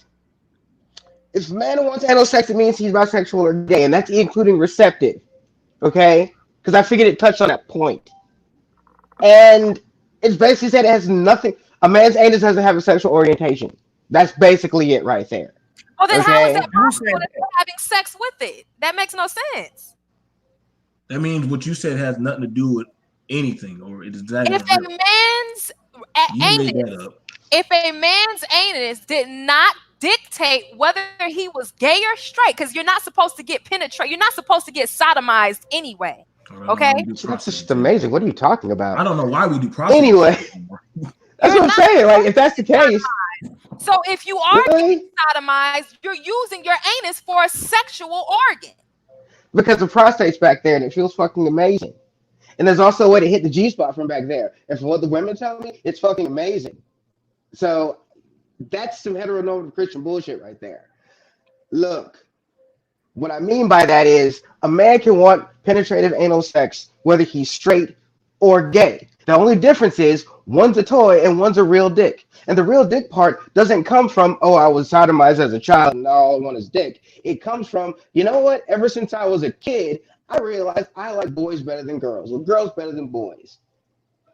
if a man wants anal sex, it means he's bisexual or gay, and that's including receptive. Okay? Because I figured it touched on that point. And it's basically said it has nothing. A man's anus doesn't have a sexual orientation. That's basically it right there. Well, then how is that possible if they're having sex with it? That makes no sense. That means what you said has nothing to do with anything, or it is not. If a man's anus did not dictate whether he was gay or straight, because you're not supposed to get penetrated, you're not supposed to get sodomized anyway. Okay, that's just amazing. What are you talking about? I don't know why we do prostate. Anyway, that's what I'm saying. Like, if that's the case, so if you are getting sodomized, you're using your anus for a sexual organ. Because the prostate's back there and it feels fucking amazing. And there's also a way to hit the G-spot from back there. And from what the women tell me, it's fucking amazing. So that's some heteronormative Christian bullshit right there. Look, what I mean by that is a man can want penetrative anal sex whether he's straight or gay. The only difference is one's a toy and one's a real dick. And the real dick part doesn't come from, oh, I was sodomized as a child and now all I want is dick. It comes from, you know what? Ever since I was a kid, I realized I like boys better than girls, or girls better than boys.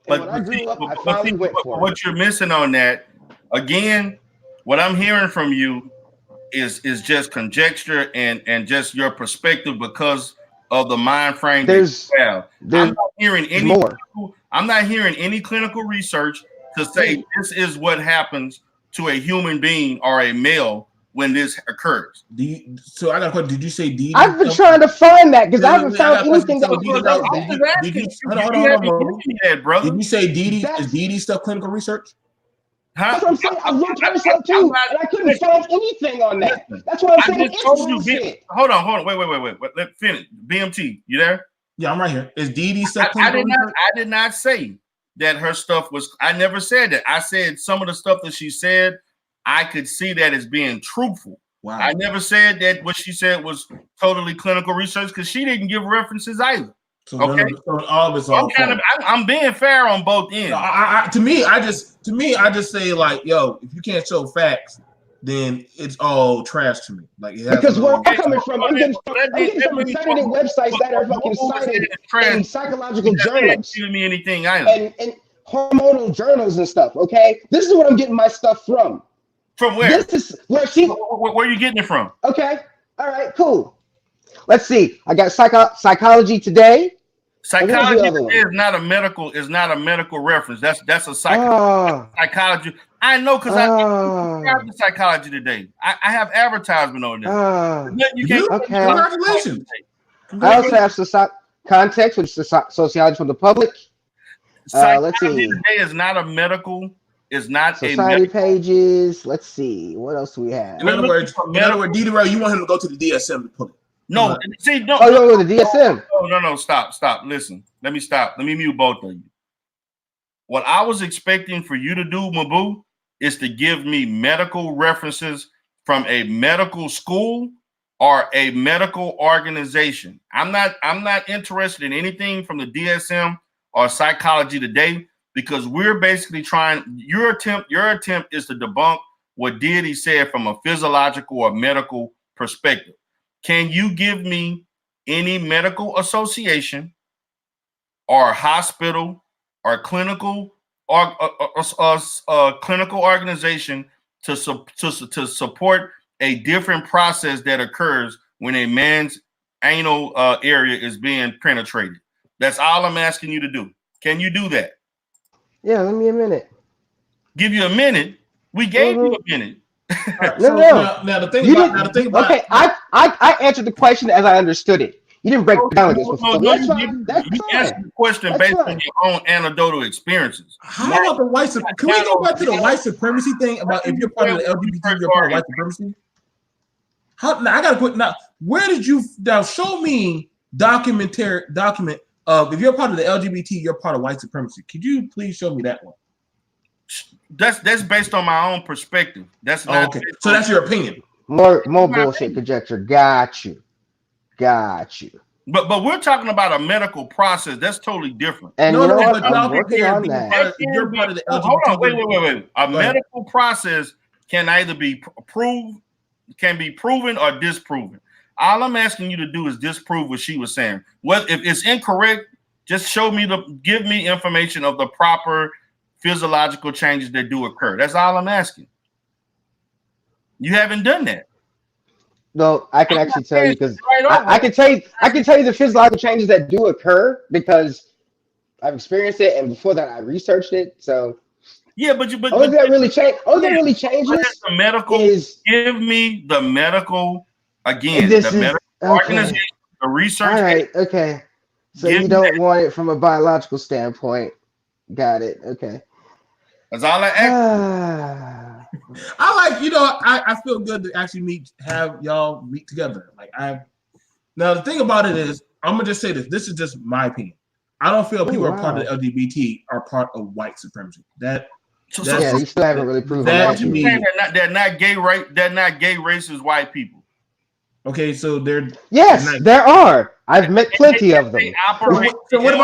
And when I grew up, I finally went for it. What you're missing on that, again, what I'm hearing from you is just conjecture and just your perspective because of the mind frame that you have. I'm not hearing any clinical research to say this is what happens to a human being or a male when this occurs. So I got a question. Did you say DD? I've been trying to find that because I haven't found anything that Did you say DD? Is DD stuff clinical research? Huh? That's what I'm saying. I looked myself too, and I couldn't find anything on that. That's what I'm saying. I just told you. Hold on. Wait. Let me finish. BMT, you there? Yeah, I'm right here. Is DD stuff clinical research? I did not say that her stuff was. I never said that. I said some of the stuff that she said, I could see that as being truthful. Wow. I never said that what she said was totally clinical research because she didn't give references either. So okay, all of it's all. I'm being fair on both ends. No, to me, I just say like, yo, if you can't show facts, then it's all trash to me. Like because where I'm coming from, I'm getting from accredited websites that are fucking cited in psychological journals. Give me anything either. And hormonal journals and stuff. Okay, this is what I'm getting my stuff from. From where? This is where she. Where are you getting it from? Okay, all right, cool. Let's see. I got Psychology Today. And what was the Psychology other Today one? is not a medical reference. That's a Oh, psychology. I know because I subscribe oh, to Psychology Today. I have advertisement on there. oh. Nothing you can't You? get on Okay. Psychology Congratulations. Today. I also Congratulations. have Context, which is sociology from the public. Let's Psychology see. Today is not a medical. Is not a Society medical. pages. Let's see. What else do we have? In We're other looking words, for medical. D-Ray, you want him to go to the DSM to pull it. No, see, no, Oh, no, you want the DSM? no. Stop. Listen, let me stop. Let me mute both of you. What I was expecting for you to do, Mabu, is to give me medical references from a medical school or a medical organization. I'm not interested in anything from the DSM or Psychology Today because we're basically trying. Your attempt is to debunk what Diddy said from a physiological or medical perspective. Can you give me any medical association or hospital or clinical or clinical organization to support a different process that occurs when a man's anal area is being penetrated? That's all I'm asking you to do. Can you do that? Yeah, let me a minute. Give you a minute. We gave you a minute. All right. No, So no. now the thing You about didn't. Okay, I answered the question as I understood it. You didn't break it down like this before. No, That's you fine. didn't. That's You answered fine. the question That's based on fine. your own anecdotal experiences. how about the white supremacy? Can we go back to the white supremacy thing about if you're part of the LGBT, you're part of white supremacy? Now I gotta put now. Where did you now show me document of if you're part of the LGBT, you're part of white supremacy? Could you please show me that one? That's based on my own perspective. That's not okay. So that's your opinion. More bullshit conjecture. Got you. But we're talking about a medical process. That's totally different. And No, you know no, what? but I'm y'all working compare on being that. part of, if you're part of the LGBT. Hold on, wait. A Go ahead. medical process can either be proven or disproven. All I'm asking you to do is disprove what she was saying. Well, if it's incorrect, just give me information of the proper physiological changes that do occur. That's all I'm asking. You haven't done that. No, I can actually tell you because Right I can tell you the physiological changes that do occur because I've experienced it, and before that I researched it. So yeah, but only thing that really changes the medical is give me the medical again, this the is medical okay. organization, the research. All right, okay. So Give you me don't that. want it from a biological standpoint. Got it. Okay. That's all I ask. I like, I feel good to actually have y'all meet together. Now the thing about it is, I'm gonna just say this. This is just my opinion. I don't feel people are part of the LGBT are part of white supremacy. Yeah, you still haven't really proven that. To me, they're not gay, right? They're not gay racist white people. Okay, so they're there are. I've met plenty of them. So what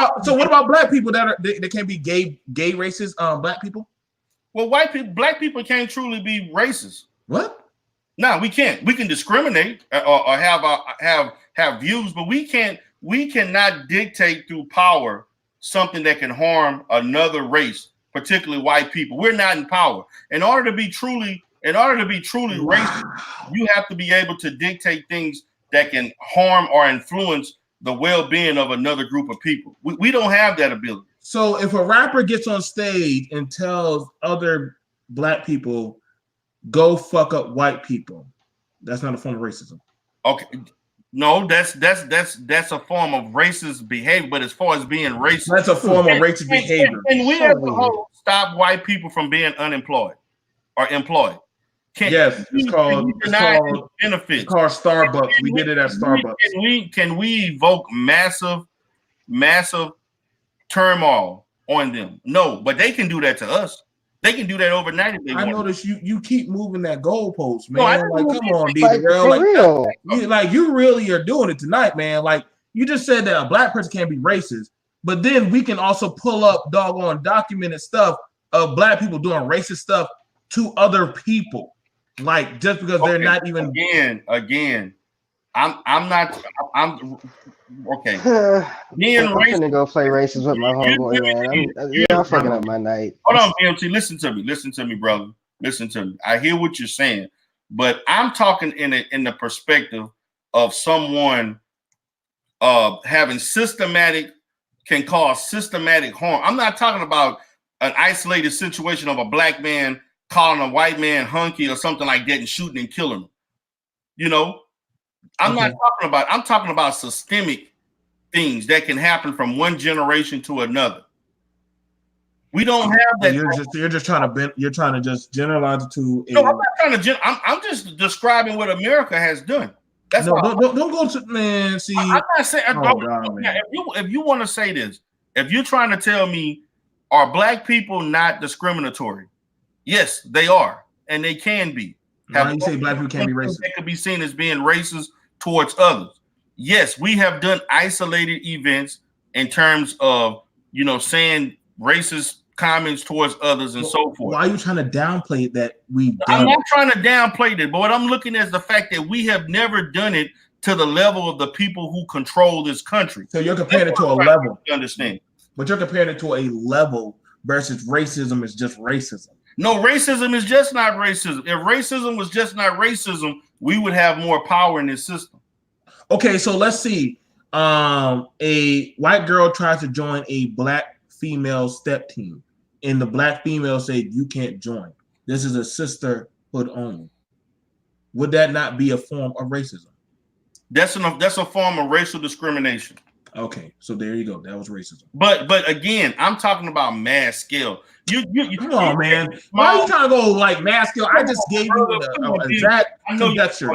about black people that can't be gay racist black people? Well, black people can't truly be racist. What? No, we can't. We can discriminate or have views, but we cannot dictate through power something that can harm another race, particularly white people. We're not in power. In order to be truly racist, you have to be able to dictate things that can harm or influence the well-being of another group of people. We don't have that ability. So if a rapper gets on stage and tells other black people, go fuck up white people, that's not a form of racism. Okay. No, that's a form of racist behavior, but as far as being racist, that's a form of racist behavior. And we as a whole stop white people from being unemployed or employed. Yes, it's called benefits. It's called Starbucks. We did it at Starbucks. Can we evoke massive turmoil on them? No, but they can do that to us. They can do that overnight if they want. I notice you keep moving that goalpost, No, man. Come on, D. You really are doing it tonight, man. Like you just said that a black person can't be racist, but then we can also pull up doggone documented stuff of black people doing racist stuff to other people. Like just because they're not even again. I'm okay. I'm gonna go play racist with my homeboy, man. Y'all fucking up my night. Hold on, BMT. Listen to me, brother. Listen to me. I hear what you're saying, but I'm talking in the perspective of someone having can cause systematic harm. I'm not talking about an isolated situation of a black man calling a white man hunky or something like that and shooting and killing him. You know, I'm talking about systemic things that can happen from one generation to another. We don't have that. You're just trying to just generalize it to. No, I'm not trying to. I'm just describing what America has done. That's don't go to, man. See, I'm not saying. God, man. If you want to say this, if you're trying to tell me, are black people not discriminatory? Yes, they are, and they can be. Why you say black people can't be racist? They could be seen as being racist towards others. Yes, we have done isolated events in terms of saying racist comments towards others and so forth. Why are you trying to downplay that we've done? I'm not trying to downplay it, but what I'm looking at is the fact that we have never done it to the level of the people who control this country. So you're comparing it to a level. You understand? But you're comparing it to a level versus racism is just racism. No, racism is just not racism. If racism was just not racism, we would have more power in this system. Okay, so let's see. A white girl tries to join a black female step team, and the black female said, "You can't join. This is a sisterhood only." Would that not be a form of racism? That's a form of racial discrimination. Okay, so there you go. That was racism. But again, I'm talking about mass scale. You come on, man. Why are you trying to go like mass scale? I just gave you an exact conjecture.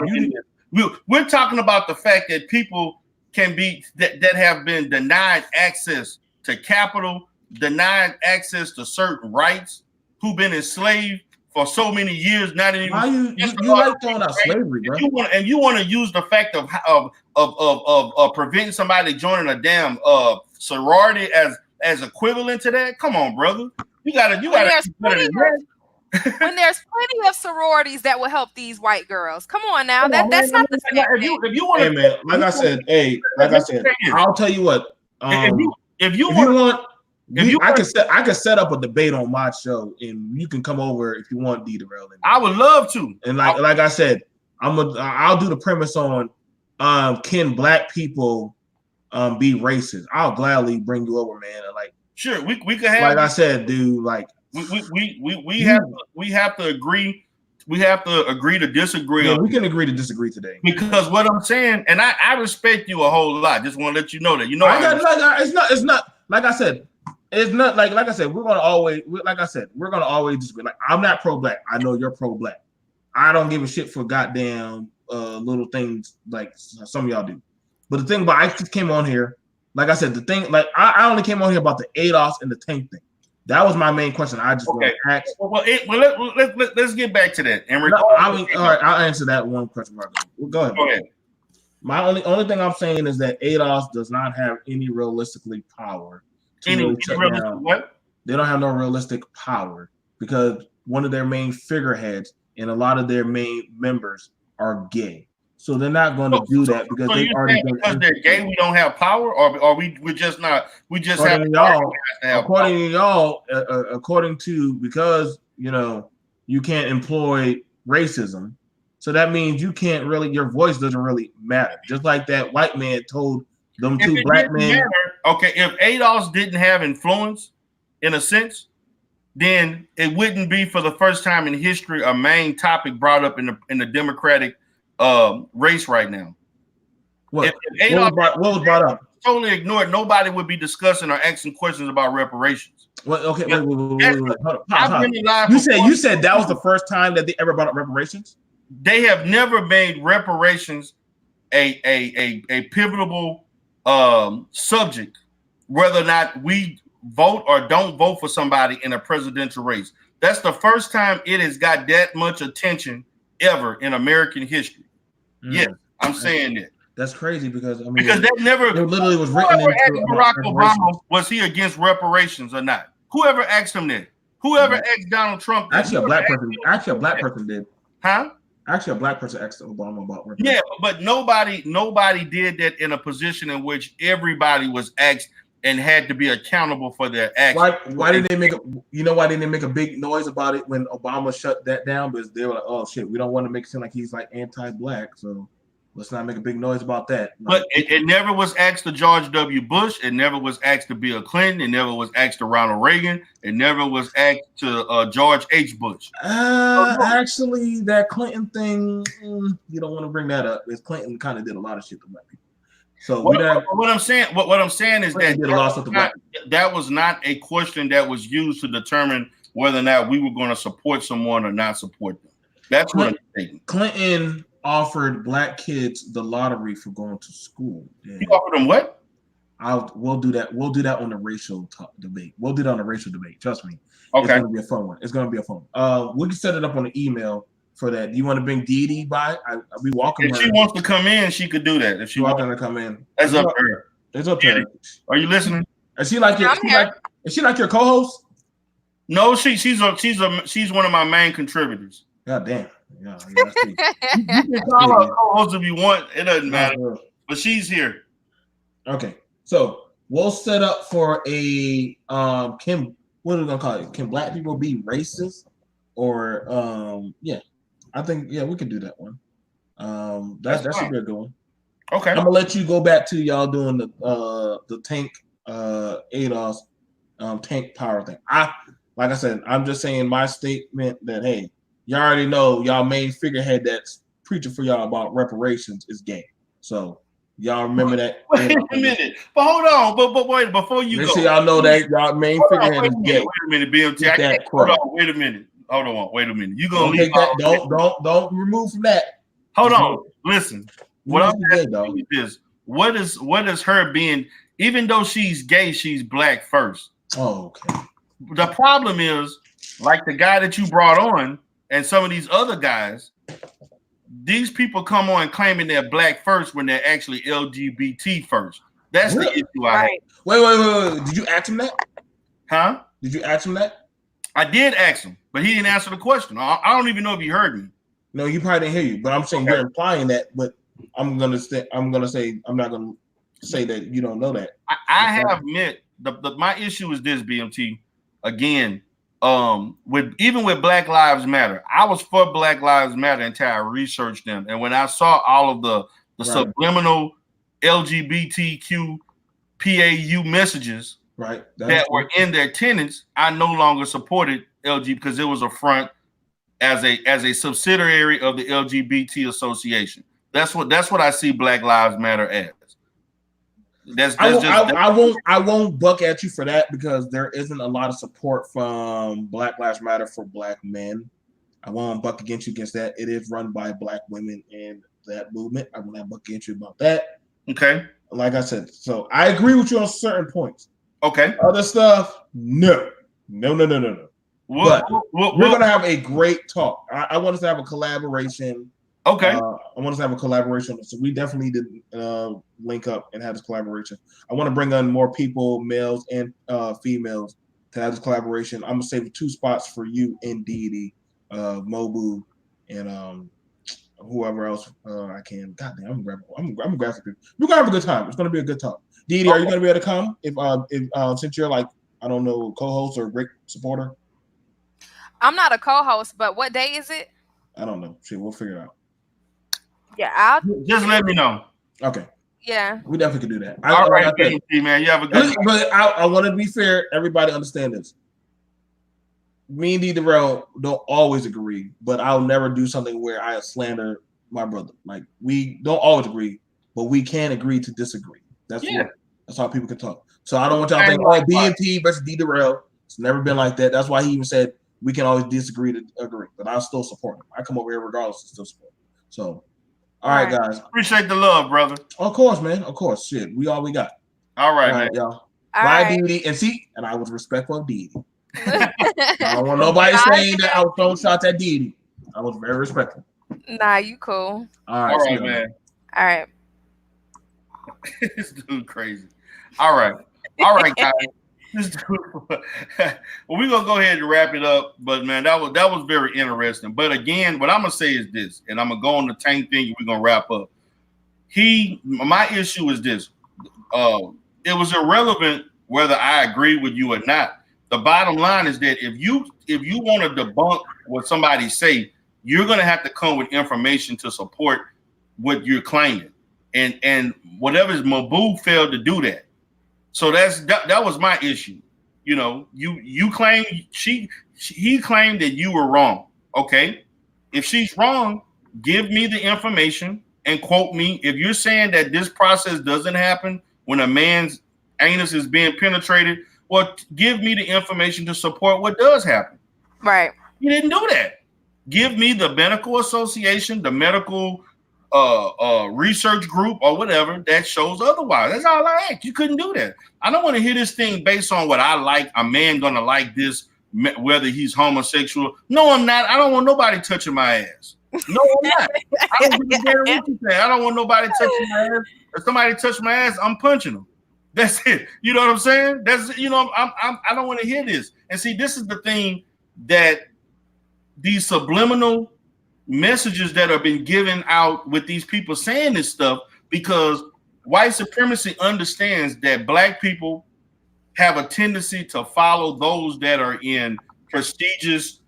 We're talking about the fact that people can be that have been denied access to capital, denied access to certain rights, who've been enslaved for so many years. Not even. Why you like throwing out slavery, bro? You want to use the fact of preventing somebody joining a damn sorority as equivalent to that? Come on, brother. You gotta. When there's plenty of sororities that will help these white girls. Come on now. That's not the same thing. If you want to, man, like I said, I'll tell you what. If you want, I can set up a debate on my show, and you can come over if you want, D-Derail. I would love to. And like I said, I'll do the premise on can black people be racist? I'll gladly bring you over, man. And sure, we could have. Like I said, dude, we have to agree. We have to agree to disagree. Yeah, we can agree to disagree today. Because what I'm saying, and I respect you a whole lot. Just want to let you know that. It's not like I said. It's not like I said. We're gonna always disagree. Like, I'm not pro-black. I know you're pro-black. I don't give a shit for goddamn little things like some of y'all do. But the thing about I just came on here. Like I said, the thing I only came on here about the ADOS and the tank thing. That was my main question. I just want to ask. Let's get back to that. And all right, I'll answer that one question. Go ahead. Go ahead. My only thing I'm saying is that ADOS does not have any realistically power. What? They don't have no realistic power because one of their main figureheads and a lot of their main members are gay. So they're not going to do that because they've already done. Because they're gay, we don't have power, or we're just not. We just have. According to y'all, according to because you can't employ racism, so that means you can't really. Your voice doesn't really matter. Just like that white man told them two black men. Okay, if ADOS didn't have influence, in a sense, then it wouldn't be for the first time in history a main topic brought up in the Democratic race right now. What was brought up? Totally ignored. Nobody would be discussing or asking questions about reparations. Well, okay, wait. You said that was the first time that they ever brought up reparations? They have never made reparations a pivotal subject, whether or not we vote or don't vote for somebody in a presidential race. That's the first time it has got that much attention ever in American history. Yes, I'm saying that. That's crazy because because that never literally was written into Barack Obama. Was he against reparations or not? Whoever asked him that. Whoever asked Donald Trump that. Actually, a black person did. Huh? Actually, a black person asked Obama about reparations. Yeah, but nobody did that in a position in which everybody was asked and had to be accountable for their actions. Why did they make why didn't they make a big noise about it when Obama shut that down? Because they were like, oh shit, we don't want to make it seem like he's like anti-black, so Let's not make a big noise about that. But it never was asked to George W. Bush. It never was asked to Bill Clinton. It never was asked to Ronald Reagan. It never was asked to George H. Bush. Actually, that Clinton thing, you don't want to bring that up. Because Clinton kind of did a lot of shit to black people. So what I'm saying is that that was not a question that was used to determine whether or not we were going to support someone or not support them. That's what I'm thinking. Clinton offered black kids the lottery for going to school. He offered them what? We'll do that. We'll do that on the racial debate. We'll do that on the racial debate. Trust me. Okay. It's gonna be a fun one. It's gonna be a fun one. We can set it up on the email for that. Do you want to bring Dee Dee by? I'll be walking. If she wants to come in, she could do that. If she wants to come in, that's up to her. It's up to her. Are you listening? Is she like your? Is she like your co-host? No, she's one of my main contributors. God damn. Yeah, you can call her co-host if you want. It doesn't matter. But she's here. Okay, so we'll set up for a Kim. What are we gonna call it? Can black people be racist? Or yeah, I think we could do that one. That should be a good one. Okay, I'm gonna let you go back to y'all doing the tank ADOS tank power thing. Like I said, I'm just saying my statement that hey, y'all already know y'all main figurehead that's preaching for y'all about reparations is gay. So y'all remember that. Wait a minute. But hold on. But wait, before you go. Y'all know that y'all main figurehead is gay. Wait a minute, BMT. Hold on. Wait a minute. Hold on. Wait a minute. You gonna leave that? Don't remove from that. Hold on. Listen. What I'm asking is what is her being? Even though she's gay, she's black first. Oh, okay. The problem is, like the guy that you brought on, and some of these other guys, these people come on claiming they're black first when they're actually LGBT first. That's the issue I have. Wait. Did you ask him that? Huh? Did you ask him that? I did ask him, but he didn't answer the question. I don't even know if he heard me. No, he probably didn't hear you. But I'm saying you're implying that. But I'm not gonna say that you don't know that. I have met my issue is this, BMT. Again, with Black Lives Matter, I was for Black Lives Matter until I researched them, and when I saw all of the subliminal LGBTQ PAU messages that were in their tenets, I no longer supported LG because it was a front as a subsidiary of the LGBT association. That's what I see Black Lives Matter as. I won't buck at you for that because there isn't a lot of support from Black Lives Matter for black men. I won't buck against you against that. It is run by black women in that movement. I will not buck against you about that. Okay. Like I said, so I agree with you on certain points. Okay. Other stuff, no. But we're gonna have a great talk. I want us to have a collaboration. Okay. I want us to have a collaboration. So we definitely need to link up and have this collaboration. I want to bring on more people, males and females, to have this collaboration. I'm gonna save 2 spots for you and Dee, Mobu, and whoever else I can. God damn, I'm gonna grab some people. We're gonna have a good time. It's gonna be a good talk. Dee, are you gonna be able to come? If since you're like I don't know, co-host or great supporter. I'm not a co-host, but what day is it? I don't know. Shit, we'll figure it out. Yeah, I'll just let me know. Okay. Yeah. We definitely could do that. All right, man. You have a good. But I want to be fair. Everybody understand this. Me and D Darrell don't always agree, but I'll never do something where I slander my brother. Like we don't always agree, but we can agree to disagree. That's how people can talk. So I don't want y'all to think, oh, BMT versus D Darrell. It's never been like that. That's why he even said we can always disagree to agree, but I'll still support him. I come over here regardless to still support him. So, all right, guys. Appreciate the love, brother. Of course, man. Of course. Shit, we all we got. All right, man. Y'all. Bye, Dee Dee. And I was respectful of Dee Dee. I don't want nobody saying that I was throwing shots at Dee Dee. I was very respectful. Nah, you cool. All right, man. All right. This dude crazy. All right, guys. Well, we're gonna go ahead and wrap it up. But man, that was very interesting. But again, what I'm gonna say is this, and I'm gonna go on the tank thing. We're gonna wrap up. My issue is this. It was irrelevant whether I agree with you or not. The bottom line is that if you want to debunk what somebody say, you're gonna have to come with information to support what you're claiming, and whatever is Mabu failed to do that. So that was my issue. You know, you claim he claimed that you were wrong. Okay, if she's wrong, give me the information and quote me. If you're saying that this process doesn't happen when a man's anus is being penetrated, well, give me the information to support what does happen. Right. You didn't do that. Give me the medical association, the medical research group, or whatever that shows otherwise. That's all I asked. You couldn't do that. I don't want to hear this thing based on what I like. A man gonna like this, whether he's homosexual. No, I'm not. I don't want nobody touching my ass. No, I'm not. I don't give a damn what you say. I don't want nobody touching my ass. If somebody touch my ass, I'm punching them. That's it. You know what I'm saying? That's, you know, I don't want to hear this. And see, this is the thing, that these subliminal messages that have been given out with these people saying this stuff, because white supremacy understands that black people have a tendency to follow those that are in prestigious,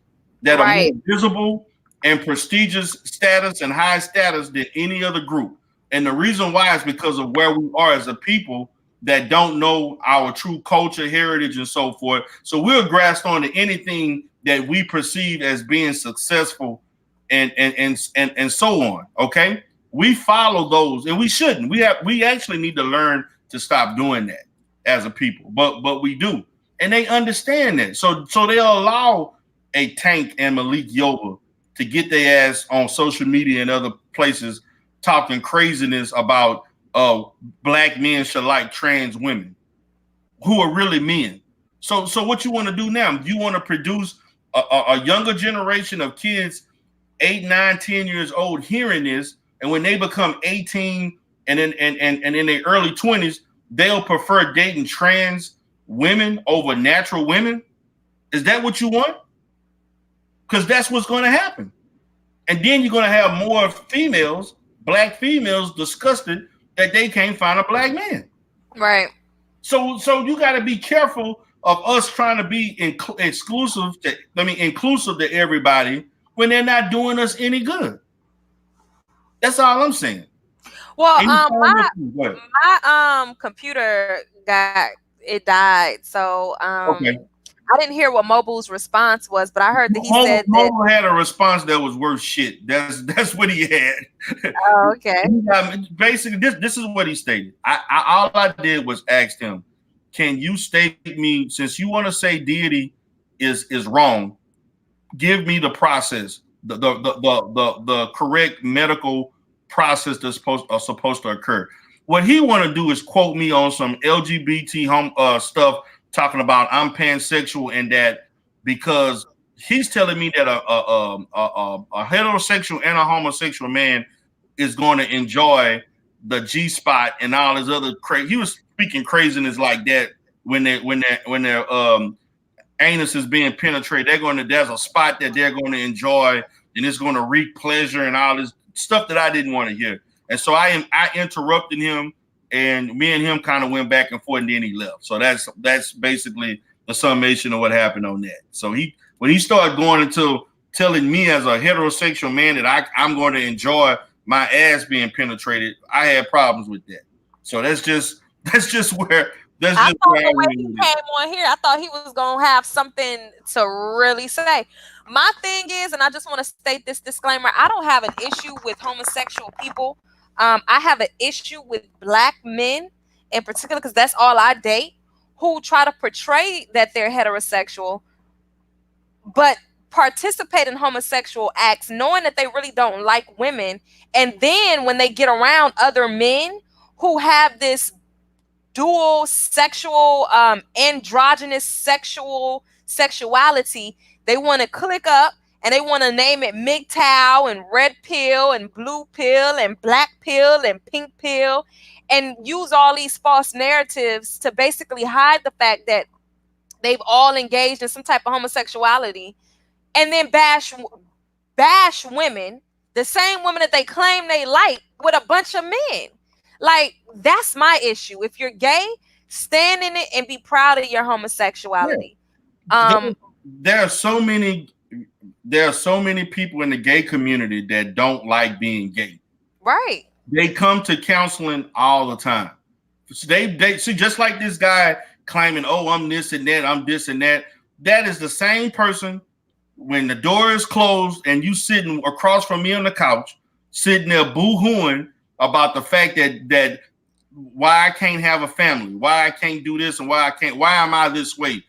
that are more visible and prestigious status and high status than any other group. And the reason why is because of where we are as a people that don't know our true culture, heritage, and so forth. So we're grasped onto anything that we perceive as being successful and so on. Okay, we follow those, and we shouldn't. We actually need to learn to stop doing that as a people, but we do, and they understand that. So they'll allow a Tank and Malik Yoba to get their ass on social media and other places talking craziness about black men should like trans women who are really men. So what you want to do now? You want to produce a younger generation of kids, 8, 9, 10 years old, hearing this, and when they become 18 and in their early 20s, they'll prefer dating trans women over natural women. Is that what you want? Because that's what's going to happen. And then you're going to have more females, black females, disgusted that they can't find a black man. Right. So you got to be careful of us trying to be inclusive to everybody when they're not doing us any good. That's all I'm saying. Well, my computer died, so okay. I didn't hear what Mobile's response was, but I heard that he said Mobile had a response that was worth shit. That's what he had. Oh, okay. Basically, this is what he stated. All I did was ask him, can you state me, since you want to say deity is wrong, give me the process, the correct medical process that's supposed to occur. What he want to do is quote me on some LGBT stuff, talking about I'm pansexual, and that because he's telling me that a heterosexual and a homosexual man is going to enjoy the G-spot and all his other crazy. He was speaking craziness like that when their anus is being penetrated. There's a spot that they're going to enjoy, and it's going to wreak pleasure and all this stuff that I didn't want to hear. And so I interrupted him, and me and him kind of went back and forth, and then he left. So that's basically the summation of what happened on that. So when he started going into telling me as a heterosexual man that I'm going to enjoy my ass being penetrated, I had problems with that. So that's just where that's I just thought where the way he came on here, I thought he was gonna have something to really say. My thing is, and I just want to state this disclaimer: I don't have an issue with homosexual people. I have an issue with black men in particular, because that's all I date, who try to portray that they're heterosexual, but participate in homosexual acts knowing that they really don't like women. And then when they get around other men who have this dual sexual, androgynous sexuality, they want to click up and they want to name it MGTOW and red pill and blue pill and black pill and pink pill, and use all these false narratives to basically hide the fact that they've all engaged in some type of homosexuality, and then bash women, the same women that they claim they like, with a bunch of men. Like, that's my issue. If you're gay, stand in it and be proud of your homosexuality. Yeah. There are so many people in the gay community that don't like being gay. Right. They come to counseling all the time. So they see, just like this guy claiming, oh, I'm this and that, I'm this and that. That is the same person when the door is closed and you sitting across from me on the couch, sitting there boo-hooing about the fact that why I can't have a family, why I can't do this, and why am I this way?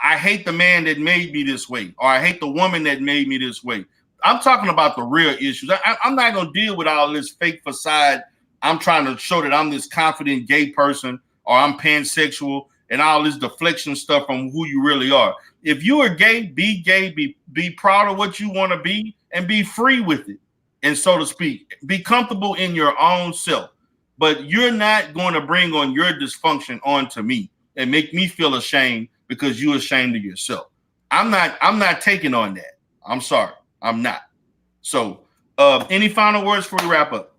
I hate the man that made me this way, or I hate the woman that made me this way. I'm talking about the real issues. I'm not going to deal with all this fake facade. I'm trying to show that I'm this confident gay person, or I'm pansexual, and all this deflection stuff from who you really are. If you are gay, be proud of what you want to be, and be free with it. And so to speak, be comfortable in your own self. But you're not going to bring on your dysfunction onto me and make me feel ashamed because you're ashamed of yourself. I'm not taking on that. I'm sorry. I'm not. So any final words before we wrap up?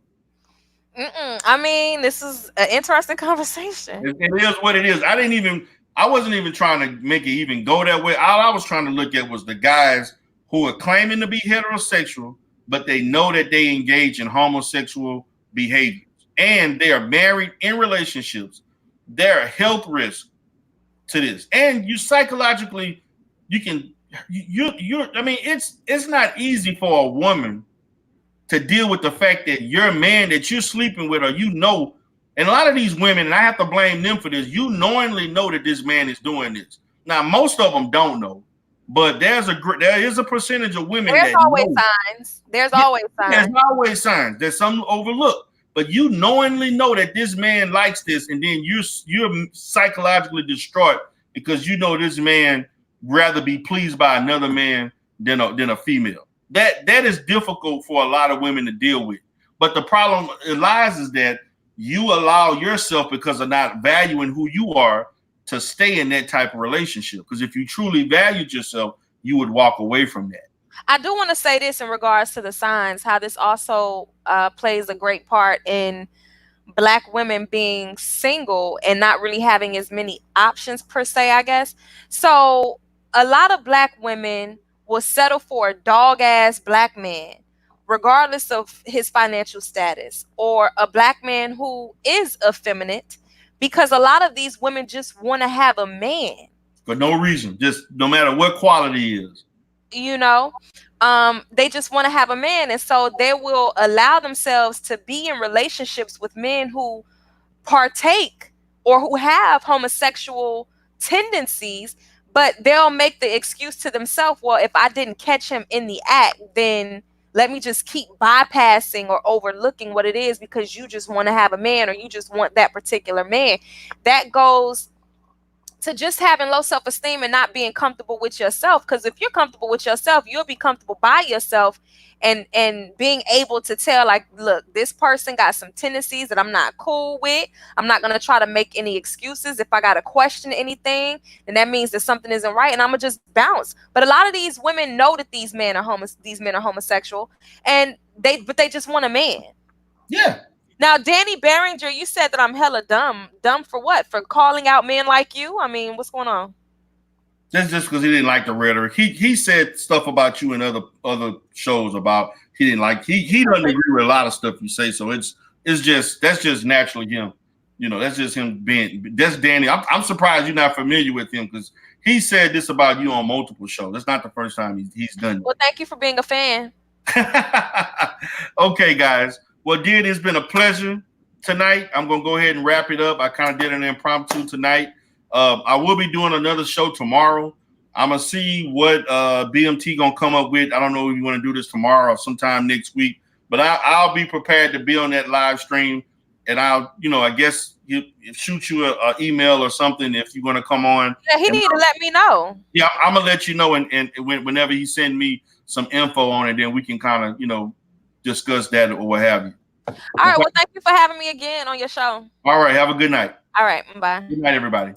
I mean, this is an interesting conversation. It is what it is. I wasn't even trying to make it even go that way. All I was trying to look at was the guys who are claiming to be heterosexual, but they know that they engage in homosexual behaviors. And they are married in relationships. There are health risks to this. And you psychologically, I mean, it's not easy for a woman to deal with the fact that your man that you're sleeping with, or and a lot of these women, and I have to blame them for this, you knowingly know that this man is doing this. Now, most of them don't know, but there is a percentage of women There's that always know. signs. There's always signs. There's always signs. There's some overlooked. But you knowingly know that this man likes this, and then you're psychologically distraught because you know this man rather be pleased by another man than a female. That is difficult for a lot of women to deal with. But the problem lies is that you allow yourself, because of not valuing who you are, to stay in that type of relationship. Because if you truly valued yourself, you would walk away from that. I do want to say this in regards to the signs, how this also plays a great part in Black women being single and not really having as many options per se, I guess. So a lot of Black women will settle for a dog ass Black man, regardless of his financial status, or a Black man who is effeminate, because a lot of these women just want to have a man. For no reason, just no matter what quality is. They just want to have a man, and so they will allow themselves to be in relationships with men who partake or who have homosexual tendencies, but they'll make the excuse to themselves, well, if I didn't catch him in the act, then let me just keep bypassing or overlooking what it is because you just want to have a man, or you just want that particular man. That goes to just having low self-esteem and not being comfortable with yourself. Because if you're comfortable with yourself, you'll be comfortable by yourself, and being able to tell, like, look, this person got some tendencies that I'm not cool with. I'm not going to try to make any excuses. If I got to question anything, then that means that something isn't right, and I'm going to just bounce. But a lot of these women know that these men are homosexual, and they just want a man. Yeah. Now, Danny Behringer, you said that I'm hella dumb. Dumb for what? For calling out men like you? I mean, what's going on? That's just because he didn't like the rhetoric. He said stuff about you in other shows about he didn't like. He doesn't agree with a lot of stuff you say. So that's just naturally him. That's just him being. That's Danny. I'm surprised you're not familiar with him, because he said this about you on multiple shows. That's not the first time he's done it. Well, thank you for being a fan. Okay, guys. Well, dear, it's been a pleasure tonight. I'm going to go ahead and wrap it up. I kind of did an impromptu tonight. I will be doing another show tomorrow. I'm going to see what BMT going to come up with. I don't know if you want to do this tomorrow or sometime next week, but I'll be prepared to be on that live stream, and I'll, I guess shoot you an email or something if you're going to come on. Yeah, he need to let me know. Yeah, I'm going to let you know, and whenever he send me some info on it, then we can kind of, discuss that or what have you. All right. Well, thank you for having me again on your show. All right. Have a good night. All right. Bye. Good night, everybody.